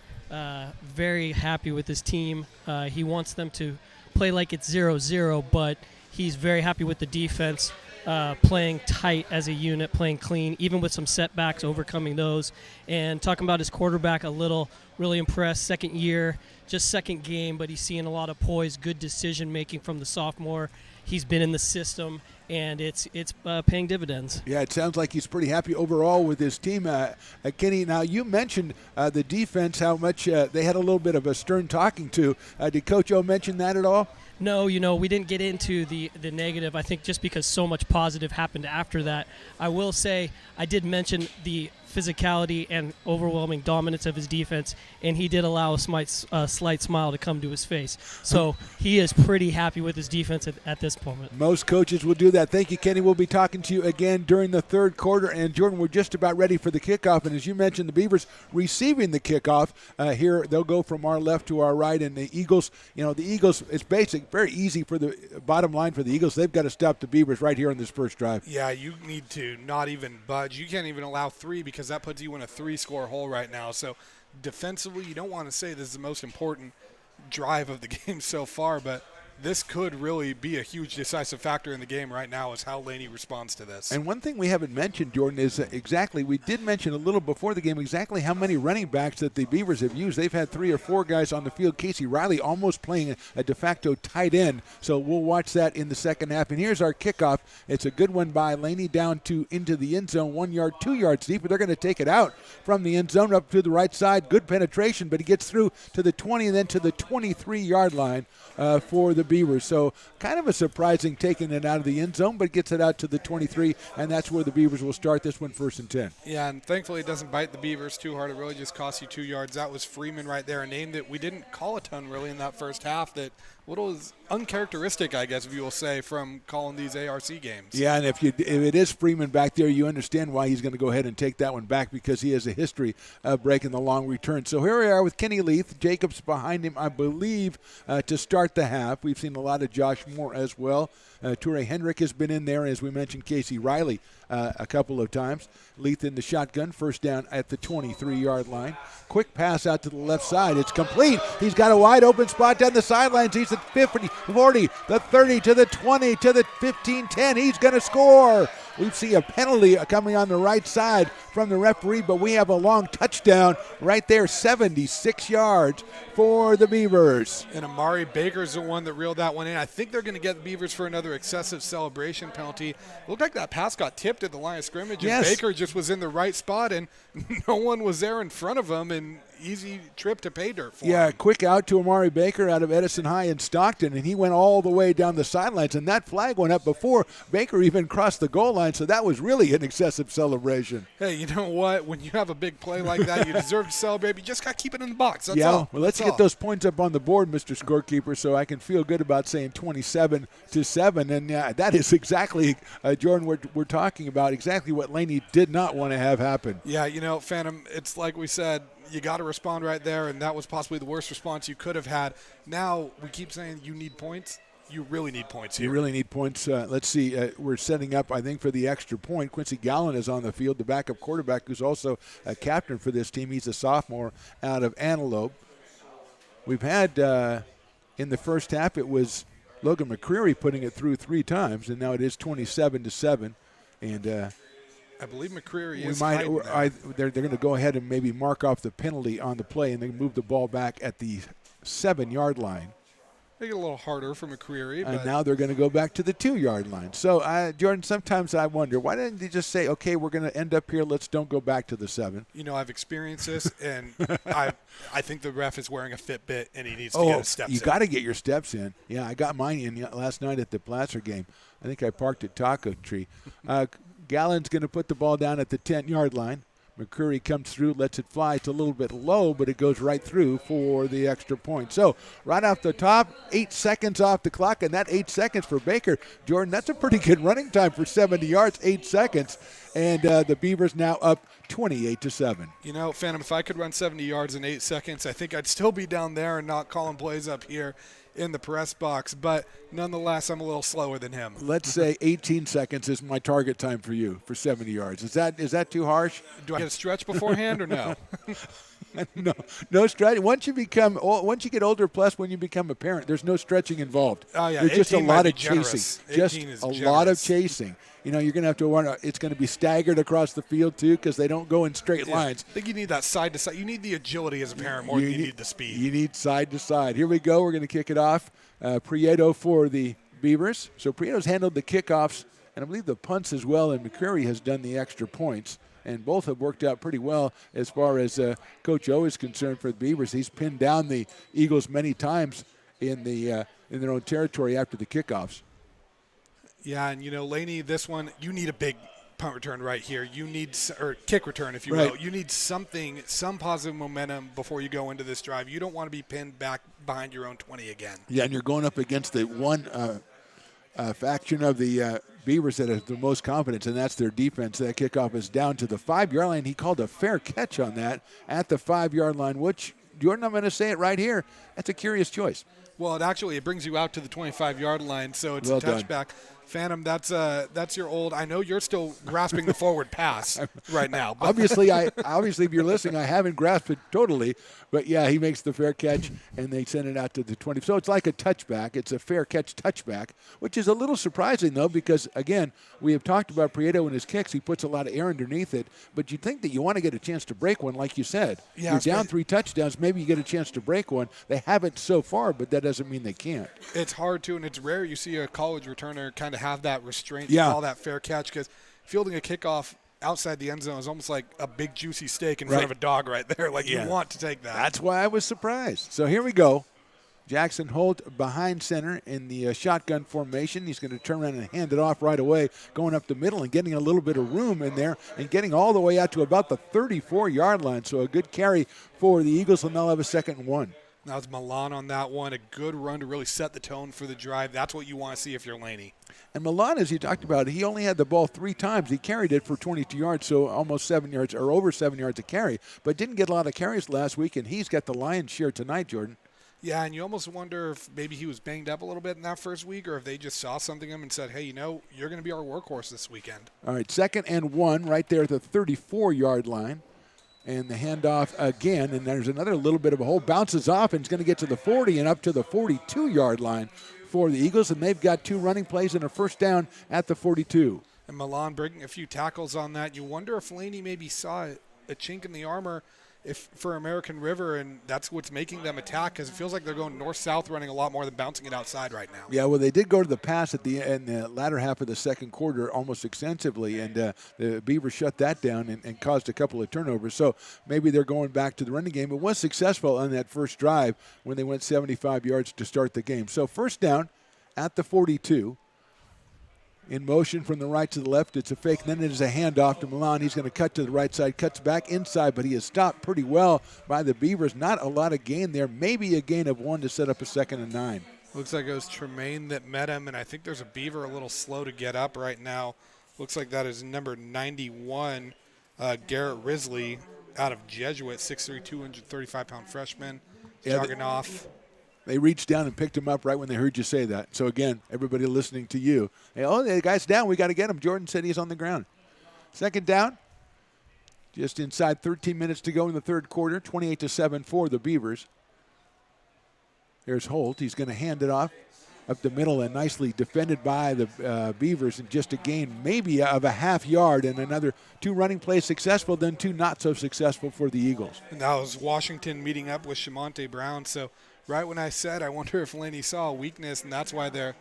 very happy with his team. He wants them to play like it's 0-0, but he's very happy with the defense, playing tight as a unit, playing clean, even with some setbacks, overcoming those. And talking about his quarterback a little, really impressed. Second year, just second game, but he's seeing a lot of poise, good decision-making from the sophomore. He's been in the system, and it's paying dividends. Yeah, it sounds like he's pretty happy overall with his team. Kenny, now you mentioned the defense, how much they had a little bit of a stern talking to. Did Coach O mention that at all? No, we didn't get into the negative, I think, just because so much positive happened after that. I will say I did mention the physicality and overwhelming dominance of his defense, and he did allow a slight smile to come to his face. So he is pretty happy with his defense at this moment. Most coaches will do that. Thank you, Kenny. We'll be talking to you again during the third quarter. And, Jordan, we're just about ready for the kickoff. And as you mentioned, the Beavers receiving the kickoff. Here they'll go from our left to our right. And the Eagles, it's basic, very easy for the bottom line for the Eagles. They've got to stop the Beavers right here on this first drive. Yeah, you need to not even budge. You can't even allow 3 because that puts you in a 3-score hole right now. So defensively, you don't want to say this is the most important drive of the game so far, but this could really be a huge decisive factor in the game right now is how Laney responds to this. And one thing we haven't mentioned, Jordan, is we did mention a little before the game exactly how many running backs that the Beavers have used. They've had 3 or 4 guys on the field. Casey Riley almost playing a de facto tight end. So we'll watch that in the second half. And here's our kickoff. It's a good one by Laney down into the end zone, 1 yard, 2 yards deep. But they're going to take it out from the end zone up to the right side. Good penetration, but he gets through to the 20 and then to the 23-yard line for the Beavers. So kind of a surprising taking it out of the end zone, but gets it out to the 23, and that's where the Beavers will start this one 1st and 10. Yeah, and thankfully it doesn't bite the Beavers too hard. It really just costs you 2 yards. That was Freeman right there, a name that we didn't call a ton really in that first half that little uncharacteristic, I guess, if you will say, from calling these ARC games. Yeah, and if it is Freeman back there, you understand why he's going to go ahead and take that one back, because he has a history of breaking the long return. So here we are with Kenny Leith. Jacobs behind him, I believe, to start the half. We've seen a lot of Josh Moore as well. Toure Henrik has been in there, as we mentioned, Casey Riley a couple of times. Leith in the shotgun, first down at the 23-yard line. Quick pass out to the left side. It's complete. He's got a wide open spot down the sidelines. He's at 50, 40, the 30, to the 20, to the 15, 10. He's going to score. We see a penalty coming on the right side from the referee, but we have a long touchdown right there, 76 yards for the Beavers. And Amari Baker's the one that reeled that one in. I think they're going to get the Beavers for another excessive celebration penalty. It looked like that pass got tipped at the line of scrimmage, and Baker just was in the right spot, and no one was there in front of him, and easy trip to pay dirt for him. Quick out to Amari Baker out of Edison High in Stockton, and he went all the way down the sidelines, and that flag went up before Baker even crossed the goal line, so that was really an excessive celebration. Hey, you know what? When you have a big play like that, you deserve to celebrate. You just got to keep it in the box. That's all. Well, let's get those points up on the board, Mr. Scorekeeper, so I can feel good about saying 27-7, and that is exactly, Jordan, we're talking about exactly what Laney did not want to have happen. Yeah, Phantom, it's like we said, you got to respond right there, and that was possibly the worst response you could have had. Now we keep saying you need points. You really need points here. You really need points. Let's see. We're setting up, I think, for the extra point. Quincy Gallen is on the field, the backup quarterback, who's also a captain for this team. He's a sophomore out of Antelope. We've had, in the first half, it was Logan McCreary putting it through 3 times, and now it is 27-7. And I believe McCreary is they're going to go ahead and maybe mark off the penalty on the play, and they move the ball back at the 7-yard line. Make it a little harder for McCreary. And now they're going to go back to the 2-yard line. So, Jordan, sometimes I wonder, why didn't they just say, okay, we're going to end up here, let's don't go back to the 7? I've experienced this, and I think the ref is wearing a Fitbit, and he needs to get his steps in. You got to get your steps in. Yeah, I got mine in last night at the Placer game. I think I parked at Taco Tree. Gallen's going to put the ball down at the 10-yard line. McCreary comes through, lets it fly. It's a little bit low, but it goes right through for the extra point. So right off the top, 8 seconds off the clock, and that 8 seconds for Baker. Jordan, that's a pretty good running time for 70 yards, 8 seconds. And the Beavers now up 28-7. Phantom, if I could run 70 yards in 8 seconds, I think I'd still be down there and not calling plays up here in the press box, but nonetheless, I'm a little slower than him. Let's say 18 seconds is my target time for you for 70 yards. Is that too harsh? Do I get a stretch beforehand or no? No stretch. Once you get older, plus when you become a parent, there's no stretching involved. Oh yeah, there's just a lot of generous. chasing. Just a lot of chasing. You're going to have to wonder. It's going to be staggered across the field too, because they don't go in straight lines. I think you need that side to side. You need the agility as a parent more than you need the speed. You need side to side. Here we go. We're going to kick it off. Prieto for the Beavers. So Prieto's handled the kickoffs, and I believe the punts as well, and McCreary has done the extra points. And both have worked out pretty well as far as Coach O is concerned for the Beavers. He's pinned down the Eagles many times in their own territory after the kickoffs. Yeah, and Laney, this one, you need a big punt return right here. You need, or kick return, if you will. You need some positive momentum before you go into this drive. You don't want to be pinned back behind your own 20 again. Yeah, and you're going up against the one faction of the Beavers that has the most confidence, and that's their defense. That kickoff is down to the 5-yard line. He called a fair catch on that at the 5-yard line, which, Jordan, I'm going to say it right here, that's a curious choice. Well, it brings you out to the 25-yard line, so it's a touchback. Phantom, that's your old. I know you're still grasping the forward pass right now. But obviously, if you're listening, I haven't grasped it totally. But yeah, he makes the fair catch, and they send it out to the 20. So it's like a touchback. It's a fair catch touchback, which is a little surprising though, because again, we have talked about Prieto and his kicks. He puts a lot of air underneath it. But you think that you want to get a chance to break one, like you said. Yeah, you're down 3 touchdowns. Maybe you get a chance to break one. They haven't so far, but that doesn't mean they can't. It's hard to, and it's rare you see a college returner kind of have that restraint, all that fair catch, because fielding a kickoff outside the end zone is almost like a big juicy steak in front of a dog right there. You want to take that. That's why I was surprised. So here we go. Jackson Holt behind center in the shotgun formation. He's going to turn around and hand it off right away, going up the middle and getting a little bit of room in there and getting all the way out to about the 34-yard line. So a good carry for the Eagles, and they'll have a 2nd and 1. That was Milan on that one. A good run to really set the tone for the drive. That's what you want to see if you're Laney. And Milan, as you talked about, he only had the ball 3 times. He carried it for 22 yards, so almost 7 yards or over 7 yards a carry, but didn't get a lot of carries last week, and he's got the lion's share tonight, Jordan. Yeah, and you almost wonder if maybe he was banged up a little bit in that first week, or if they just saw something in him and said, hey, you're going to be our workhorse this weekend. All right, 2nd and 1 right there at the 34-yard line. And the handoff again, and there's another little bit of a hole. Bounces off, and it's going to get to the 40 and up to the 42-yard line for the Eagles, and they've got 2 running plays and a first down at the 42. And Milan bringing a few tackles on that. You wonder if Laney maybe saw a chink in the armor for American River, and that's what's making them attack, because it feels like they're going north-south running a lot more than bouncing it outside right now. Yeah, well, they did go to the pass in the latter half of the second quarter almost extensively, and the Beavers shut that down and caused a couple of turnovers. So maybe they're going back to the running game. It was successful on that first drive when they went 75 yards to start the game. So first down at the 42. In motion from the right to the left. It's a fake. Then it is a handoff to Milan. He's going to cut to the right side, cuts back inside, but he is stopped pretty well by the Beavers. Not a lot of gain there. Maybe a gain of 1 to set up a 2nd and 9. Looks like it was Tremaine that met him, and I think there's a Beaver a little slow to get up right now. Looks like that is number 91, Garrett Risley, out of Jesuit, 6'3", 235-pound freshman, jogging off. They reached down and picked him up right when they heard you say that. So, again, everybody listening to you, hey, the guy's down. We got to get him. Jordan said he's on the ground. 2nd down, just inside 13 minutes to go in the third quarter, 28-7 for the Beavers. There's Holt. He's going to hand it off up the middle and nicely defended by the Beavers, and just a gain maybe of a half yard, and another 2 running plays successful, then 2 not so successful for the Eagles. And that was Washington meeting up with Shamonte Brown. So right when I said I wonder if Laney saw a weakness, and that's why they're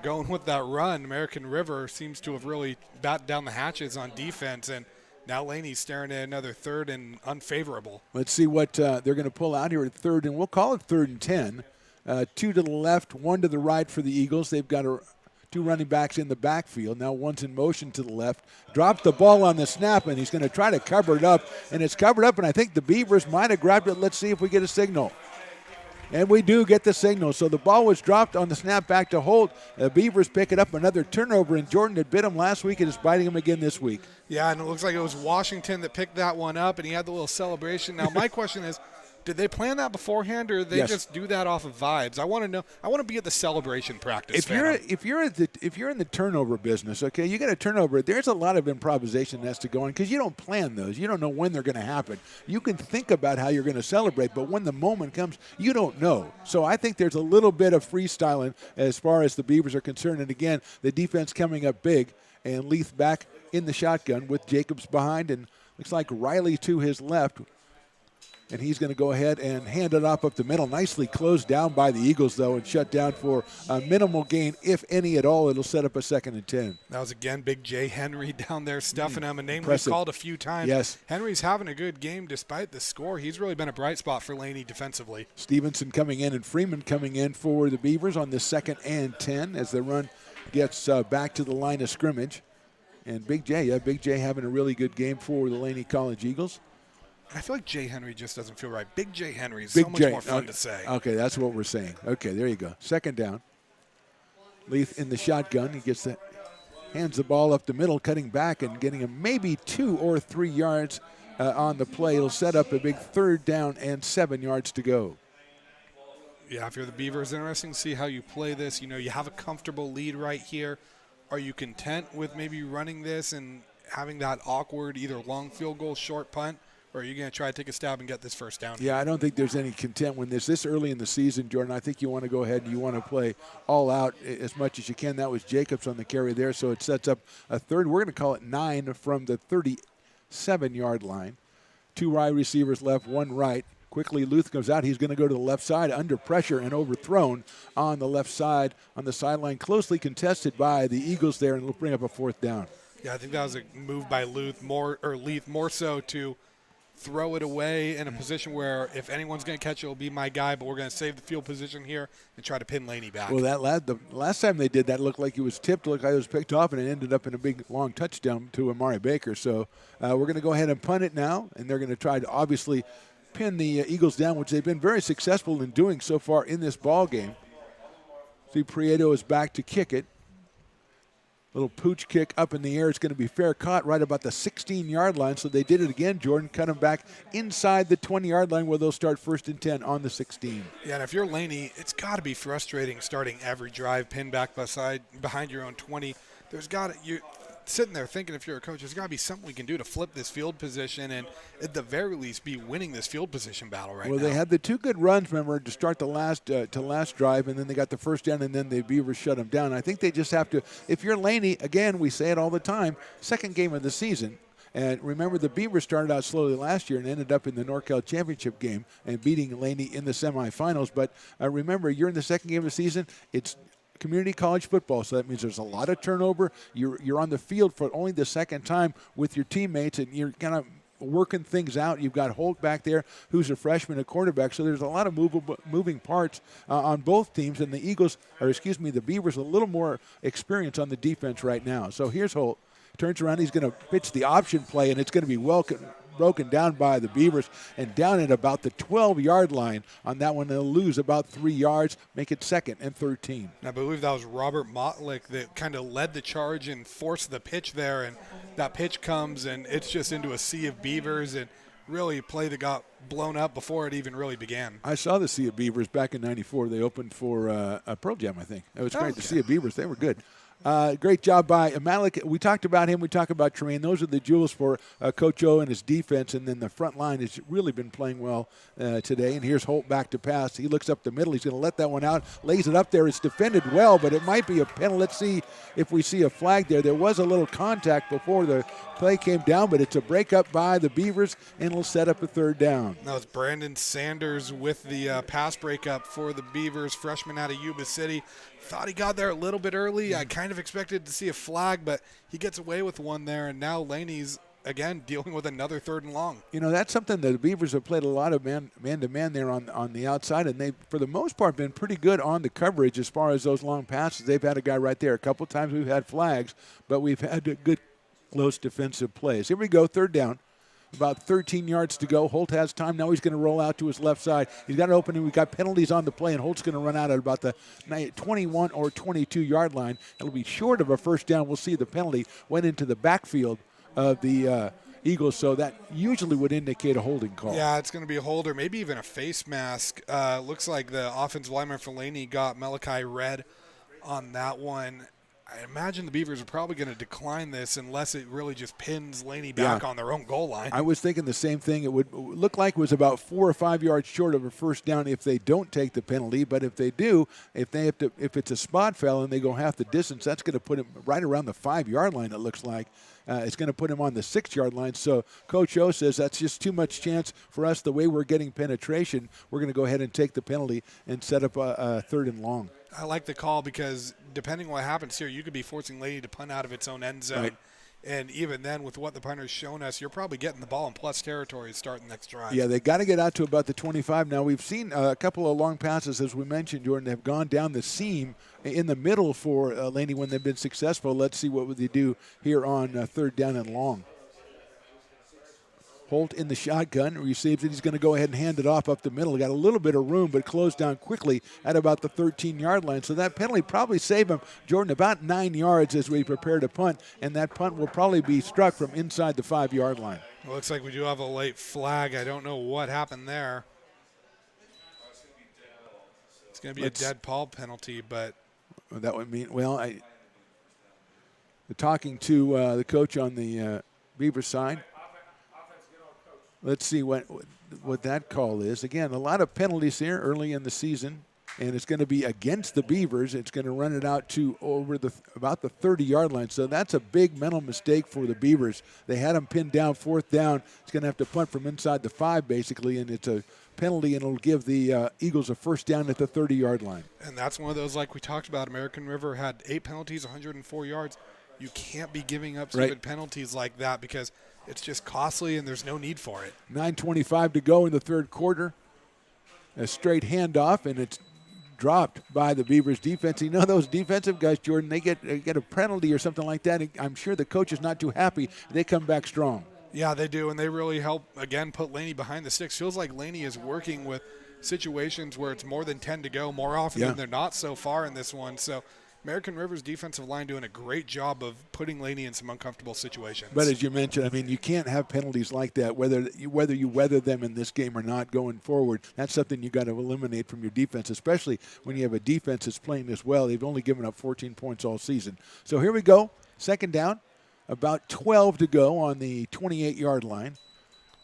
going with that run, American River seems to have really battened down the hatches on defense, and now Laney's staring at another 3rd and unfavorable. Let's see what they're going to pull out here at 3rd, and we'll call it 3rd and 10. 2 to the left, 1 to the right for the Eagles. They've got 2 running backs in the backfield. Now one's in motion to the left. Dropped the ball on the snap, and he's going to try to cover it up. And it's covered up, and I think the Beavers might have grabbed it. Let's see if we get a signal. And we do get the signal. So the ball was dropped on the snap back to Holt. The Beavers pick it up, another turnover, and Jordan had bit him last week and is biting him again this week. Yeah, and it looks like it was Washington that picked that one up, and he had the little celebration. Now my question is, did they plan that beforehand, or did they just do that off of vibes? I want to know. I want to be at the celebration practice. If you're in the turnover business, okay, you get a turnover. There's a lot of improvisation that has to go on because you don't plan those. You don't know when they're going to happen. You can think about how you're going to celebrate, but when the moment comes, you don't know. So I think there's a little bit of freestyling as far as the Beavers are concerned. And again, the defense coming up big, and Leith back in the shotgun with Jacobs behind, and looks like Riley to his left. And he's going to go ahead and hand it off up the middle. Nicely closed down by the Eagles, though, and shut down for a minimal gain, if any at all. It'll set up a 2nd and 10. That was, again, Big J. Henry down there stuffing him. A name impressive. We've called a few times. Yes. Henry's having a good game despite the score. He's really been a bright spot for Laney defensively. Stevenson coming in and Freeman coming in for the Beavers on the 2nd and 10 as the run gets back to the line of scrimmage. And Big J having a really good game for the Laney College Eagles. I feel like J. Henry just doesn't feel right. Big J. Henry is so much more fun to say. Okay, that's what we're saying. Okay, there you go. 2nd down. Leith in the shotgun. He hands the ball up the middle, cutting back and getting him maybe 2 or 3 yards on the play. It'll set up a big 3rd down and 7 yards to go. Yeah, if you're the Beavers, interesting to see how you play this. You have a comfortable lead right here. Are you content with maybe running this and having that awkward either long field goal, short punt? Or are you going to try to take a stab and get this first down? Yeah, I don't think there's any content when this early in the season, Jordan. I think you want to go ahead and you want to play all out as much as you can. That was Jacobs on the carry there, so it sets up a 3rd. We're going to call it 9 from the 37-yard line. 2 wide receivers left, 1 right. Quickly, Luth goes out. He's going to go to the left side under pressure and overthrown on the left side on the sideline. Closely contested by the Eagles there, and it'll bring up a 4th down. Yeah, I think that was a move by Leith more so to throw it away in a position where if anyone's going to catch it, it'll be my guy, but we're going to save the field position here and try to pin Laney back. Well, the last time they did that, it looked like it was tipped, looked like it was picked off, and it ended up in a big, long touchdown to Amari Baker. So we're going to go ahead and punt it now, and they're going to try to obviously pin the Eagles down, which they've been very successful in doing so far in this ball game. See, Prieto is back to kick it. Little pooch kick up in the air. It's going to be fair, caught right about the 16-yard line. So they did it again, Jordan, cut him back inside the 20-yard line where they'll start 1st and 10 on the 16. Yeah, and if you're Laney, it's got to be frustrating starting every drive pinned back behind your own 20. You're sitting there thinking, if you're a coach, there's got to be something we can do to flip this field position and at the very least be winning this field position battle right now. Well, they had the 2 good runs, remember, to start the last drive, and then they got the first down, and then the Beavers shut them down. I think they just have to, if you're Laney, again, we say it all the time, second game of the season. And remember, the Beavers started out slowly last year and ended up in the NorCal Championship game and beating Laney in the semifinals. But remember, you're in the second game of the season. It's community college football, so that means there's a lot of turnover. You're on the field for only the second time with your teammates, and you're kind of working things out. You've got Holt back there, who's a freshman at quarterback, so there's a lot of moving parts on both teams, and the Beavers a little more experience on the defense right now. So here's Holt. Turns around, he's going to pitch the option play, and it's going to be broken down by the Beavers and down at about the 12-yard line. On that one, they'll lose about 3 yards, make it 2nd and 13. And I believe that was Robert Motlick that kind of led the charge and forced the pitch there, and that pitch comes, and it's just into a sea of Beavers, and really a play that got blown up before it even really began. I saw the Sea of Beavers back in '94. They opened for Pearl Jam, I think. It was great. The Sea of Beavers, they were good. Great job by Malik. We talked about him. We talked about Tremaine. Those are the jewels for Coach O and his defense. And then the front line has really been playing well today. And here's Holt back to pass. He looks up the middle. He's going to let that one out. Lays it up there. It's defended well, but it might be a penalty. Let's see if we see a flag there. There was a little contact before the play came down, but it's a breakup by the Beavers, and it'll set up a 3rd down. That was Brandon Sanders with the pass breakup for the Beavers, freshman out of Yuba City. Thought he got there a little bit early. I kind of expected to see a flag, but he gets away with one there, and now Laney's, again, dealing with another 3rd and long. You know, that's something that the Beavers have played a lot of man-to-man there on the outside, and they've, for the most part, been pretty good on the coverage as far as those long passes. They've had a guy right there. A couple times we've had flags, but we've had good close defensive plays. Here we go, 3rd down. About 13 yards to go. Holt has time. Now he's going to roll out to his left side. He's got an opening. We've got penalties on the play, and Holt's going to run out at about the 21 or 22-yard line. It'll be short of a 1st down. We'll see the penalty went into the backfield of the Eagles, so that usually would indicate a holding call. Yeah, it's going to be a hold or maybe even a face mask. Looks like the offensive lineman for Laney got Malachi Red on that one. I imagine the Beavers are probably going to decline this unless it really just pins Laney back on their own goal line. I was thinking the same thing. It would look like it was about 4 or 5 yards short of a 1st down if they don't take the penalty. But if they do, if it's a spot foul and they go half the distance, that's going to put him right around the 5-yard line, it looks like. It's going to put him on the 6-yard line. So Coach O says that's just too much chance for us. The way we're getting penetration, we're going to go ahead and take the penalty and set up a 3rd and long. I like the call because depending what happens here, you could be forcing Laney to punt out of its own end zone. Right. And even then, with what the punter's shown us, you're probably getting the ball in plus territory to start the next drive. Yeah, they got to get out to about the 25. Now, we've seen a couple of long passes, as we mentioned, Jordan, have gone down the seam in the middle for Laney when they've been successful. Let's see what they do here on 3rd down and long. Holt in the shotgun, receives it. He's going to go ahead and hand it off up the middle. Got a little bit of room, but closed down quickly at about the 13-yard line. So that penalty probably saved him, Jordan, about 9 yards as we prepare to punt, and that punt will probably be struck from inside the 5-yard line. It looks like we do have a late flag. I don't know what happened there. It's going to be a dead ball penalty, but that would mean, talking to the coach on the Beaver side. Let's see what that call is. Again, a lot of penalties here early in the season, and it's going to be against the Beavers. It's going to run it out to about the 30-yard line. So that's a big mental mistake for the Beavers. They had them pinned down, 4th down. It's going to have to punt from inside the 5, basically, and it's a penalty, and it'll give the Eagles a 1st down at the 30-yard line. And that's one of those, like we talked about, American River had 8 penalties, 104 yards. You can't be giving up stupid penalties like that because it's just costly and there's no need for it. 9:25 to go in the 3rd quarter. A straight handoff, and it's dropped by the Beavers defense. You know those defensive guys, Jordan, they get a penalty or something like that. I'm sure the coach is not too happy. They come back strong. Yeah, they do, and they really help, again, put Laney behind the sticks. Feels like Laney is working with situations where it's more than 10 to go more often than they're not so far in this one. So American River's defensive line doing a great job of putting Laney in some uncomfortable situations. But as you mentioned, I mean, you can't have penalties like that, whether you weather them in this game or not going forward. That's something you got to eliminate from your defense, especially when you have a defense that's playing this well. They've only given up 14 points all season. So here we go, second down, about 12 to go on the 28-yard line.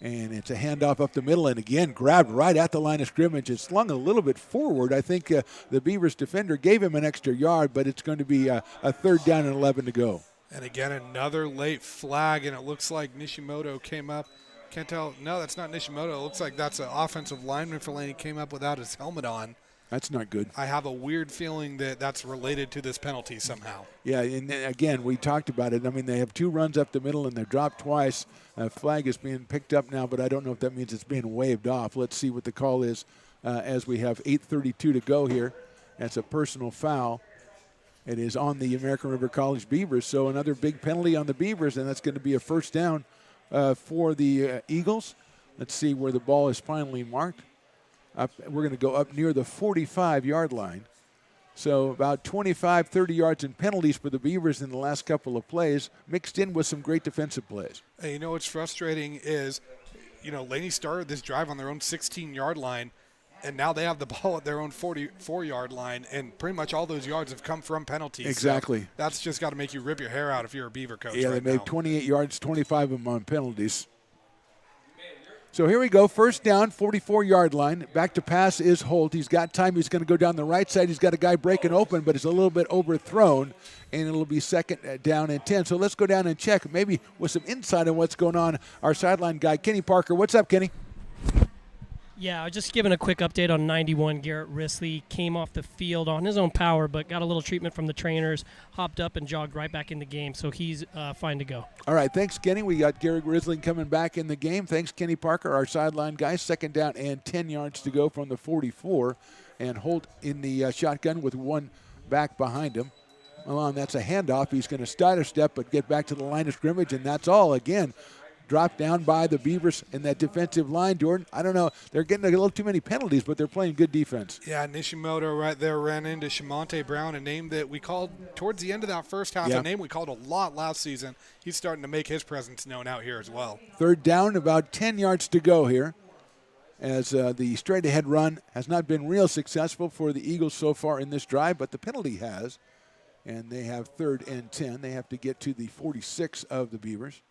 And it's a handoff up the middle, and again, grabbed right at the line of scrimmage. It's slung a little bit forward. I think the Beavers defender gave him an extra yard, but it's going to be a third down and 11 to go. And again, another late flag, and it looks like Nishimoto came up. Can't tell. No, that's not Nishimoto. It looks like that's an offensive lineman for Laney, came up without his helmet on. That's not good. I have a weird feeling that that's related to this penalty somehow. Yeah, and again, we talked about it. I mean, they have two runs up the middle, and they're dropped twice. Flag is being picked up now, but I don't know if that means it's being waved off. Let's see what the call is as we have 8:32 to go here. That's a personal foul. It is on the American River College Beavers, so another big penalty on the Beavers, and that's going to be a first down for the Eagles. Let's see where the ball is finally marked. We're going to go up near the 45-yard line. So about 25, 30 yards in penalties for the Beavers in the last couple of plays, mixed in with some great defensive plays. And you know what's frustrating is, Laney started this drive on their own 16-yard line, and now they have the ball at their own 44-yard line, and pretty much all those yards have come from penalties. Exactly. So that's just got to make you rip your hair out if you're a Beaver coach. Yeah, right they made now. 28 yards, 25 of them on penalties. So here we go, first down, 44-yard line. Back to pass is Holt. He's got time. He's going to go down the right side. He's got a guy breaking open, but it's a little bit overthrown, and it'll be second down and 10. So let's go down and check, maybe with some insight on what's going on. Our sideline guy, Kenny Parker. What's up, Kenny? Yeah, I was just giving a quick update on 91. Garrett Risley came off the field on his own power, but got a little treatment from the trainers, hopped up and jogged right back in the game, so he's fine to go. All right, thanks, Kenny. We got Garrett Risley coming back in the game. Thanks, Kenny Parker, our sideline guy. Second down and 10 yards to go from the 44, and Holt in the shotgun with one back behind him. Well, that's a handoff. He's going to stutter step but get back to the line of scrimmage, and that's all. Again, dropped down by the Beavers in that defensive line, Jordan. I don't know. They're getting a little too many penalties, but they're playing good defense. Yeah, Nishimoto right there ran into Shamonte Brown, a name that we called towards the end of that first half, a name we called a lot last season. He's starting to make his presence known out here as well. Third down, about 10 yards to go here, as the straight-ahead run has not been real successful for the Eagles so far in this drive, but the penalty has, and they have third and 10. They have to get to the 46 of the Beavers.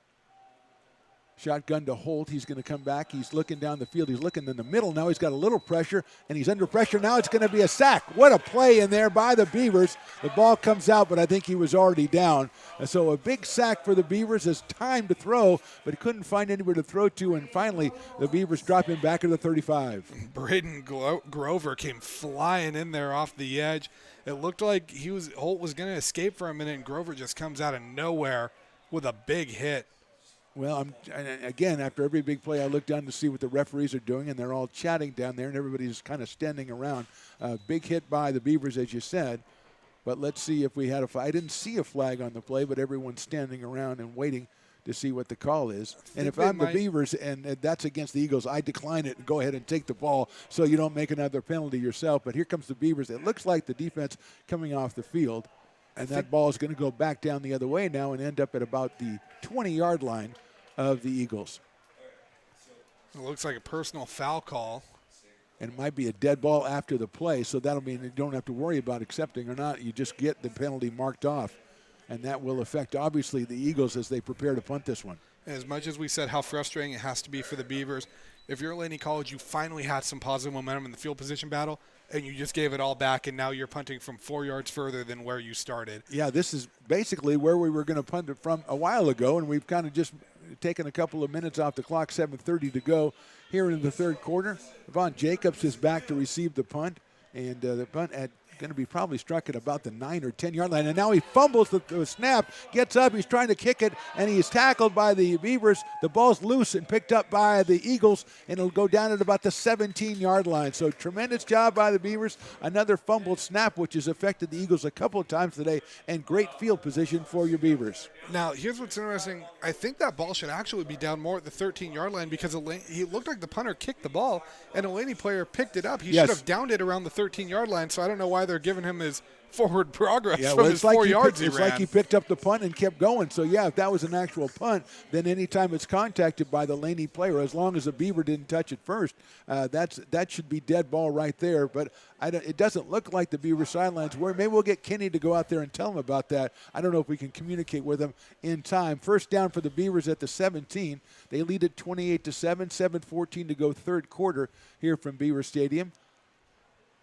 Shotgun to Holt. He's going to come back. He's looking down the field. He's looking in the middle. Now he's got a little pressure, and he's under pressure. Now it's going to be a sack. What a play in there by the Beavers. The ball comes out, but I think he was already down. And so a big sack for the Beavers. It's time to throw, but he couldn't find anywhere to throw to, and finally the Beavers drop him back at the 35. Braden Grover came flying in there off the edge. It looked like Holt was going to escape for a minute, and Grover just comes out of nowhere with a big hit. Well, again, after every big play, I look down to see what the referees are doing, and they're all chatting down there, and everybody's kind of standing around. Big hit by the Beavers, as you said. But let's see if we had a flag. I didn't see a flag on the play, but everyone's standing around and waiting to see what the call is. And if I'm the Beavers and that's against the Eagles, I decline it and go ahead and take the ball so you don't make another penalty yourself. But here comes the Beavers. It looks like the defense coming off the field. And that ball is going to go back down the other way now and end up at about the 20-yard line of the Eagles. It looks like a personal foul call. And it might be a dead ball after the play, so that'll mean you don't have to worry about accepting or not. You just get the penalty marked off, and that will affect, obviously, the Eagles as they prepare to punt this one. As much as we said how frustrating it has to be for the Beavers, if you're at Laney College, you finally had some positive momentum in the field position battle, and you just gave it all back, and now you're punting from 4 yards further than where you started. Yeah, this is basically where we were going to punt it from a while ago, and we've kind of just taken a couple of minutes off the clock, 7:30 to go here in the third quarter. Yvonne Jacobs is back to receive the punt, and the punt going to be probably struck at about the 9 or 10 yard line. And now he fumbles the snap, gets up, he's trying to kick it, and he is tackled by the Beavers. The ball's loose and picked up by the Eagles, and it'll go down at about the 17-yard line. So tremendous job by the Beavers. Another fumbled snap, which has affected the Eagles a couple of times today, and great field position for your Beavers. Now, here's what's interesting. I think that ball should actually be down more at the 13-yard line because he looked like the punter kicked the ball, and a Laney player picked it up. He should have downed it around the 13-yard line, so I don't know why they're giving him his forward progress from his 4 yards It's like he picked up the punt and kept going. So, yeah, if that was an actual punt, then anytime it's contacted by the Laney player, as long as the Beaver didn't touch it first, that should be dead ball right there. But it doesn't look like the Beaver sidelines were. Maybe we'll get Kenny to go out there and tell him about that. I don't know if we can communicate with him in time. First down for the Beavers at the 17. They lead it 28-7, 7:14 to go third quarter here from Beaver Stadium.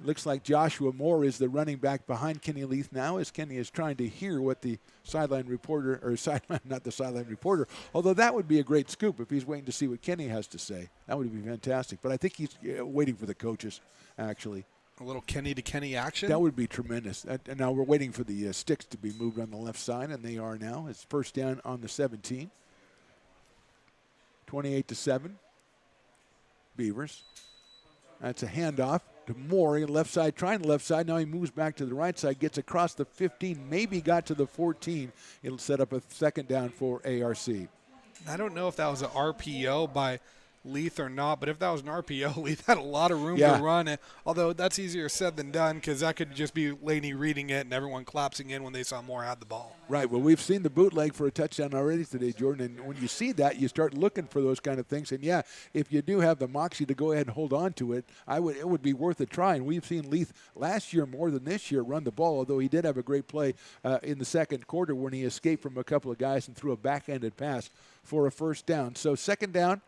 Looks like Joshua Moore is the running back behind Kenny Leith now, as Kenny is trying to hear what the sideline reporter, or not the sideline reporter, although that would be a great scoop if he's waiting to see what Kenny has to say. That would be fantastic. But I think he's waiting for the coaches, actually. A little Kenny to Kenny action? That would be tremendous. And now we're waiting for the sticks to be moved on the left side, and they are now. It's first down on the 17. 28-7. Beavers. That's a handoff to Moore, left side, trying the left side. Now he moves back to the right side, gets across the 15, maybe got to the 14. It'll set up a second down for ARC. I don't know if that was an RPO by Leith or not, but if that was an RPO, Leith had a lot of room to run. Although that's easier said than done because that could just be Laney reading it and everyone collapsing in when they saw Moore had the ball. Right. Well, we've seen the bootleg for a touchdown already today, Jordan. And when you see that, you start looking for those kind of things. And, yeah, if you do have the moxie to go ahead and hold on to it, it would be worth a try. And we've seen Leith last year more than this year run the ball, although he did have a great play in the second quarter when he escaped from a couple of guys and threw a back-handed pass for a first down. So second down.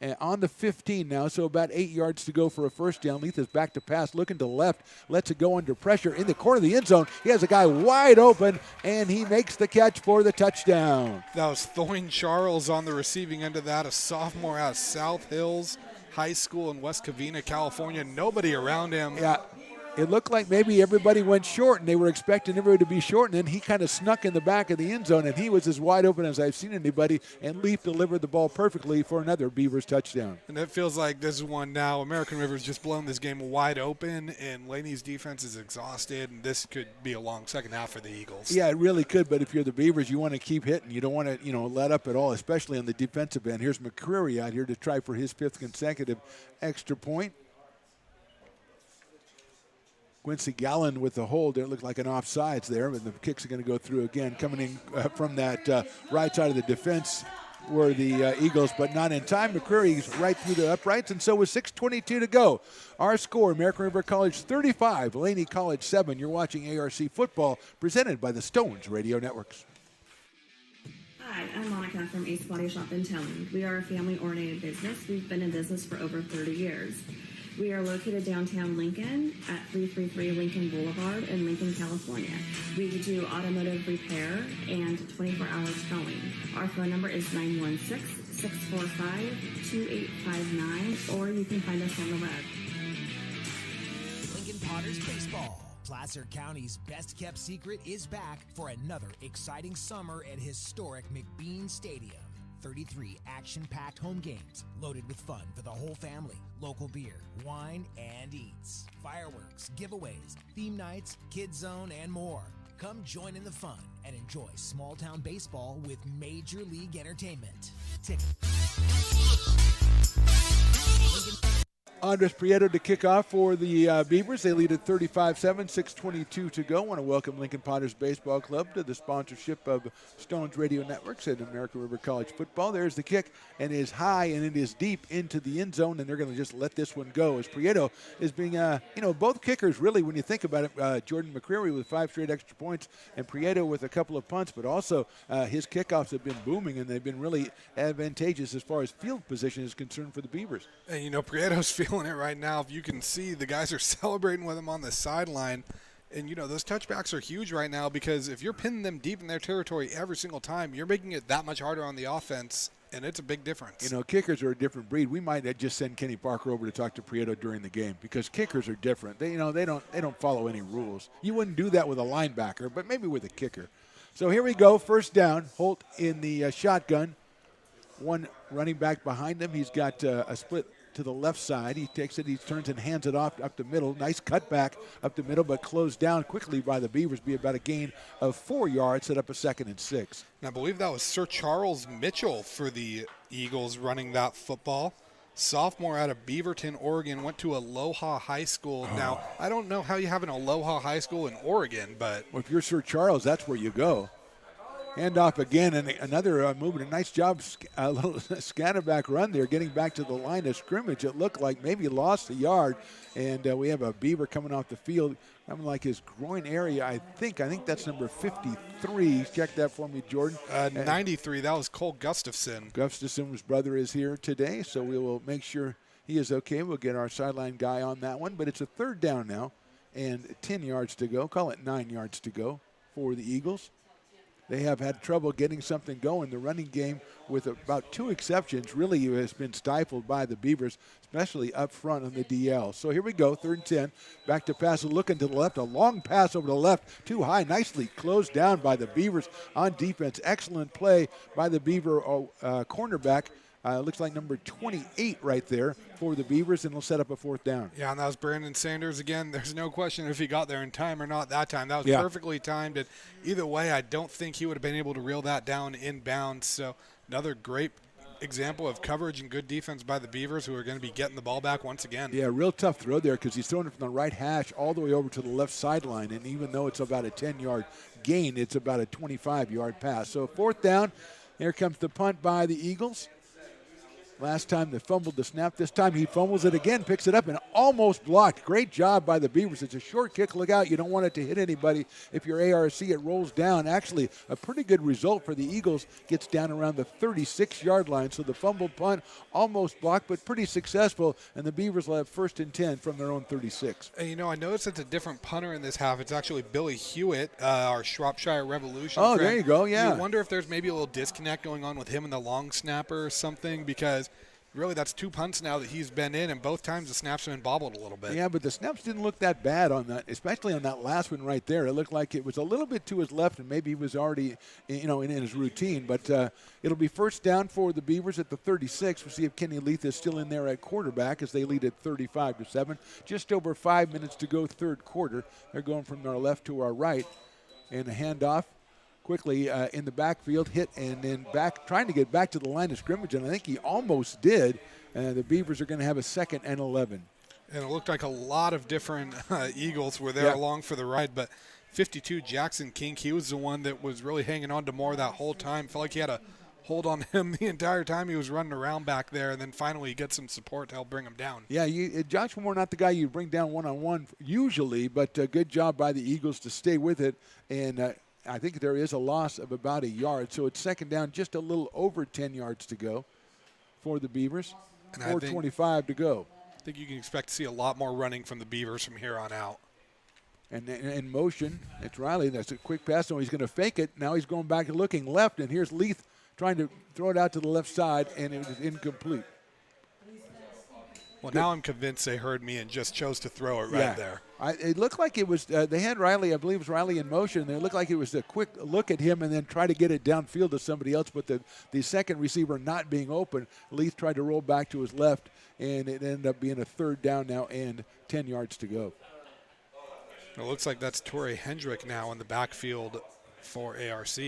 And on the 15 now, so about 8 yards to go for a first down. Leith is back to pass, looking to left, lets it go under pressure in the corner of the end zone. He has a guy wide open, and he makes the catch for the touchdown. That was Thoyne Charles on the receiving end of that, a sophomore out of South Hills High School in West Covina, California. Nobody around him. Yeah. It looked like maybe everybody went short, and they were expecting everybody to be short, and then he kind of snuck in the back of the end zone, and he was as wide open as I've seen anybody, and Leaf delivered the ball perfectly for another Beavers touchdown. And it feels like this is one now. American River's just blown this game wide open, and Laney's defense is exhausted, and this could be a long second half for the Eagles. Yeah, it really could, but if you're the Beavers, you want to keep hitting. You don't want to, let up at all, especially on the defensive end. Here's McCreary out here to try for his 5th consecutive extra point. Quincy Gallen with the hold. It looked like an offsides there, but the kicks are going to go through again. Coming in from that right side of the defense were the Eagles, but not in time. McCreary's right through the uprights, and so with 6:22 to go. Our score, American River College 35, Laney College 7. You're watching ARC Football, presented by the Stones Radio Networks. Hi, I'm Monica from Ace Body Shop in Towing. We are a family-oriented business. We've been in business for over 30 years. We are located downtown Lincoln at 333 Lincoln Boulevard in Lincoln, California. We do automotive repair and 24-hour towing. Our phone number is 916-645-2859, or you can find us on the web. Lincoln Potters Baseball. Placer County's best-kept secret is back for another exciting summer at historic McBean Stadium. 33 action-packed home games loaded with fun for the whole family. Local beer, wine, and eats. Fireworks, giveaways, theme nights, kids zone, and more. Come join in the fun and enjoy small-town baseball with Major League Entertainment. Andres Prieto to kick off for the Beavers. They lead at 35-7, 6:22 to go. I want to welcome Lincoln Potters Baseball Club to the sponsorship of Stones Radio Networks and American River College Football. There's the kick, and it is high, and it is deep into the end zone, and they're going to just let this one go as Prieto is being, both kickers really, when you think about it, Jordan McCreary with 5 straight extra points and Prieto with a couple of punts, but also his kickoffs have been booming, and they've been really advantageous as far as field position is concerned for the Beavers. And, Prieto's feeling it right now. If you can see, the guys are celebrating with him on the sideline. And, those touchbacks are huge right now because if you're pinning them deep in their territory every single time, you're making it that much harder on the offense and it's a big difference. You know, kickers are a different breed. We might just send Kenny Parker over to talk to Prieto during the game because kickers are different. They don't follow any rules. You wouldn't do that with a linebacker, but maybe with a kicker. So here we go, first down. Holt in the shotgun. One running back behind him. He's got a split to the left side. He takes it, he turns and hands it off up the middle. Nice cutback up the middle, but closed down quickly by the Beavers. Be about a gain of 4 yards, set up a 2nd and 6. And I believe that was Sir Charles Mitchell for the Eagles running that football. Sophomore out of Beaverton, Oregon, went to Aloha High School. Now, I don't know how you have an Aloha High School in Oregon, but... Well, if you're Sir Charles, that's where you go. Hand off again, and another movement. A nice job, a little scatterback run there, getting back to the line of scrimmage. It looked like maybe lost a yard, and we have a Beaver coming off the field. I'm like his groin area, I think that's number 53. Check that for me, Jordan. 93, that was Cole Gustafson. Gustafson's brother is here today, so we will make sure he is okay. We'll get our sideline guy on that one, but it's a 3rd down now, and 10 yards to go. Call it 9 yards to go for the Eagles. They have had trouble getting something going. The running game, with about 2 exceptions, really has been stifled by the Beavers, especially up front on the DL. So here we go, 3rd and 10. Back to pass, looking to the left. A long pass over the left, too high. Nicely closed down by the Beavers on defense. Excellent play by the Beaver cornerback. Looks like number 28 right there for the Beavers, and they'll set up a 4th down. Yeah, and that was Brandon Sanders again. There's no question if he got there in time or not that time. That was perfectly timed. And either way, I don't think he would have been able to reel that down inbounds. So another great example of coverage and good defense by the Beavers, who are going to be getting the ball back once again. Yeah, real tough throw there because he's throwing it from the right hash all the way over to the left sideline. And even though it's about a 10-yard gain, it's about a 25-yard pass. So 4th down. Here comes the punt by the Eagles. Last time they fumbled the snap. This time he fumbles it again, picks it up, and almost blocked. Great job by the Beavers. It's a short kick. Look out. You don't want it to hit anybody. If you're ARC, it rolls down. Actually, a pretty good result for the Eagles. Gets down around the 36-yard line. So the fumbled punt almost blocked, but pretty successful. And the Beavers will have 1st and 10 from their own 36. And, you know, I noticed it's a different punter in this half. It's actually Billy Hewitt, our Shropshire Revolution Oh, friend. there you go, yeah. You wonder if there's maybe a little disconnect going on with him and the long snapper or something, because really that's 2 punts now that he's been in, and both times the snaps have been bobbled a little bit. Yeah, but the snaps didn't look that bad on that, especially on that last one right there. It looked like it was a little bit to his left, and maybe he was already, in his routine. But it'll be 1st down for the Beavers at the 36. We'll see if Kenny Leith is still in there at quarterback as they lead at 35-7. Just over 5 minutes to go, 3rd quarter. They're going from our left to our right, and a handoff. Quickly in the backfield, hit, and then back, trying to get back to the line of scrimmage, and I think he almost did. The Beavers are going to have a 2nd and 11. And it looked like a lot of different Eagles were there along for the ride, but 52, Jackson King, he was the one that was really hanging on to Moore that whole time. Felt like he had a hold on him the entire time he was running around back there, and then finally he gets some support to help bring him down. Yeah, Josh Moore, not the guy you bring down one-on-one usually, but good job by the Eagles to stay with it, and I think there is a loss of about a yard, so it's 2nd down, just a little over 10 yards to go for the Beavers. 4:25 to go. I think you can expect to see a lot more running from the Beavers from here on out. And in motion, it's Riley. That's a quick pass. So he's going to fake it. Now he's going back and looking left, and here's Leith trying to throw it out to the left side, and it was incomplete. Well, now I'm convinced they heard me and just chose to throw it right there. It looked like it was, they had Riley, I believe it was Riley in motion, and it looked like it was a quick look at him and then try to get it downfield to somebody else, but the second receiver not being open, Leith tried to roll back to his left, and it ended up being a 3rd down now and 10 yards to go. It looks like that's Torrey Hendrick now in the backfield for ARC.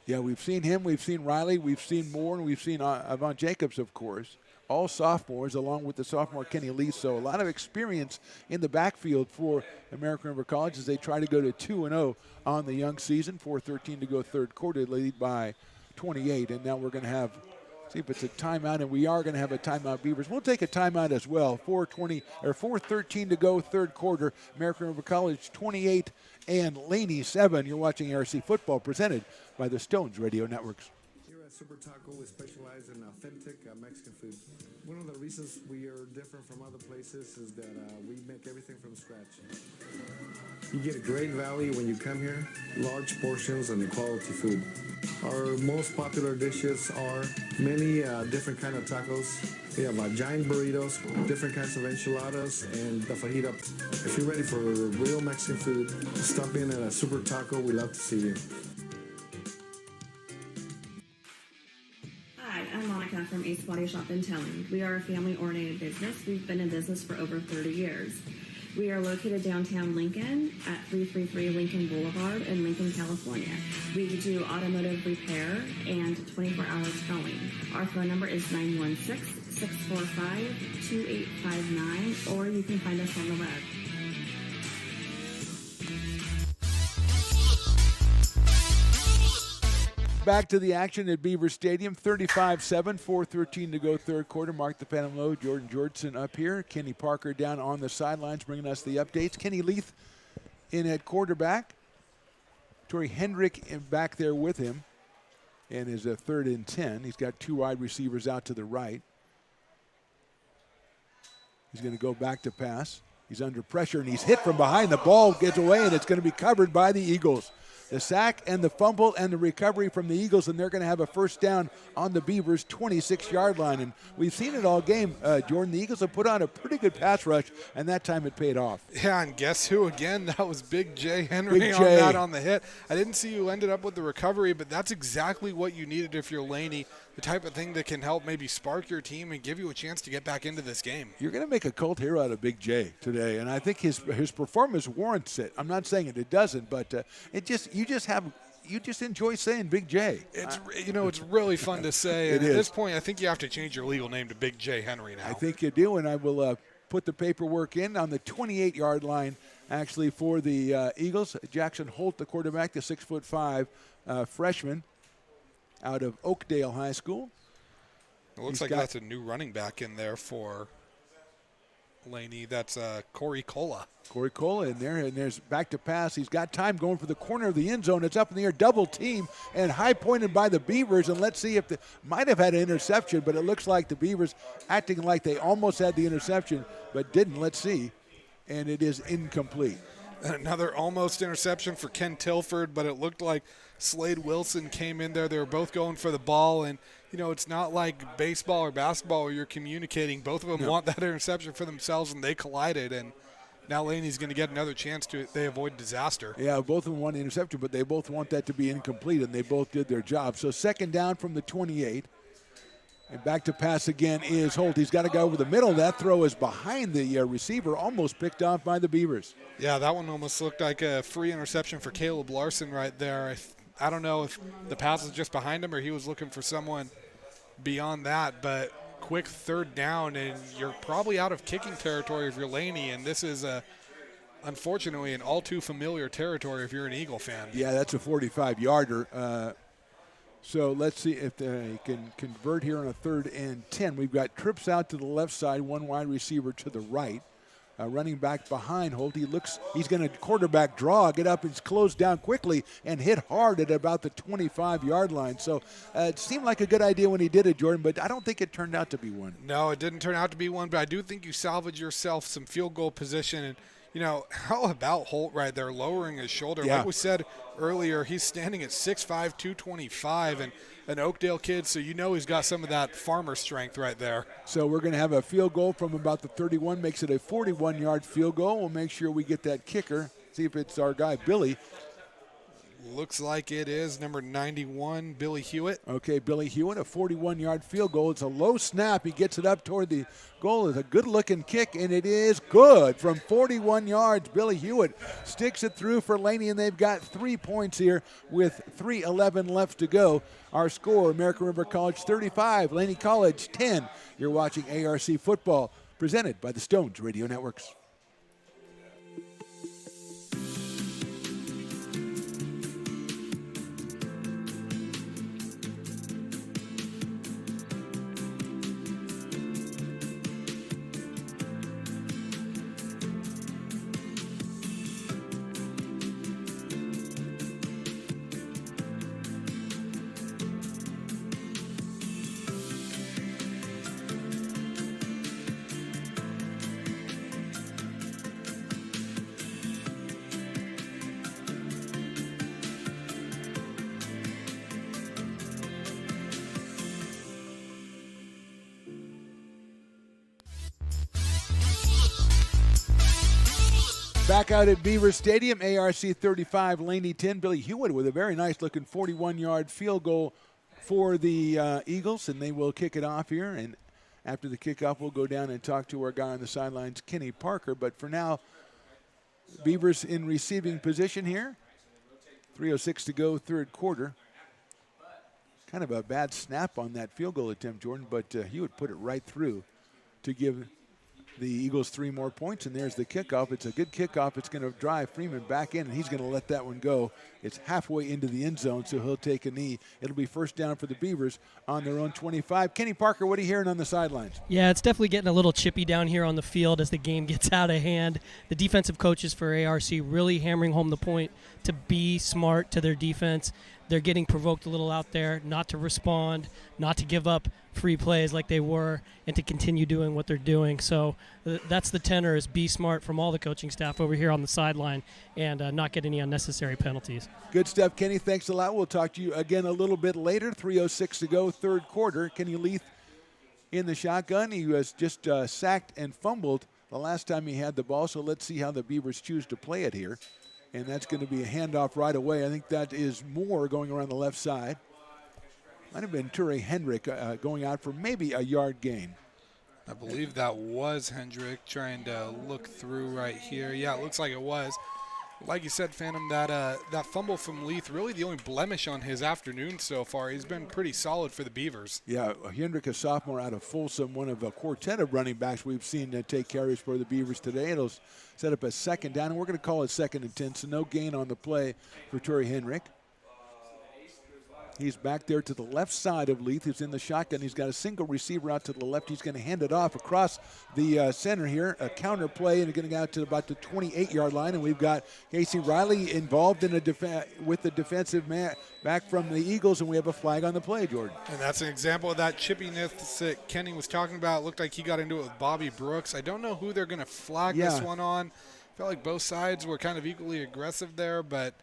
Yeah, we've seen him, we've seen Riley, we've seen Moore, and we've seen Avon Jacobs, of course. All sophomores, along with the sophomore Kenny Lee. So a lot of experience in the backfield for American River College as they try to go to 2-0 on the young season. 4:13 to go, 3rd quarter, lead by 28. And now we're going to have, see if it's a timeout, and we are going to have a timeout, Beavers. We'll take a timeout as well. 4:13 to go, 3rd quarter. American River College 28 and Laney 7. You're watching ARC football presented by the Stones Radio Networks. Super Taco, we specialize in authentic Mexican food. One of the reasons we are different from other places is that we make everything from scratch. You get a great value when you come here, large portions and quality food. Our most popular dishes are many different kind of tacos. We have giant burritos, different kinds of enchiladas, and the fajita. If you're ready for real Mexican food, stop in at a Super Taco. We'd love to see you. Hi, I'm Monica from Ace Body Shop in Telling. We are a family-oriented business. We've been in business for over 30 years. We are located downtown Lincoln at 333 Lincoln Boulevard in Lincoln, California. We do automotive repair and 24-hour towing. Our phone number is 916-645-2859, or you can find us on the web. Back to the action at Beaver Stadium, 35-7, 4:13 to go third quarter. Mark the Phantom Low, Jordan Georgeson up here. Kenny Parker down on the sidelines bringing us the updates. Kenny Leith in at quarterback. Torrey Hendrick back there with him and is a 3rd and 10. He's got 2 wide receivers out to the right. He's going to go back to pass. He's under pressure and he's hit from behind. The ball gets away and it's going to be covered by the Eagles. The sack and the fumble and the recovery from the Eagles, and they're going to have a first down on the Beavers' 26-yard line. And we've seen it all game, Jordan. The Eagles have put on a pretty good pass rush, and that time it paid off. Yeah, and guess who again? That was Big J Henry Big on J. that on the hit. I didn't see who ended up with the recovery, but that's exactly what you needed if you're Laney, the type of thing that can help maybe spark your team and give you a chance to get back into this game. You're going to make a cult hero out of Big J today, and I think his performance warrants it. I'm not saying it doesn't, but you just enjoy saying Big J. It's it's really fun to say. It And is. at this point, I think you have to change your legal name to Big J Henry now. I think you do, and I will put the paperwork in on the 28-yard line, actually, for the Eagles. Jackson Holt, the quarterback, the 6'5" freshman out of Oakdale High School. It looks like that's a new running back in there for Laney. That's Corey Cola. Corey Cola in there, and there's back to pass. He's got time going for the corner of the end zone. It's up in the air, double team, and high pointed by the Beavers. And let's see if they might have had an interception, but it looks like the Beavers acting like they almost had the interception, but didn't. Let's see. And it is incomplete. Another almost interception for Ken Tilford, but it looked like Slade Wilson came in there. They were both going for the ball, and it's not like baseball or basketball where you're communicating. Both of them want that interception for themselves, and they collided. And now Laney's going to get another chance to avoid disaster. Yeah, both of them want the interception, but they both want that to be incomplete, and they both did their job. So second down from the 28. And back to pass again is Holt. He's got to go over the middle. That throw is behind the receiver, almost picked off by the Beavers. Yeah, that one almost looked like a free interception for Caleb Larson right there. I don't know if the pass was just behind him or he was looking for someone beyond that, but quick third down, and you're probably out of kicking territory if you're Laney, and this is unfortunately an all too familiar territory if you're an Eagle fan. Yeah, that's a 45-yarder. So let's see if they can convert here on a 3rd and 10. We've got trips out to the left side, 1 wide receiver to the right. Running back behind Holt. He's going to quarterback draw, get up and close down quickly and hit hard at about the 25-yard line. So it seemed like a good idea when he did it, Jordan, but I don't think it turned out to be one. No, it didn't turn out to be one, but I do think you salvage yourself some field goal position. And, how about Holt right there lowering his shoulder? Yeah. Like we said earlier, he's standing at 6'5", 225, and an Oakdale kid, so he's got some of that farmer strength right there. So we're going to have a field goal from about the 31, makes it a 41-yard field goal. We'll make sure we get that kicker, see if it's our guy, Billy. Looks like it is number 91, Billy Hewitt. Okay, Billy Hewitt, a 41-yard field goal. It's a low snap. He gets it up toward the goal. It's a good-looking kick, and it is good from 41 yards. Billy Hewitt sticks it through for Laney, and they've got 3 points here with 3:11 left to go. Our score, American River College 35, Laney College 10. You're watching ARC Football, presented by the Stones Radio Networks. Back out at Beaver Stadium, ARC 35, Laney 10. Billy Hewitt with a very nice-looking 41-yard field goal for the Eagles, and they will kick it off here. And after the kickoff, we'll go down and talk to our guy on the sidelines, Kenny Parker. But for now, Beavers in receiving position here. 3:06 to go, third quarter. Kind of a bad snap on that field goal attempt, Jordan, but Hewitt put it right through to give the Eagles 3 more points, and there's the kickoff. It's a good kickoff. It's going to drive Freeman back in, and he's going to let that one go. It's halfway into the end zone, so he'll take a knee. It'll be first down for the Beavers on their own 25. Kenny Parker, what are you hearing on the sidelines? Yeah, it's definitely getting a little chippy down here on the field as the game gets out of hand. The defensive coaches for ARC really hammering home the point to be smart to their defense. They're getting provoked a little out there, not to respond, not to give up free plays like they were, and to continue doing what they're doing. So that's the tenor, is be smart from all the coaching staff over here on the sideline and not get any unnecessary penalties. Good stuff, Kenny. Thanks a lot. We'll talk to you again a little bit later. 3:06 to go, third quarter. Kenny Leith in the shotgun. He was just sacked and fumbled the last time he had the ball, so let's see how the Beavers choose to play it here. And that's going to be a handoff right away. I think that is Moore going around the left side. Might have been Ture Hendrick going out for maybe a yard gain. I believe that was Hendrick trying to look through right here. Yeah, it looks like it was. Like you said, Phantom, that fumble from Leith, really the only blemish on his afternoon so far. He's been pretty solid for the Beavers. Yeah, Hendrick, a sophomore out of Folsom, one of a quartet of running backs we've seen take carries for the Beavers today. It'll set up a second down, and we're going to call it 2nd and 10, so no gain on the play for Ture Hendrick. He's back there to the left side of Leith, who's in the shotgun. He's got a single receiver out to the left. He's going to hand it off across the center here. A counter play, and getting out to about the 28-yard line. And we've got Casey Riley involved in with the defensive man back from the Eagles, and we have a flag on the play, Jordan. And that's an example of that chippiness that Kenny was talking about. It looked like he got into it with Bobby Brooks. I don't know who they're going to flag this one on. I felt like both sides were kind of equally aggressive there, but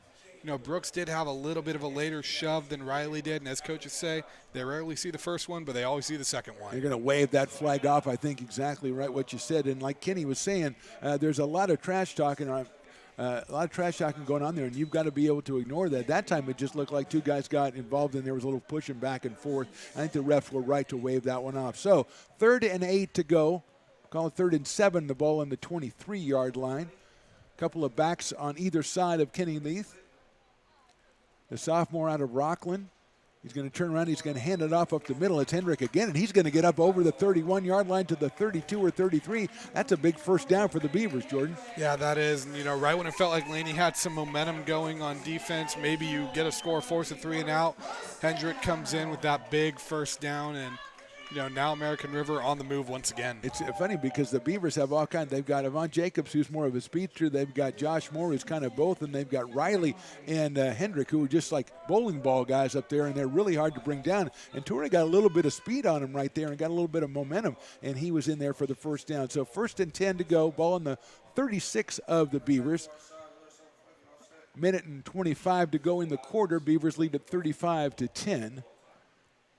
Brooks did have a little bit of a later shove than Riley did, and as coaches say, they rarely see the first one, but they always see the second one. You're going to wave that flag off. I think exactly right what you said. And like Kenny was saying, there's a lot of trash talking going on there, and you've got to be able to ignore that. That time it just looked like two guys got involved, and there was a little pushing back and forth. I think the refs were right to wave that one off. So 3rd and 8 to go. Call it 3rd and 7, the ball on the 23-yard line. A couple of backs on either side of Kenny Leith. The sophomore out of Rockland. He's going to turn around. He's going to hand it off up the middle. It's Hendrick again, and he's going to get up over the 31-yard line to the 32 or 33. That's a big first down for the Beavers, Jordan. Yeah, that is. And, right when it felt like Laney had some momentum going on defense, maybe you get a score, force a 3 and out. Hendrick comes in with that big first down, and now American River on the move once again. It's funny because the Beavers have all kinds. They've got Avant Jacobs, who's more of a speedster. They've got Josh Moore, who's kind of both. And they've got Riley and Hendrick, who are just like bowling ball guys up there, and they're really hard to bring down. And Torrey got a little bit of speed on him right there and got a little bit of momentum, and he was in there for the first down. So 1st and 10 to go. Ball on the 36 of the Beavers. Minute and 25 to go in the quarter. Beavers lead at 35-10.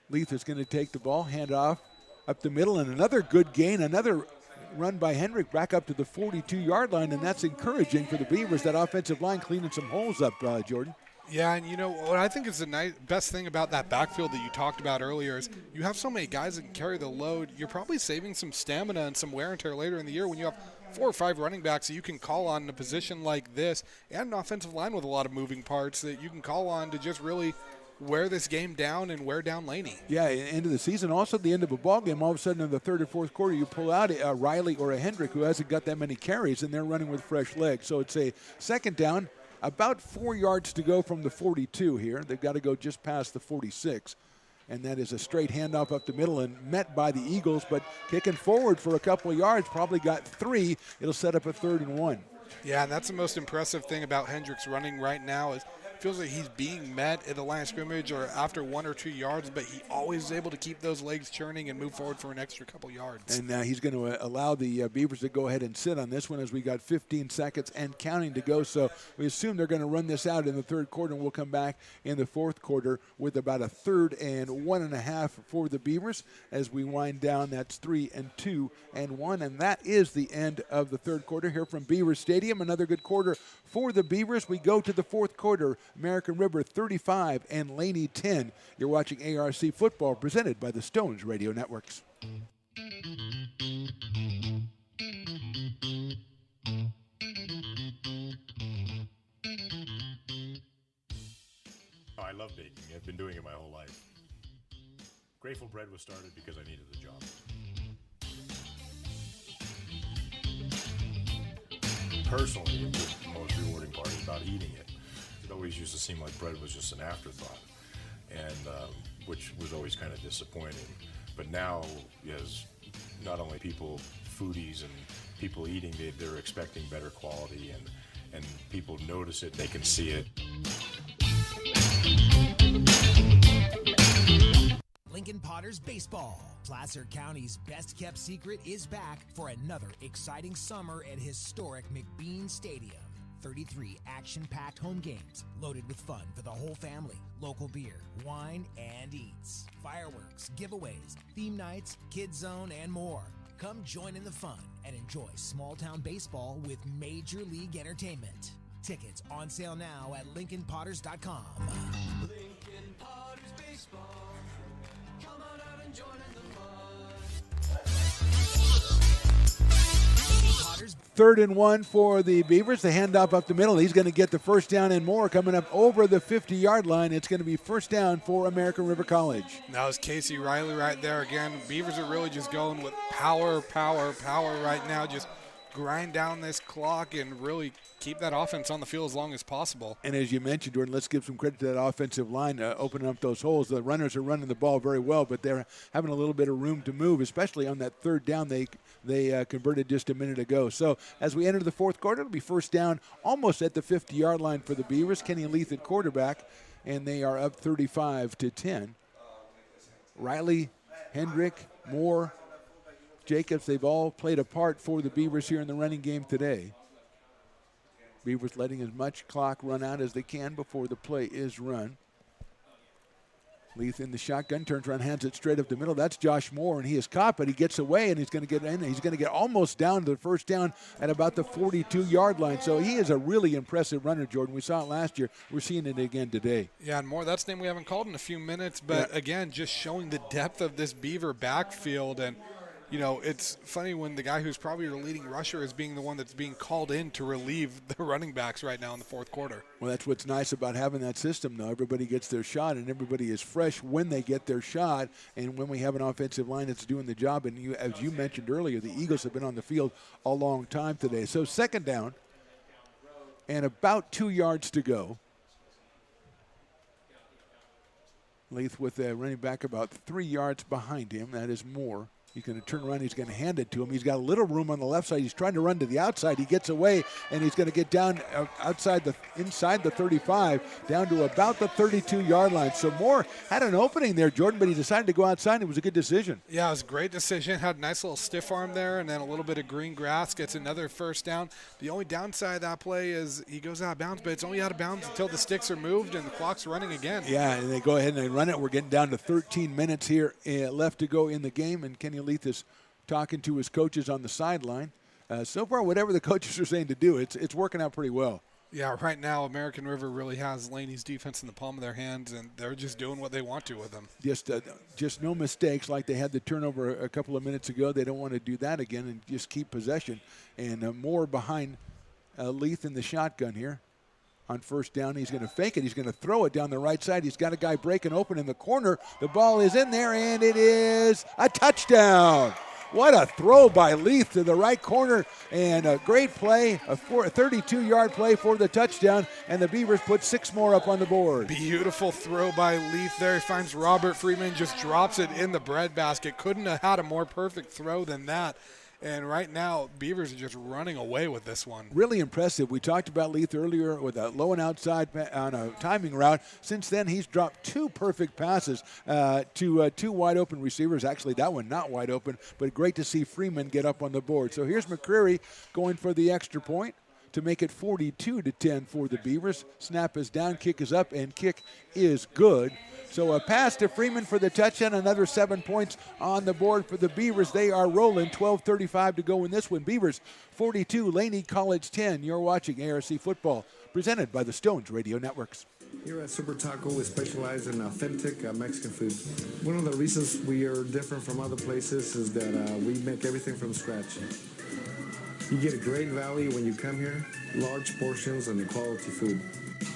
Leith is going to take the ball, hand off up the middle, and another good gain, another run by Hendrick back up to the 42-yard line, and that's encouraging for the Beavers, that offensive line cleaning some holes up, Jordan. Yeah, and what I think is the best thing about that backfield that you talked about earlier is you have so many guys that can carry the load. You're probably saving some stamina and some wear and tear later in the year when you have 4 or 5 running backs that you can call on in a position like this, and an offensive line with a lot of moving parts that you can call on to just really wear this game down and wear down Laney. Yeah, end of the season. Also at the end of a ball game, all of a sudden in the 3rd or 4th quarter, you pull out a Riley or a Hendrick who hasn't got that many carries, and they're running with fresh legs. So it's a second down, about 4 yards to go from the 42 here. They've got to go just past the 46. And that is a straight handoff up the middle and met by the Eagles, but kicking forward for a couple of yards, probably got 3. It'll set up a 3rd and 1. Yeah, and that's the most impressive thing about Hendricks running right now is feels like he's being met at the line of scrimmage or after 1 or 2 yards, but he always is able to keep those legs churning and move forward for an extra couple yards. And he's going to allow the Beavers to go ahead and sit on this one as we got 15 seconds and counting to go. So we assume they're going to run this out in the third quarter, and we'll come back in the fourth quarter with about a 3rd and 1.5 for the Beavers as we wind down. That's 3 and 2 and 1, and that is the end of the third quarter here from Beaver Stadium. Another good quarter for the Beavers. We go to the fourth quarter. American River 35 and Laney 10. You're watching ARC football presented by the Stones Radio Networks. Oh, I love baking. I've been doing it my whole life. Grateful Bread was started because I needed the job. Personally, the most rewarding part is about eating it. It always used to seem like bread was just an afterthought, and which was always kind of disappointing. But now, as not only people, foodies and people eating, they're expecting better quality, and people notice it, they can see it. Lincoln Potters Baseball. Placer County's best-kept secret is back for another exciting summer at historic McBean Stadium. 33 action-packed home games loaded with fun for the whole family. Local beer, wine, and eats. Fireworks, giveaways, theme nights, kids zone, and more. Come join in the fun and enjoy small-town baseball with Major League Entertainment. Tickets on sale now at LincolnPotters.com. Lincoln Potters Baseball. Come on out and join in the fun. 3rd and 1 for the Beavers. The handoff up the middle. He's going to get the first down and more. Coming up over the 50-yard line, it's going to be first down for American River College. That was Casey Riley right there again. Beavers are really just going with power right now. Just grind down this clock and really keep that offense on the field as long as possible. And as you mentioned, Jordan, let's give some credit to that offensive line opening up those holes. The runners are running the ball very well, but they're having a little bit of room to move, especially on that third down they converted just a minute ago. So as we enter the fourth quarter, it'll be first down almost at the 50-yard line for the Beavers. Kenny Leith at quarterback, and they are up 35-10. Riley, Hendrick, Moore, Jacobs, they've all played a part for the Beavers here in the running game today. Beavers letting as much clock run out as they can before the play is run. Leith in the shotgun, turns around, hands it straight up the middle. That's Josh Moore, and he is caught, but he gets away, and he's going to get in. He's going to get almost down to the first down at about the 42-yard line. So he is a really impressive runner, Jordan. We saw it last year. We're seeing it again today. Yeah, and Moore, that's a name we haven't called in a few minutes, but again, just showing the depth of this Beaver backfield. And you know, it's funny when the guy who's probably your leading rusher is being the one that's being called in to relieve the running backs right now in the fourth quarter. Well, that's what's nice about having that system, though. Everybody gets their shot, and everybody is fresh when they get their shot. And when we have an offensive line that's doing the job, and as you mentioned earlier, the Eagles have been on the field a long time today. So second down and about 2 yards to go. Leith with a running back about 3 yards behind him. That is Moore. He's going to turn around. He's going to hand it to him. He's got a little room on the left side. He's trying to run to the outside. He gets away, and he's going to get down inside the 35, down to about the 32-yard line. So Moore had an opening there, Jordan, but he decided to go outside. It was a good decision. Yeah, it was a great decision. Had a nice little stiff arm there, and then a little bit of green grass. Gets another first down. The only downside of that play is he goes out of bounds, but it's only out of bounds until the sticks are moved and the clock's running again. Yeah, and they go ahead and they run it. We're getting down to 13 minutes here left to go in the game, and Kenny Leith is talking to his coaches on the sideline. So far, whatever the coaches are saying to do, it's working out pretty well. Yeah, right now, American River really has Laney's defense in the palm of their hands, and they're just doing what they want to with them. Just no mistakes like they had the turnover a couple of minutes ago. They don't want to do that again and just keep possession. And Moore behind Leith in the shotgun here. On first down, he's going to fake it. He's going to throw it down the right side. He's got a guy breaking open in the corner. The ball is in there, and it is a touchdown. What a throw by Leith to the right corner, and a great play, a 32-yard play for the touchdown, and the Beavers put 6 more up on the board. Beautiful throw by Leith there. He finds Robert Freeman, just drops it in the breadbasket. Couldn't have had a more perfect throw than that. And right now, Beavers are just running away with this one. Really impressive. We talked about Leith earlier with a low and outside on a timing route. Since then, he's dropped 2 perfect passes to 2 wide open receivers. Actually, that one not wide open, but great to see Freeman get up on the board. So here's McCreary going for the extra point to make it 42-10 for the Beavers. Snap is down, kick is up, and kick is good. So a pass to Freeman for the touchdown, another 7 points on the board for the Beavers. They are rolling, 12:35 to go in this one. Beavers 42, Laney College 10. You're watching ARC Football, presented by the Stones Radio Networks. Here at Super Taco, we specialize in authentic Mexican food. One of the reasons we are different from other places is that we make everything from scratch. You get a great value when you come here, large portions and quality food.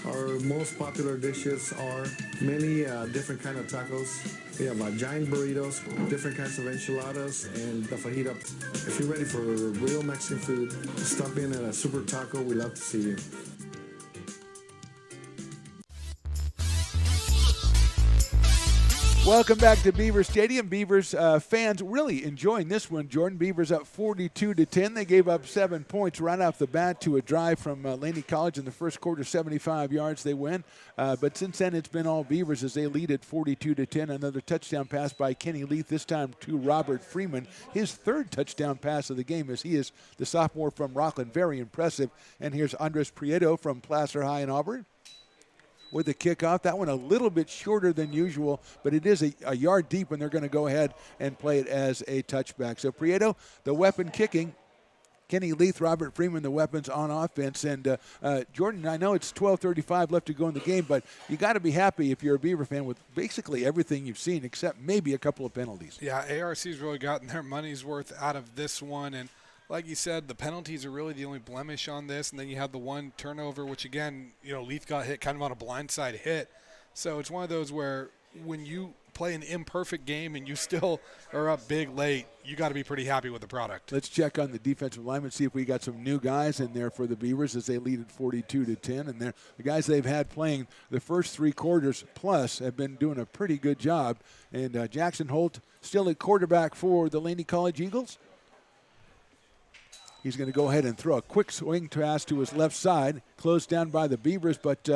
Our most popular dishes are many different kind of tacos. We have giant burritos, different kinds of enchiladas, and the fajita. If you're ready for real Mexican food, stop in at a Super Taco. We'd love to see you. Welcome back to Beaver Stadium. Beavers fans really enjoying this one. Jordan, Beavers up 42-10. They gave up 7 points right off the bat to a drive from Laney College in the first quarter, 75 yards. They win. But since then, it's been all Beavers as they lead at 42-10. Another touchdown pass by Kenny Leith, this time to Robert Freeman. His 3rd touchdown pass of the game as he is the sophomore from Rockland. Very impressive. And here's Andres Prieto from Placer High in Auburn with the kickoff. That one a little bit shorter than usual, but it is a yard deep, and they're going to go ahead and play it as a touchback. So Prieto, the weapon kicking. Kenny Leith, Robert Freeman, the weapons on offense. And Jordan, I know it's 12:35 left to go in the game, but you got to be happy if you're a Beaver fan with basically everything you've seen, except maybe a couple of penalties. Yeah, ARC's really gotten their money's worth out of this one. And like you said, the penalties are really the only blemish on this, and then you have the one turnover, which again, Leith got hit kind of on a blindside hit. So it's one of those where when you play an imperfect game and you still are up big late, you got to be pretty happy with the product. Let's check on the defensive linemen, see if we got some new guys in there for the Beavers as they lead at 42-10. And the guys they've had playing the first 3 quarters plus have been doing a pretty good job. And Jackson Holt still at quarterback for the Laney College Eagles. He's going to go ahead and throw a quick swing pass to his left side, closed down by the Beavers, but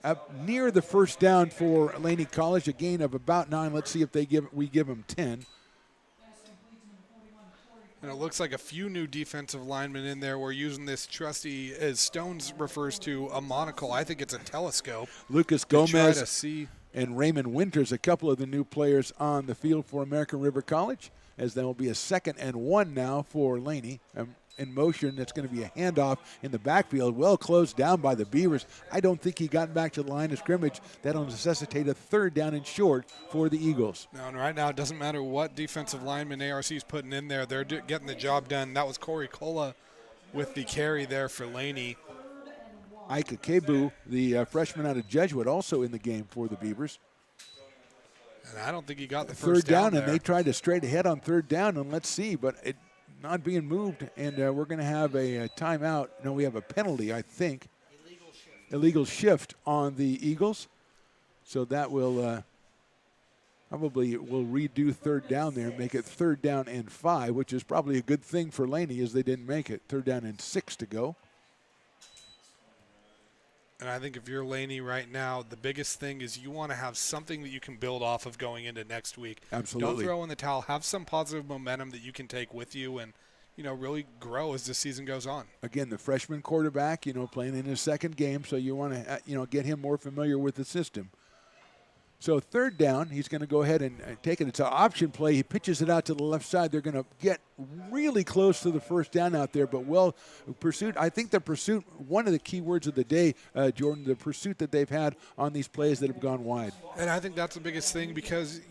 up near the first down for Laney College, a gain of about 9. Let's see if we give them 10. And it looks like a few new defensive linemen in there. We're using this trusty, as Stones refers to, a monocle. I think it's a telescope. Lucas to try Gomez to see. And Raymond Winters, a couple of the new players on the field for American River College, as there will be a 2nd and 1 now for Laney. In motion, that's going to be a handoff in the backfield, well closed down by the Beavers. I don't think he got back to the line of scrimmage. That'll necessitate a 3rd down and short for the Eagles. No, and right now it doesn't matter what defensive lineman ARC's putting in there. They're getting the job done. That was Corey Kola with the carry there for Laney. Ike Kebu, the freshman out of Jesuit, also in the game for the Beavers. And I don't think he got the first down there. And they tried to straight ahead on 3rd down, and let's see, but it not being moved, and we're going to have a timeout. No, we have a penalty, I think. Illegal shift on the Eagles. So that will probably will redo 3rd down there, make it 3rd down and 5, which is probably a good thing for Laney as they didn't make it. 3rd down and 6 to go. And I think if you're Laney right now, the biggest thing is you want to have something that you can build off of going into next week. Absolutely. Don't throw in the towel. Have some positive momentum that you can take with you and, really grow as the season goes on. Again, the freshman quarterback, playing in his 2nd game, so you want to, get him more familiar with the system. So 3rd down, he's going to go ahead and take it. It's an option play. He pitches it out to the left side. They're going to get really close to the 1st down out there, but well pursuit. I think the pursuit, one of the key words of the day, Jordan, the pursuit that they've had on these plays that have gone wide. And I think that's the biggest thing because,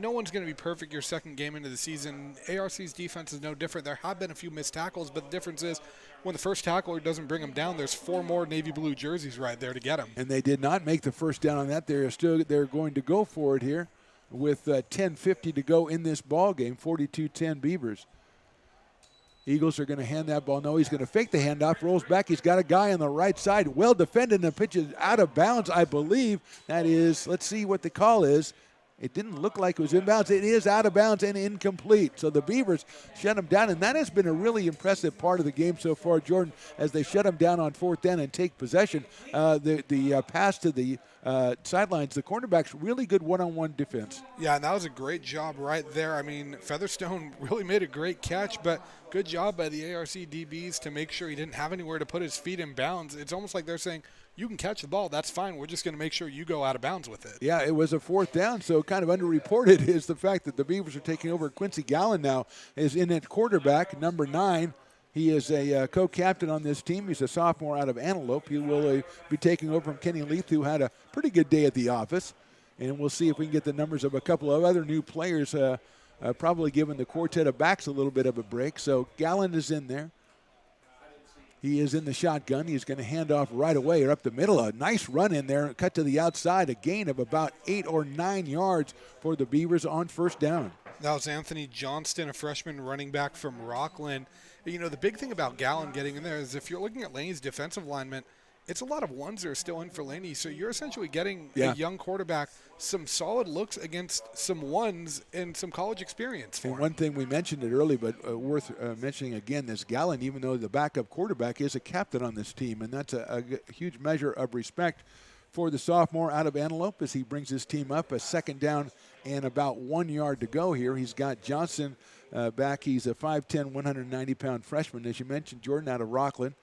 no one's going to be perfect your 2nd game into the season. ARC's defense is no different. There have been a few missed tackles, but the difference is when the first tackler doesn't bring them down, there's 4 more navy blue jerseys right there to get them. And they did not make the 1st down on that. They're going to go for it here with 10:50 to go in this ball game. 42-10 Beavers. Eagles are going to hand that ball. No, he's going to fake the handoff, rolls back. He's got a guy on the right side, well defended, and the pitch is out of bounds, I believe. That is, let's see what the call is. It didn't look like it was inbounds. It is out of bounds and incomplete. So the Beavers shut them down, and that has been a really impressive part of the game so far, Jordan, as they shut them down on fourth down and take possession. The pass to the sidelines, the cornerbacks, really good one-on-one defense. Yeah, and that was a great job right there. I mean, Featherstone really made a great catch, but good job by the ARC DBs to make sure he didn't have anywhere to put his feet in bounds. It's almost like they're saying, you can catch the ball, that's fine. We're just going to make sure you go out of bounds with it. Yeah, it was a fourth down, so kind of underreported is the fact that the Beavers are taking over. Quincy Gallen now is in at quarterback, number 9. He is a co-captain on this team. He's a sophomore out of Antelope. He will be taking over from Kenny Leith, who had a pretty good day at the office. And we'll see if we can get the numbers of a couple of other new players, probably giving the quartet of backs a little bit of a break. So Gallen is in there. He is in the shotgun. He's going to hand off right away or up the middle. A nice run in there, cut to the outside, a gain of about 8 or 9 yards for the Beavers on first down. That was Anthony Johnston, a freshman running back from Rockland. You know, the big thing about Gallen getting in there is if you're looking at Laney's defensive lineman, it's a lot of ones that are still in for Laney. So you're essentially getting a young quarterback some solid looks against some ones and some college experience for him. One thing, we mentioned it early, but worth mentioning again, this Gallen, even though the backup quarterback, is a captain on this team, and that's a huge measure of respect for the sophomore out of Antelope as he brings his team up. A second down and about 1 yard to go here. He's got Johnson back. He's a 5'10", 190-pound freshman, as you mentioned, Jordan, out of Rockland.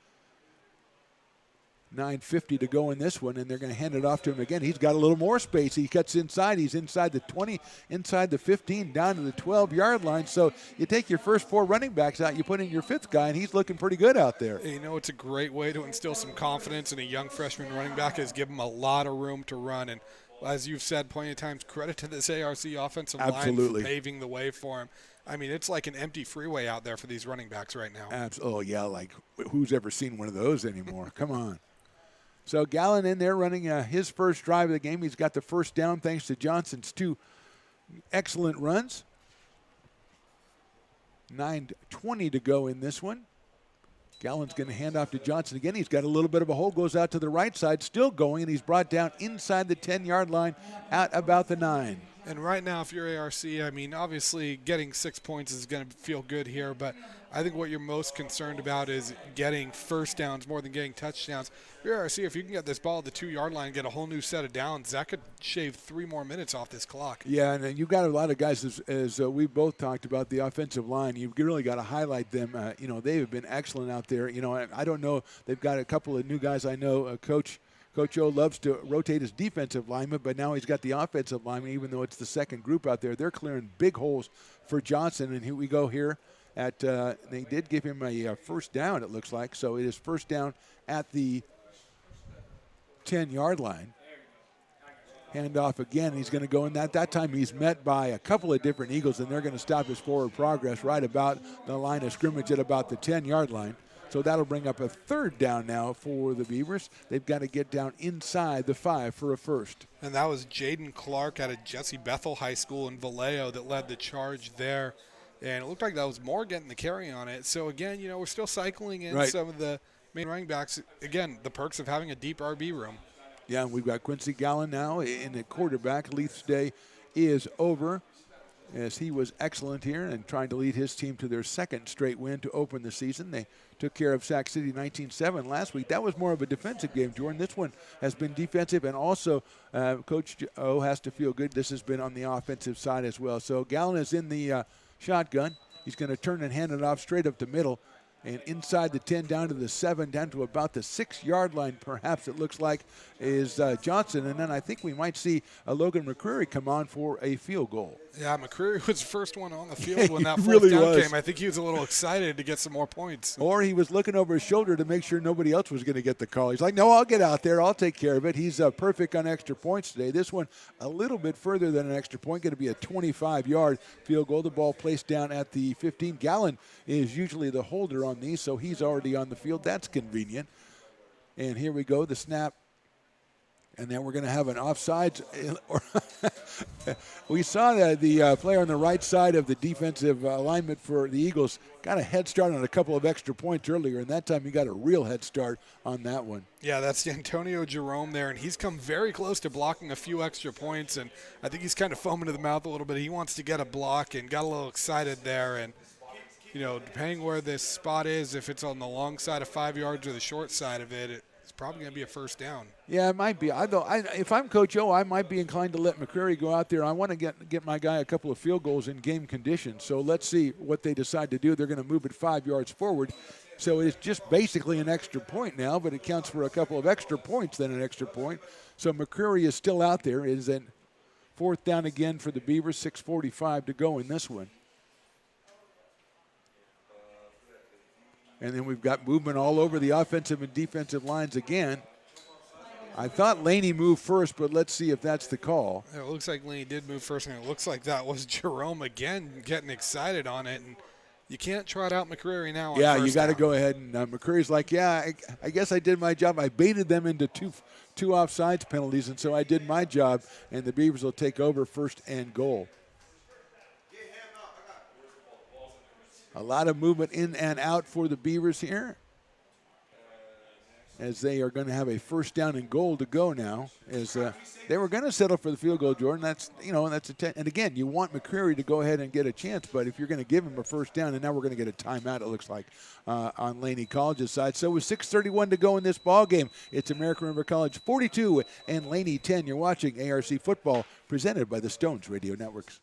9:50 to go in this one, and they're going to hand it off to him again. He's got a little more space. He cuts inside. He's inside the 20, inside the 15, down to the 12-yard line. So you take your first 4 running backs out, you put in your 5th guy, and he's looking pretty good out there. You know, it's a great way to instill some confidence in a young freshman running back, is give him a lot of room to run. And as you've said plenty of times, credit to this ARC offensive line for paving the way for him. I mean, it's like an empty freeway out there for these running backs right now. Oh, yeah, like who's ever seen one of those anymore? Come on. So Gallen in there running his first drive of the game. He's got the first down thanks to Johnson's 2 excellent runs. 9:20 to go in this one. Gallen's going to hand off to Johnson again. He's got a little bit of a hole, goes out to the right side, still going, and he's brought down inside the 10-yard line at about the 9. And right now, if you're ARC, I mean, obviously getting 6 points is going to feel good here, but I think what you're most concerned about is getting first downs more than getting touchdowns. If you're ARC, if you can get this ball at the 2-yard line and get a whole new set of downs, that could shave 3 more minutes off this clock. Yeah, and you've got a lot of guys, as we both talked about, the offensive line. You've really got to highlight them. You know, they have been excellent out there. You know, I don't know. They've got a Couple of new guys I know. Coach O loves to rotate his defensive lineman, but now he's got the offensive lineman, even though it's the second group out there. They're clearing big holes for Johnson, and here we go here. They did give him a first down, it looks like, so it is first down at the 10-yard line. Hand off again. He's going to go in that time he's met by a couple of different Eagles, and they're going to stop his forward progress right about the line of scrimmage at about the 10-yard line. So that'll bring up a third down now for the Beavers. They've got to get down inside the 5 for a first. And that was Jaden Clark out of Jesse Bethel High School in Vallejo that led the charge there. And it looked like that was Moore getting the carry on it. So, again, you know, we're still cycling in some of the main running backs. Again, the perks of having a deep RB room. Yeah, and we've got Quincy Gallen now in the quarterback. Leith's day is over, as he was excellent here and trying to lead his team to their second straight win to open the season. They took care of Sac City 19-7 last week. That was more of a defensive game, Jordan. This one has been defensive, and also Coach O has to feel good. This has been on the offensive side as well. So Gallen is in the shotgun. He's going to turn and hand it off straight up the middle. And inside the 10, down to the 7, down to about the 6-yard line, perhaps it looks like, is Johnson. And then I think we might see Logan McCreary come on for a field goal. Yeah, McCreary was the first one on the field when that fourth really down came. I think he was a little excited to get some more points. Or he was looking over his shoulder to make sure nobody else was going to get the call. He's like, no, I'll get out there. I'll take care of it. He's perfect on extra points today. This one a little bit further than an extra point, going to be a 25-yard field goal. The ball placed down at the 15. Gallen is usually the holder on these, so he's already on the field. That's convenient. And here we go, the snap. And then we're going to have an offsides. We saw that the player on the right side of the defensive alignment for the Eagles got a head start on a couple of extra points earlier, and that time he got a real head start on that one. Yeah, that's Antonio Jerome there, and he's come very close to blocking a few extra points, and I think he's kind of foaming to the mouth a little bit. He wants to get a block and got a little excited there, and depending where this spot is, if it's on the long side of 5 yards or the short side of it, it's probably going to be a first down. Yeah, it might be. If I'm Coach O, I might be inclined to let McCreary go out there. I want to get my guy a couple of field goals in game conditions. So let's see what they decide to do. They're going to move it 5 yards forward. So it's just basically an extra point now, but it counts for a couple of extra points than an extra point. So McCreary is still out there. It is a fourth down again for the Beavers, 6:45 to go in this one. And then we've got movement all over the offensive and defensive lines again. I thought Laney moved first, but let's see if that's the call. It looks like Laney did move first, and it looks like that was Jerome again getting excited on it. And you can't trot out McCreary now on Yeah, first you got to down. go ahead. And McCreary's like, yeah, I guess I did my job. I baited them into two offsides penalties, and so I did my job, and the Beavers will take over 1st and goal. A lot of movement in and out for the Beavers here, as they are going to have a 1st down and goal to go now. As they were going to settle for the field goal, Jordan. That's and again, you want McCreary to go ahead and get a chance, but if you're going to give him a 1st down, and now we're going to get a timeout, it looks like, on Laney College's side. So with 6:31 to go in this ball game, it's American River College 42 and Laney 10. You're watching ARC football, presented by the Stones Radio Networks.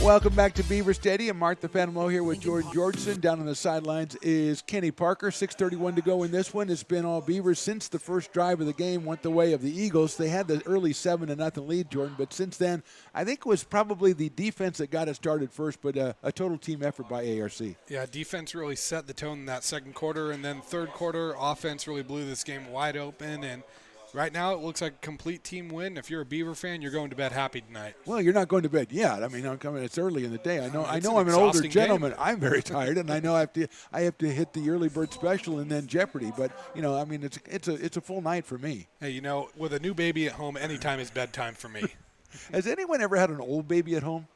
Welcome back to Beaver Stadium. Mark the Phantom Low here with Jordan Georgeson. Down on the sidelines is Kenny Parker. 6:31 to go in this one. It's been all Beavers since the first drive of the game went the way of the Eagles. They had the early 7-0 lead, Jordan, but since then, I think it was probably the defense that got it started first, but a total team effort by ARC. Yeah, defense really set the tone in that second quarter, and then third quarter, offense really blew this game wide open, and right now it looks like a complete team win. If you're a Beaver fan, you're going to bed happy tonight. Well, you're not going to bed yet. I mean, it's early in the day. I know It's I'm an older gentleman. game. I'm very tired, and I know I have to hit the early bird special and then Jeopardy. But it's a full night for me. Hey, with a new baby at home, anytime is bedtime for me. Has anyone ever had an old baby at home?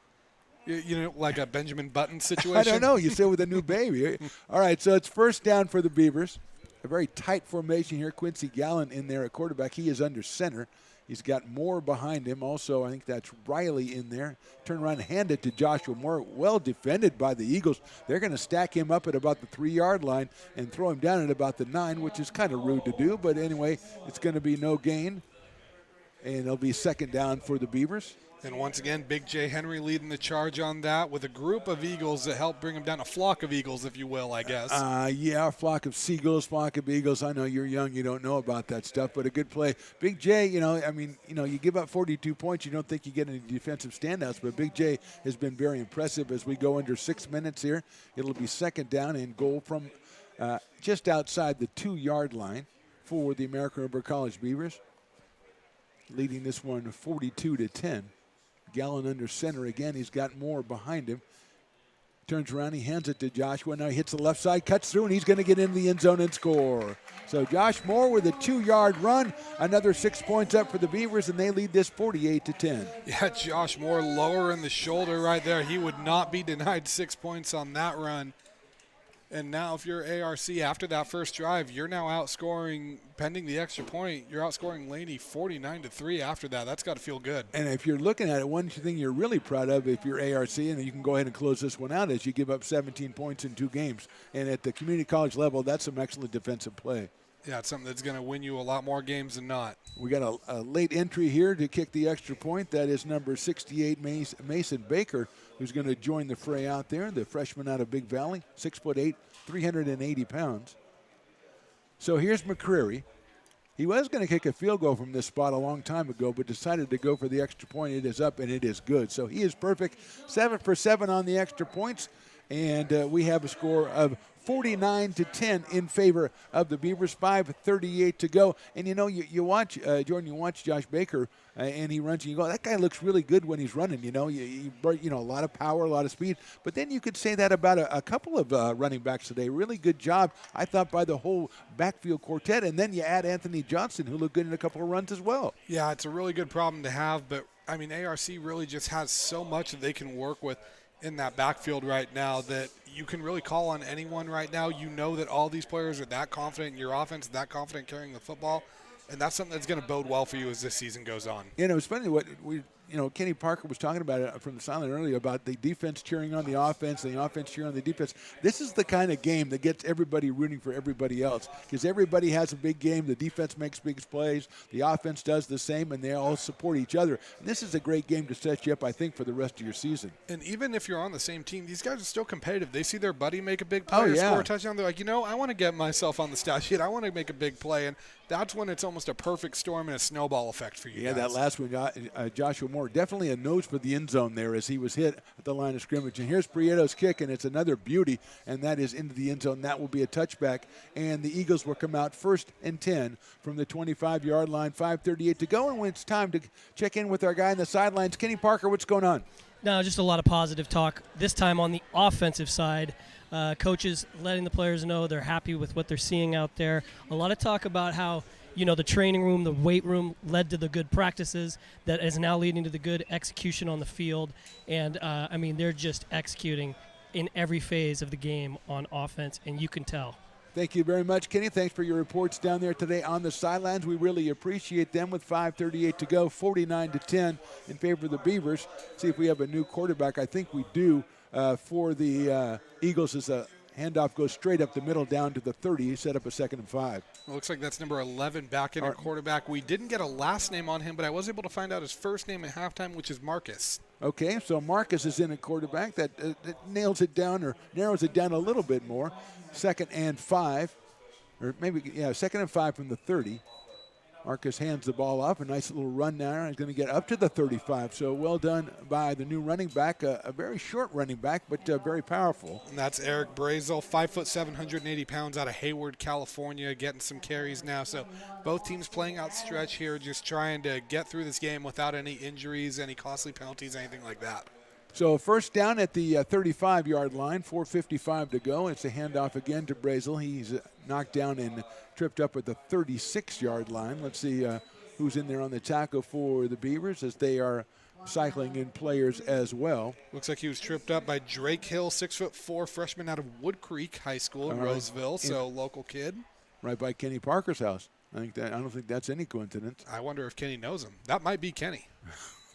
Like a Benjamin Button situation? I don't know. You said with a new baby. All right, so it's 1st down for the Beavers. A very tight formation here. Quincy Gallen in there at quarterback. He is under center. He's got Moore behind him. Also, I think that's Riley in there. Turn around and hand it to Joshua Moore. Well defended by the Eagles. They're going to stack him up at about the 3-yard line and throw him down at about the 9, which is kind of rude to do. But anyway, it's going to be no gain. And it'll be 2nd down for the Beavers. And once again, Big J. Henry leading the charge on that with a group of Eagles that helped bring him down, a flock of Eagles, if you will, I guess. Yeah, a flock of seagulls, flock of eagles. I know you're young, you don't know about that stuff, but a good play. Big J, you give up 42 points, you don't think you get any defensive standouts, but Big J has been very impressive as we go under 6 minutes here. It'll be 2nd down and goal from just outside the 2-yard line for the American River College Beavers, leading this one 42-10. Gallen under center again. He's got Moore behind him. Turns around, he hands it to Joshua. Now he hits the left side, cuts through, and he's going to get into the end zone and score. So Josh Moore with a 2-yard run. Another 6 points up for the Beavers, and they lead this 48-10. Yeah, Josh Moore lowering the shoulder right there. He would not be denied 6 points on that run. And now if you're ARC, after that first drive, you're now outscoring, pending the extra point, you're outscoring Laney 49-3 after that. That's got to feel good. And if you're looking at it, one thing you're really proud of if you're ARC, and you can go ahead and close this one out, is you give up 17 points in 2 games. And at the community college level, that's some excellent defensive play. Yeah, it's something that's going to win you a lot more games than not. We got a late entry here to kick the extra point. That is number 68, Mason Baker, who's going to join the fray out there. The freshman out of Big Valley, 6'8", 380 pounds. So here's McCreary. He was going to kick a field goal from this spot a long time ago, but decided to go for the extra point. It is up, and it is good. So he is perfect. 7 for 7 on the extra points, and we have a score of 49-10 in favor of the Beavers. 5:38 to go. And you watch Jordan. You watch Josh Baker, and he runs. And you go, that guy looks really good when he's running. A lot of power, a lot of speed. But then you could say that about a couple of running backs today. Really good job, I thought, by the whole backfield quartet. And then you add Anthony Johnson, who looked good in a couple of runs as well. Yeah, it's a really good problem to have. But I mean, ARC really just has so much that they can work with in that backfield right now that you can really call on anyone right now. You know that all these players are that confident in your offense, that confident carrying the football, and that's something that's going to bode well for you as this season goes on. It's funny what Kenny Parker was talking about it from the sideline earlier about the defense cheering on the offense and the offense cheering on the defense. This is the kind of game that gets everybody rooting for everybody else because everybody has a big game. The defense makes big plays. The offense does the same, and they all support each other. And this is a great game to set you up, I think, for the rest of your season. And even if you're on the same team, these guys are still competitive. They see their buddy make a big play or score a touchdown. They're like, I want to get myself on the stat sheet. I want to make a big play. And that's when it's almost a perfect storm and a snowball effect for you guys. That last one, Joshua Moore, definitely a nose for the end zone there as he was hit at the line of scrimmage. And here's Prieto's kick, and it's another beauty, and that is into the end zone. That will be a touchback, and the Eagles will come out 1st and 10 from the 25-yard line. 5:38 to go, and when it's time to check in with our guy on the sidelines, Kenny Parker, what's going on? No, just a lot of positive talk, this time on the offensive side. Coaches letting the players know they're happy with what they're seeing out there. A lot of talk about how the training room, the weight room led to the good practices that is now leading to the good execution on the field. And, they're just executing in every phase of the game on offense, and you can tell. Thank you very much, Kenny. Thanks for your reports down there today on the sidelines. We really appreciate them with 5:38 to go, 49-10 in favor of the Beavers. See if we have a new quarterback. I think we do for the Eagles as a handoff goes straight up the middle down to the 30. He set up a 2nd and 5. It looks like that's number 11 back in at quarterback. We didn't get a last name on him, but I was able to find out his first name at halftime, which is Marcus. Okay, so Marcus is in at quarterback. That nails it down or narrows it down a little bit more. 2nd and 5, or maybe, 2nd and 5 from the 30. Marcus hands the ball off. A nice little run now. He's going to get up to the 35. So well done by the new running back. A very short running back, but very powerful. And that's Eric Brazel, 5'7", 180 pounds out of Hayward, California, getting some carries now. So both teams playing out stretch here, just trying to get through this game without any injuries, any costly penalties, anything like that. So first down at the 35-yard line, 4:55 to go. It's a handoff again to Brazel. He's knocked down and tripped up at the 36-yard line. Let's see who's in there on the tackle for the Beavers as they are cycling in players as well. Looks like he was tripped up by Drake Hill, 6'4", freshman out of Wood Creek High School in Roseville, so local kid. Right by Kenny Parker's house. I don't think that's any coincidence. I wonder if Kenny knows him. That might be Kenny.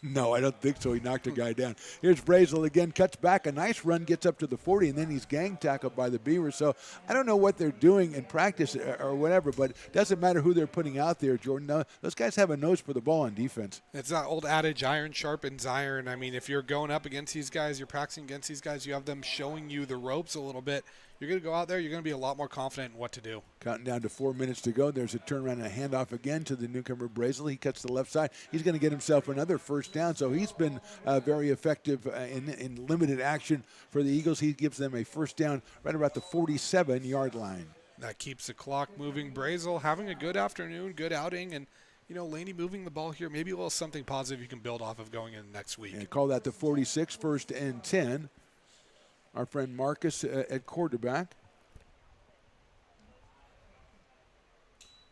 No, I don't think so. He knocked a guy down. Here's Brazel again, cuts back. A nice run, gets up to the 40, and then he's gang tackled by the Beavers. So I don't know what they're doing in practice or whatever, but it doesn't matter who they're putting out there, Jordan. No, those guys have a nose for the ball on defense. It's that old adage, iron sharpens iron. I mean, if you're going up against these guys, you're practicing against these guys, you have them showing you the ropes a little bit. You're going to go out there, you're going to be a lot more confident in what to do. Counting down to 4 minutes to go. There's a turnaround and a handoff again to the newcomer Brazel. He cuts the left side. He's going to get himself another first down. So he's been very effective in limited action for the Eagles. He gives them a first down right about the 47-yard line. That keeps the clock moving. Brazel having a good afternoon, good outing, and Laney moving the ball here, maybe a little something positive you can build off of going in next week. And call that the 46, 1st and 10. Our friend Marcus at quarterback.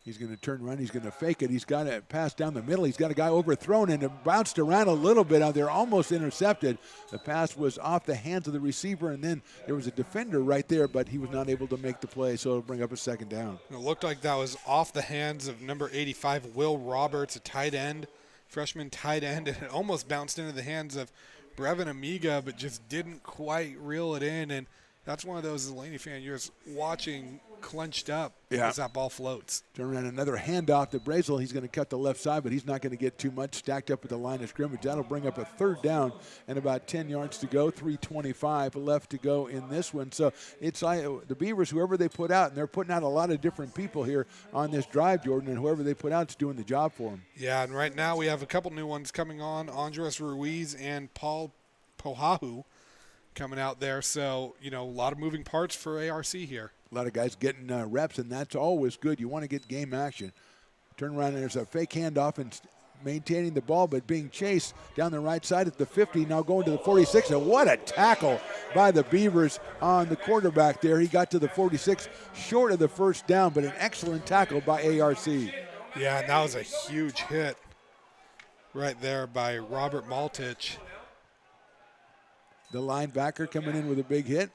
He's going to turn around. He's going to fake it. He's got a pass down the middle. He's got a guy overthrown, and it bounced around a little bit out there, almost intercepted. The pass was off the hands of the receiver, and then there was a defender right there, but he was not able to make the play, so it'll bring up a 2nd down. It looked like that was off the hands of number 85, Will Roberts, a tight end, freshman tight end, and it almost bounced into the hands of Brevin Amiga, but just didn't quite reel it in. And that's one of those, as a Laney fan, you're just watching clenched up Yeah. as that ball floats. Turn around, another handoff to Brazel. He's going to cut the left side, but he's not going to get too much stacked up at the line of scrimmage. That'll bring up a third down and about 10 yards to go, 3:25 left to go in this one. So it's the Beavers, whoever they put out, and they're putting out a lot of different people here on this drive, Jordan, and whoever they put out is doing the job for them. Yeah, and right now we have a couple new ones coming on, Andres Ruiz and Paul Pohahu coming out there. So, a lot of moving parts for ARC here. A lot of guys getting reps, and that's always good. You want to get game action. Turn around, and there's a fake handoff and maintaining the ball, but being chased down the right side at the 50, now going to the 46. And what a tackle by the Beavers on the quarterback there. He got to the 46, short of the first down, but an excellent tackle by ARC. Yeah, and that was a huge hit right there by Robert Maltich. The linebacker coming in with a big hit.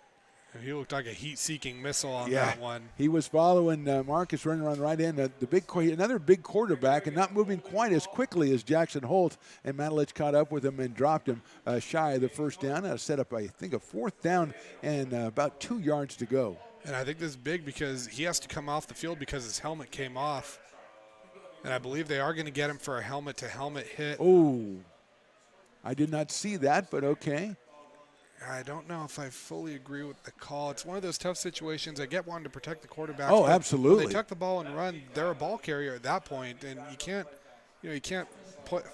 He looked like a heat-seeking missile on that one. He was following Marcus running around right end. Another big quarterback and not moving quite as quickly as Jackson Holt. And Matalich caught up with him and dropped him shy of the first down. That set up, I think, a fourth down and about 2 yards to go. And I think this is big because he has to come off the field because his helmet came off. And I believe they are going to get him for a helmet-to-helmet hit. Oh, I did not see that, but okay. I don't know if I fully agree with the call. It's one of those tough situations. I get wanting to protect the quarterback. Oh, absolutely. When they tuck the ball and run, they're a ball carrier at that point, and you can't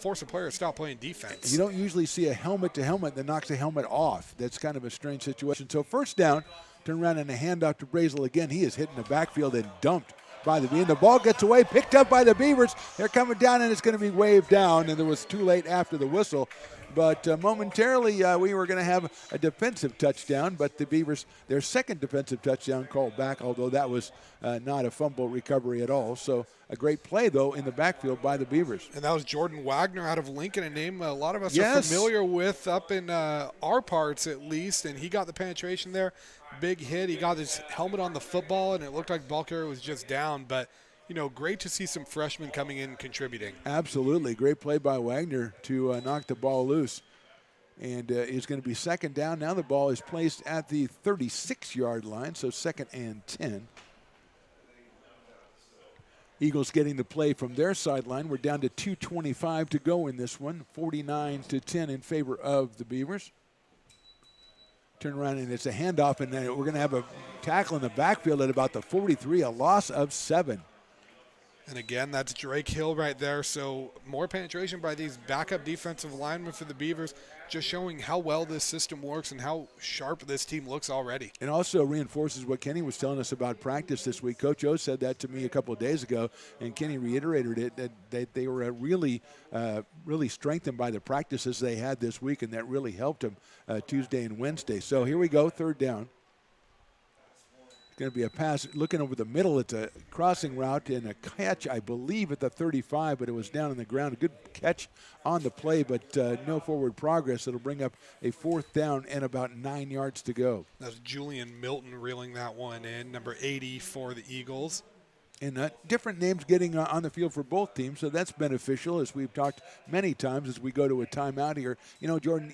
force a player to stop playing defense. You don't usually see a helmet-to-helmet that knocks the helmet off. That's kind of a strange situation. So first down, turn around and a handoff to Brazel again. He is hitting the backfield and dumped by the Beavers. The ball gets away, picked up by the Beavers. They're coming down, and it's going to be waved down, and it was too late after the whistle. But momentarily, we were going to have a defensive touchdown, but the Beavers, their second defensive touchdown called back, although that was not a fumble recovery at all. So a great play, though, in the backfield by the Beavers. And that was Jordan Wagner out of Lincoln, a name a lot of us are familiar with up in our parts at least, and he got the penetration there. Big hit. He got his helmet on the football, and it looked like the ball carrier was just down, but great to see some freshmen coming in contributing. Absolutely. Great play by Wagner to knock the ball loose. And it's going to be second down. Now the ball is placed at the 36-yard line, so 2nd and 10. Eagles getting the play from their sideline. We're down to 2:25 to go in this one, 49-10 in favor of the Beavers. Turn around, and it's a handoff, and then we're going to have a tackle in the backfield at about the 43, a loss of 7. And again, that's Drake Hill right there. So more penetration by these backup defensive linemen for the Beavers, just showing how well this system works and how sharp this team looks already. It also reinforces what Kenny was telling us about practice this week. Coach O said that to me a couple of days ago, and Kenny reiterated it, that they were really strengthened by the practices they had this week, and that really helped them Tuesday and Wednesday. So here we go, third down. Going to be a pass looking over the middle. It's a crossing route and a catch, I believe, at the 35, but it was down on the ground. A good catch on the play, but no forward progress. It'll bring up a fourth down and about 9 yards to go. That's Julian Milton reeling that one in, number 80 for the Eagles. And different names getting on the field for both teams, so that's beneficial, as we've talked many times as we go to a timeout here. Jordan,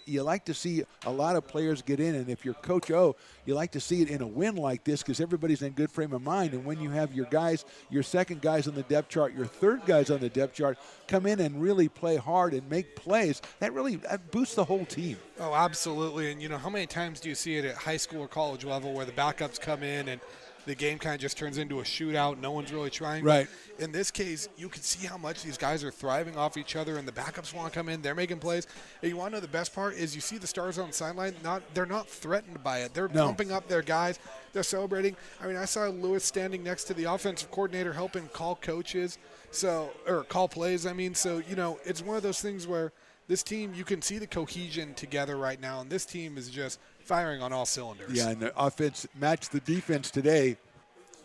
you like to see a lot of players get in, and if you're Coach O, you like to see it in a win like this because everybody's in good frame of mind. And when you have your guys, your second guys on the depth chart, your third guys on the depth chart come in and really play hard and make plays, that really boosts the whole team. Oh, absolutely. And, how many times do you see it at high school or college level where the backups come in and the game kind of just turns into a shootout. No one's really trying. Right. But in this case, you can see how much these guys are thriving off each other, and the backups want to come in. They're making plays. And you want to know the best part is you see the stars on the sideline. They're not threatened by it. They're pumping up their guys. They're celebrating. I mean, I saw Lewis standing next to the offensive coordinator helping call coaches, or call plays. So, it's one of those things where this team, you can see the cohesion together right now, and this team is just firing on all cylinders. Yeah, and the offense matched the defense today.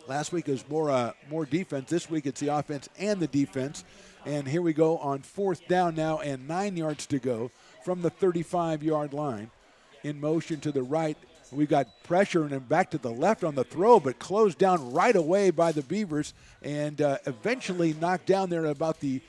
Last week it was more defense. This week it's the offense and the defense. And here we go on fourth down now and 9 yards to go from the 35-yard line. In motion to the right, we got pressure and then back to the left on the throw, but closed down right away by the Beavers and eventually knocked down there about the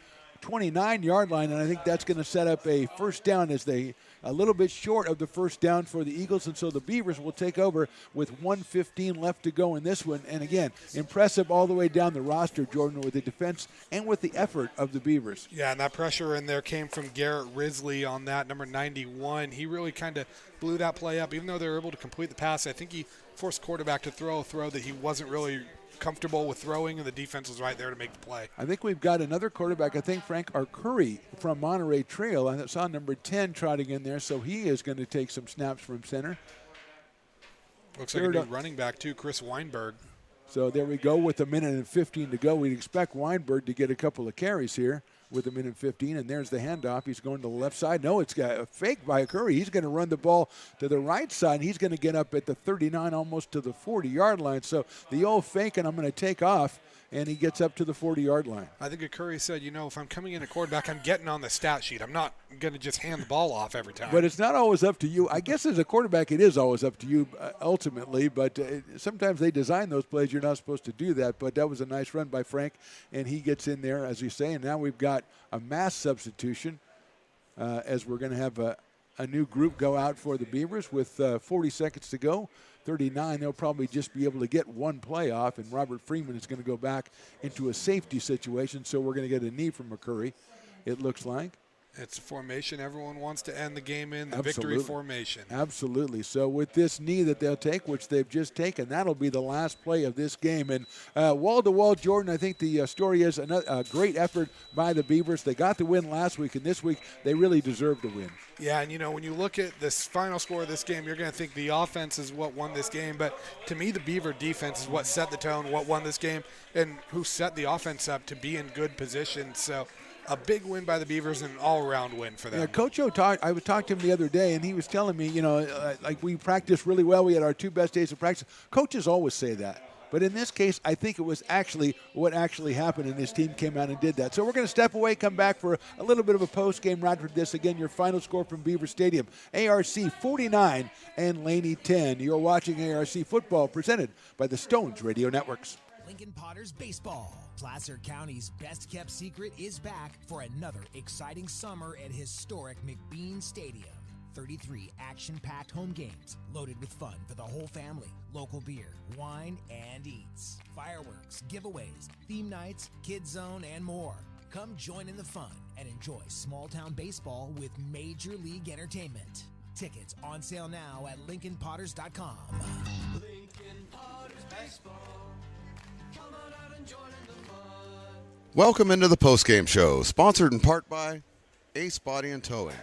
29-yard line, and I think that's going to set up a first down as they a little bit short of the first down for the Eagles, and so the Beavers will take over with 1:15 left to go in this one. And again, impressive all the way down the roster, Jordan, with the defense and with the effort of the Beavers. Yeah, and that pressure in there came from Garrett Risley on that, number 91. He really kind of blew that play up. Even though they were able to complete the pass, I think he forced quarterback to throw a throw that he wasn't really comfortable with throwing, and the defense was right there to make the play. I think we've got another quarterback, I think Frank Arcuri from Monterey Trail. I saw number 10 trotting in there, so he is going to take some snaps from center. Looks like a new running back, too, Chris Weinberg. So there we go with 1:15 to go. We'd expect Weinberg to get a couple of carries here with 1:15, and there's the handoff. He's going to the left side. No, it's got a fake by Curry. He's going to run the ball to the right side. He's going to get up at the 39, almost to the 40-yard line. So the old fake, and I'm going to take off, and he gets up to the 40-yard line. I think Curry said, if I'm coming in at quarterback, I'm getting on the stat sheet. I'm not going to just hand the ball off every time. But it's not always up to you. I guess as a quarterback, it is always up to you ultimately, but sometimes they design those plays. You're not supposed to do that, but that was a nice run by Frank, and he gets in there, as you say, and now we've got a mass substitution as we're going to have a new group go out for the Beavers with 40 seconds to go. 39, they'll probably just be able to get one play off, and Robert Freeman is going to go back into a safety situation, so we're going to get a knee from McCurry, it looks like. It's a formation everyone wants to end the game in, the victory formation. Absolutely. So with this knee that they'll take, which they've just taken, that'll be the last play of this game. And wall-to-wall, Jordan, I think the story is a great effort by the Beavers. They got the win last week, and this week they really deserve the win. Yeah, and when you look at this final score of this game, you're going to think the offense is what won this game. But to me, the Beaver defense is what set the tone, what won this game, and who set the offense up to be in good position. So a big win by the Beavers and an all-around win for them. Yeah, Coach O I talked to him the other day, and he was telling me, like we practiced really well. We had our 2 best days of practice. Coaches always say that. But in this case, I think it was actually what actually happened, and his team came out and did that. So we're going to step away, come back for a little bit of a post-game round for this. Again, your final score from Beaver Stadium, ARC 49 and Laney 10. You're watching ARC football presented by the Stones Radio Networks. Lincoln Potters Baseball. Placer County's best-kept secret is back for another exciting summer at historic McBean Stadium. 33 action-packed home games loaded with fun for the whole family. Local beer, wine, and eats. Fireworks, giveaways, theme nights, kids zone, and more. Come join in the fun and enjoy small-town baseball with Major League Entertainment. Tickets on sale now at LincolnPotters.com. Lincoln Potters Baseball. Come on out and join in the fun. Welcome into the postgame show, sponsored in part by Ace Body and Towing.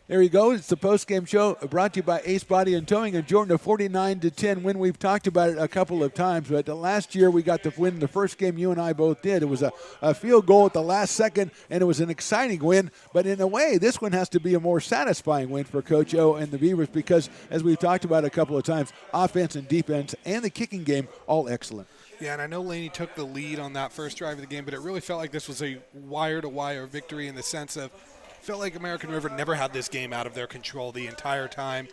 There you go. It's the post-game show brought to you by Ace Body and Towing, and Jordan, a 49-10 win. We've talked about it a couple of times, but last year we got the win. The first game you and I both did. It was a field goal at the last second, and it was an exciting win. But in a way, this one has to be a more satisfying win for Coach O and the Beavers because, as we've talked about a couple of times, offense and defense and the kicking game, all excellent. Yeah, and I know Laney took the lead on that first drive of the game, but it really felt like this was a wire-to-wire victory in the sense of felt like American River never had this game out of their control the entire time.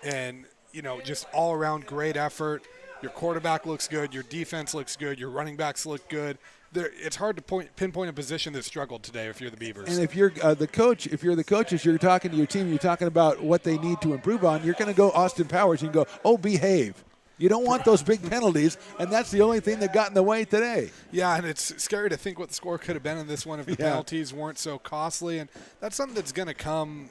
And, just all-around great effort. Your quarterback looks good. Your defense looks good. Your running backs look good. It's hard to pinpoint a position that struggled today if you're the Beavers. And if you're the coach, if you're the coaches, you're talking to your team, you're talking about what they need to improve on, you're going to go Austin Powers and go, behave. You don't want those big penalties, and that's the only thing that got in the way today. Yeah, and it's scary to think what the score could have been in this one if the penalties weren't so costly. And that's something that's going to come,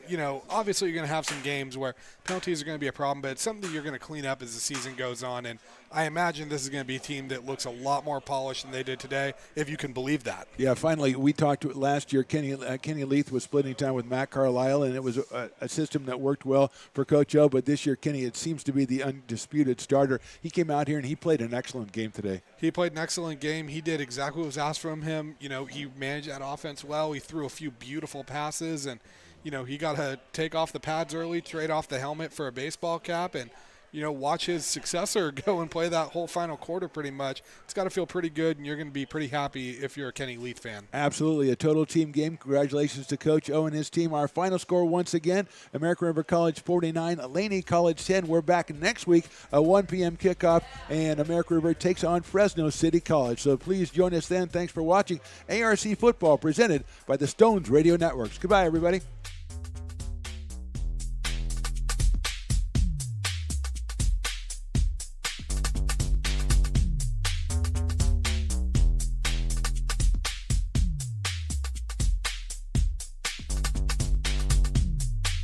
obviously you're going to have some games where penalties are going to be a problem, but it's something that you're going to clean up as the season goes on. And I imagine this is going to be a team that looks a lot more polished than they did today, if you can believe that. Yeah, finally, we talked last year, Kenny Leith was splitting time with Matt Carlisle, and it was a system that worked well for Coach O, but this year, Kenny, it seems to be the undisputed starter. He came out here, and he played an excellent game today. He played an excellent game. He did exactly what was asked from him. He managed that offense well. He threw a few beautiful passes, and, he got to take off the pads early, trade off the helmet for a baseball cap, and watch his successor go and play that whole final quarter pretty much. It's got to feel pretty good, and you're going to be pretty happy if you're a Kenny Leith fan. Absolutely. A total team game. Congratulations to Coach O and his team. Our final score once again, American River College 49, Laney College 10. We're back next week, a 1 p.m. kickoff, and American River takes on Fresno City College. So please join us then. Thanks for watching ARC Football presented by the Stones Radio Networks. Goodbye, everybody.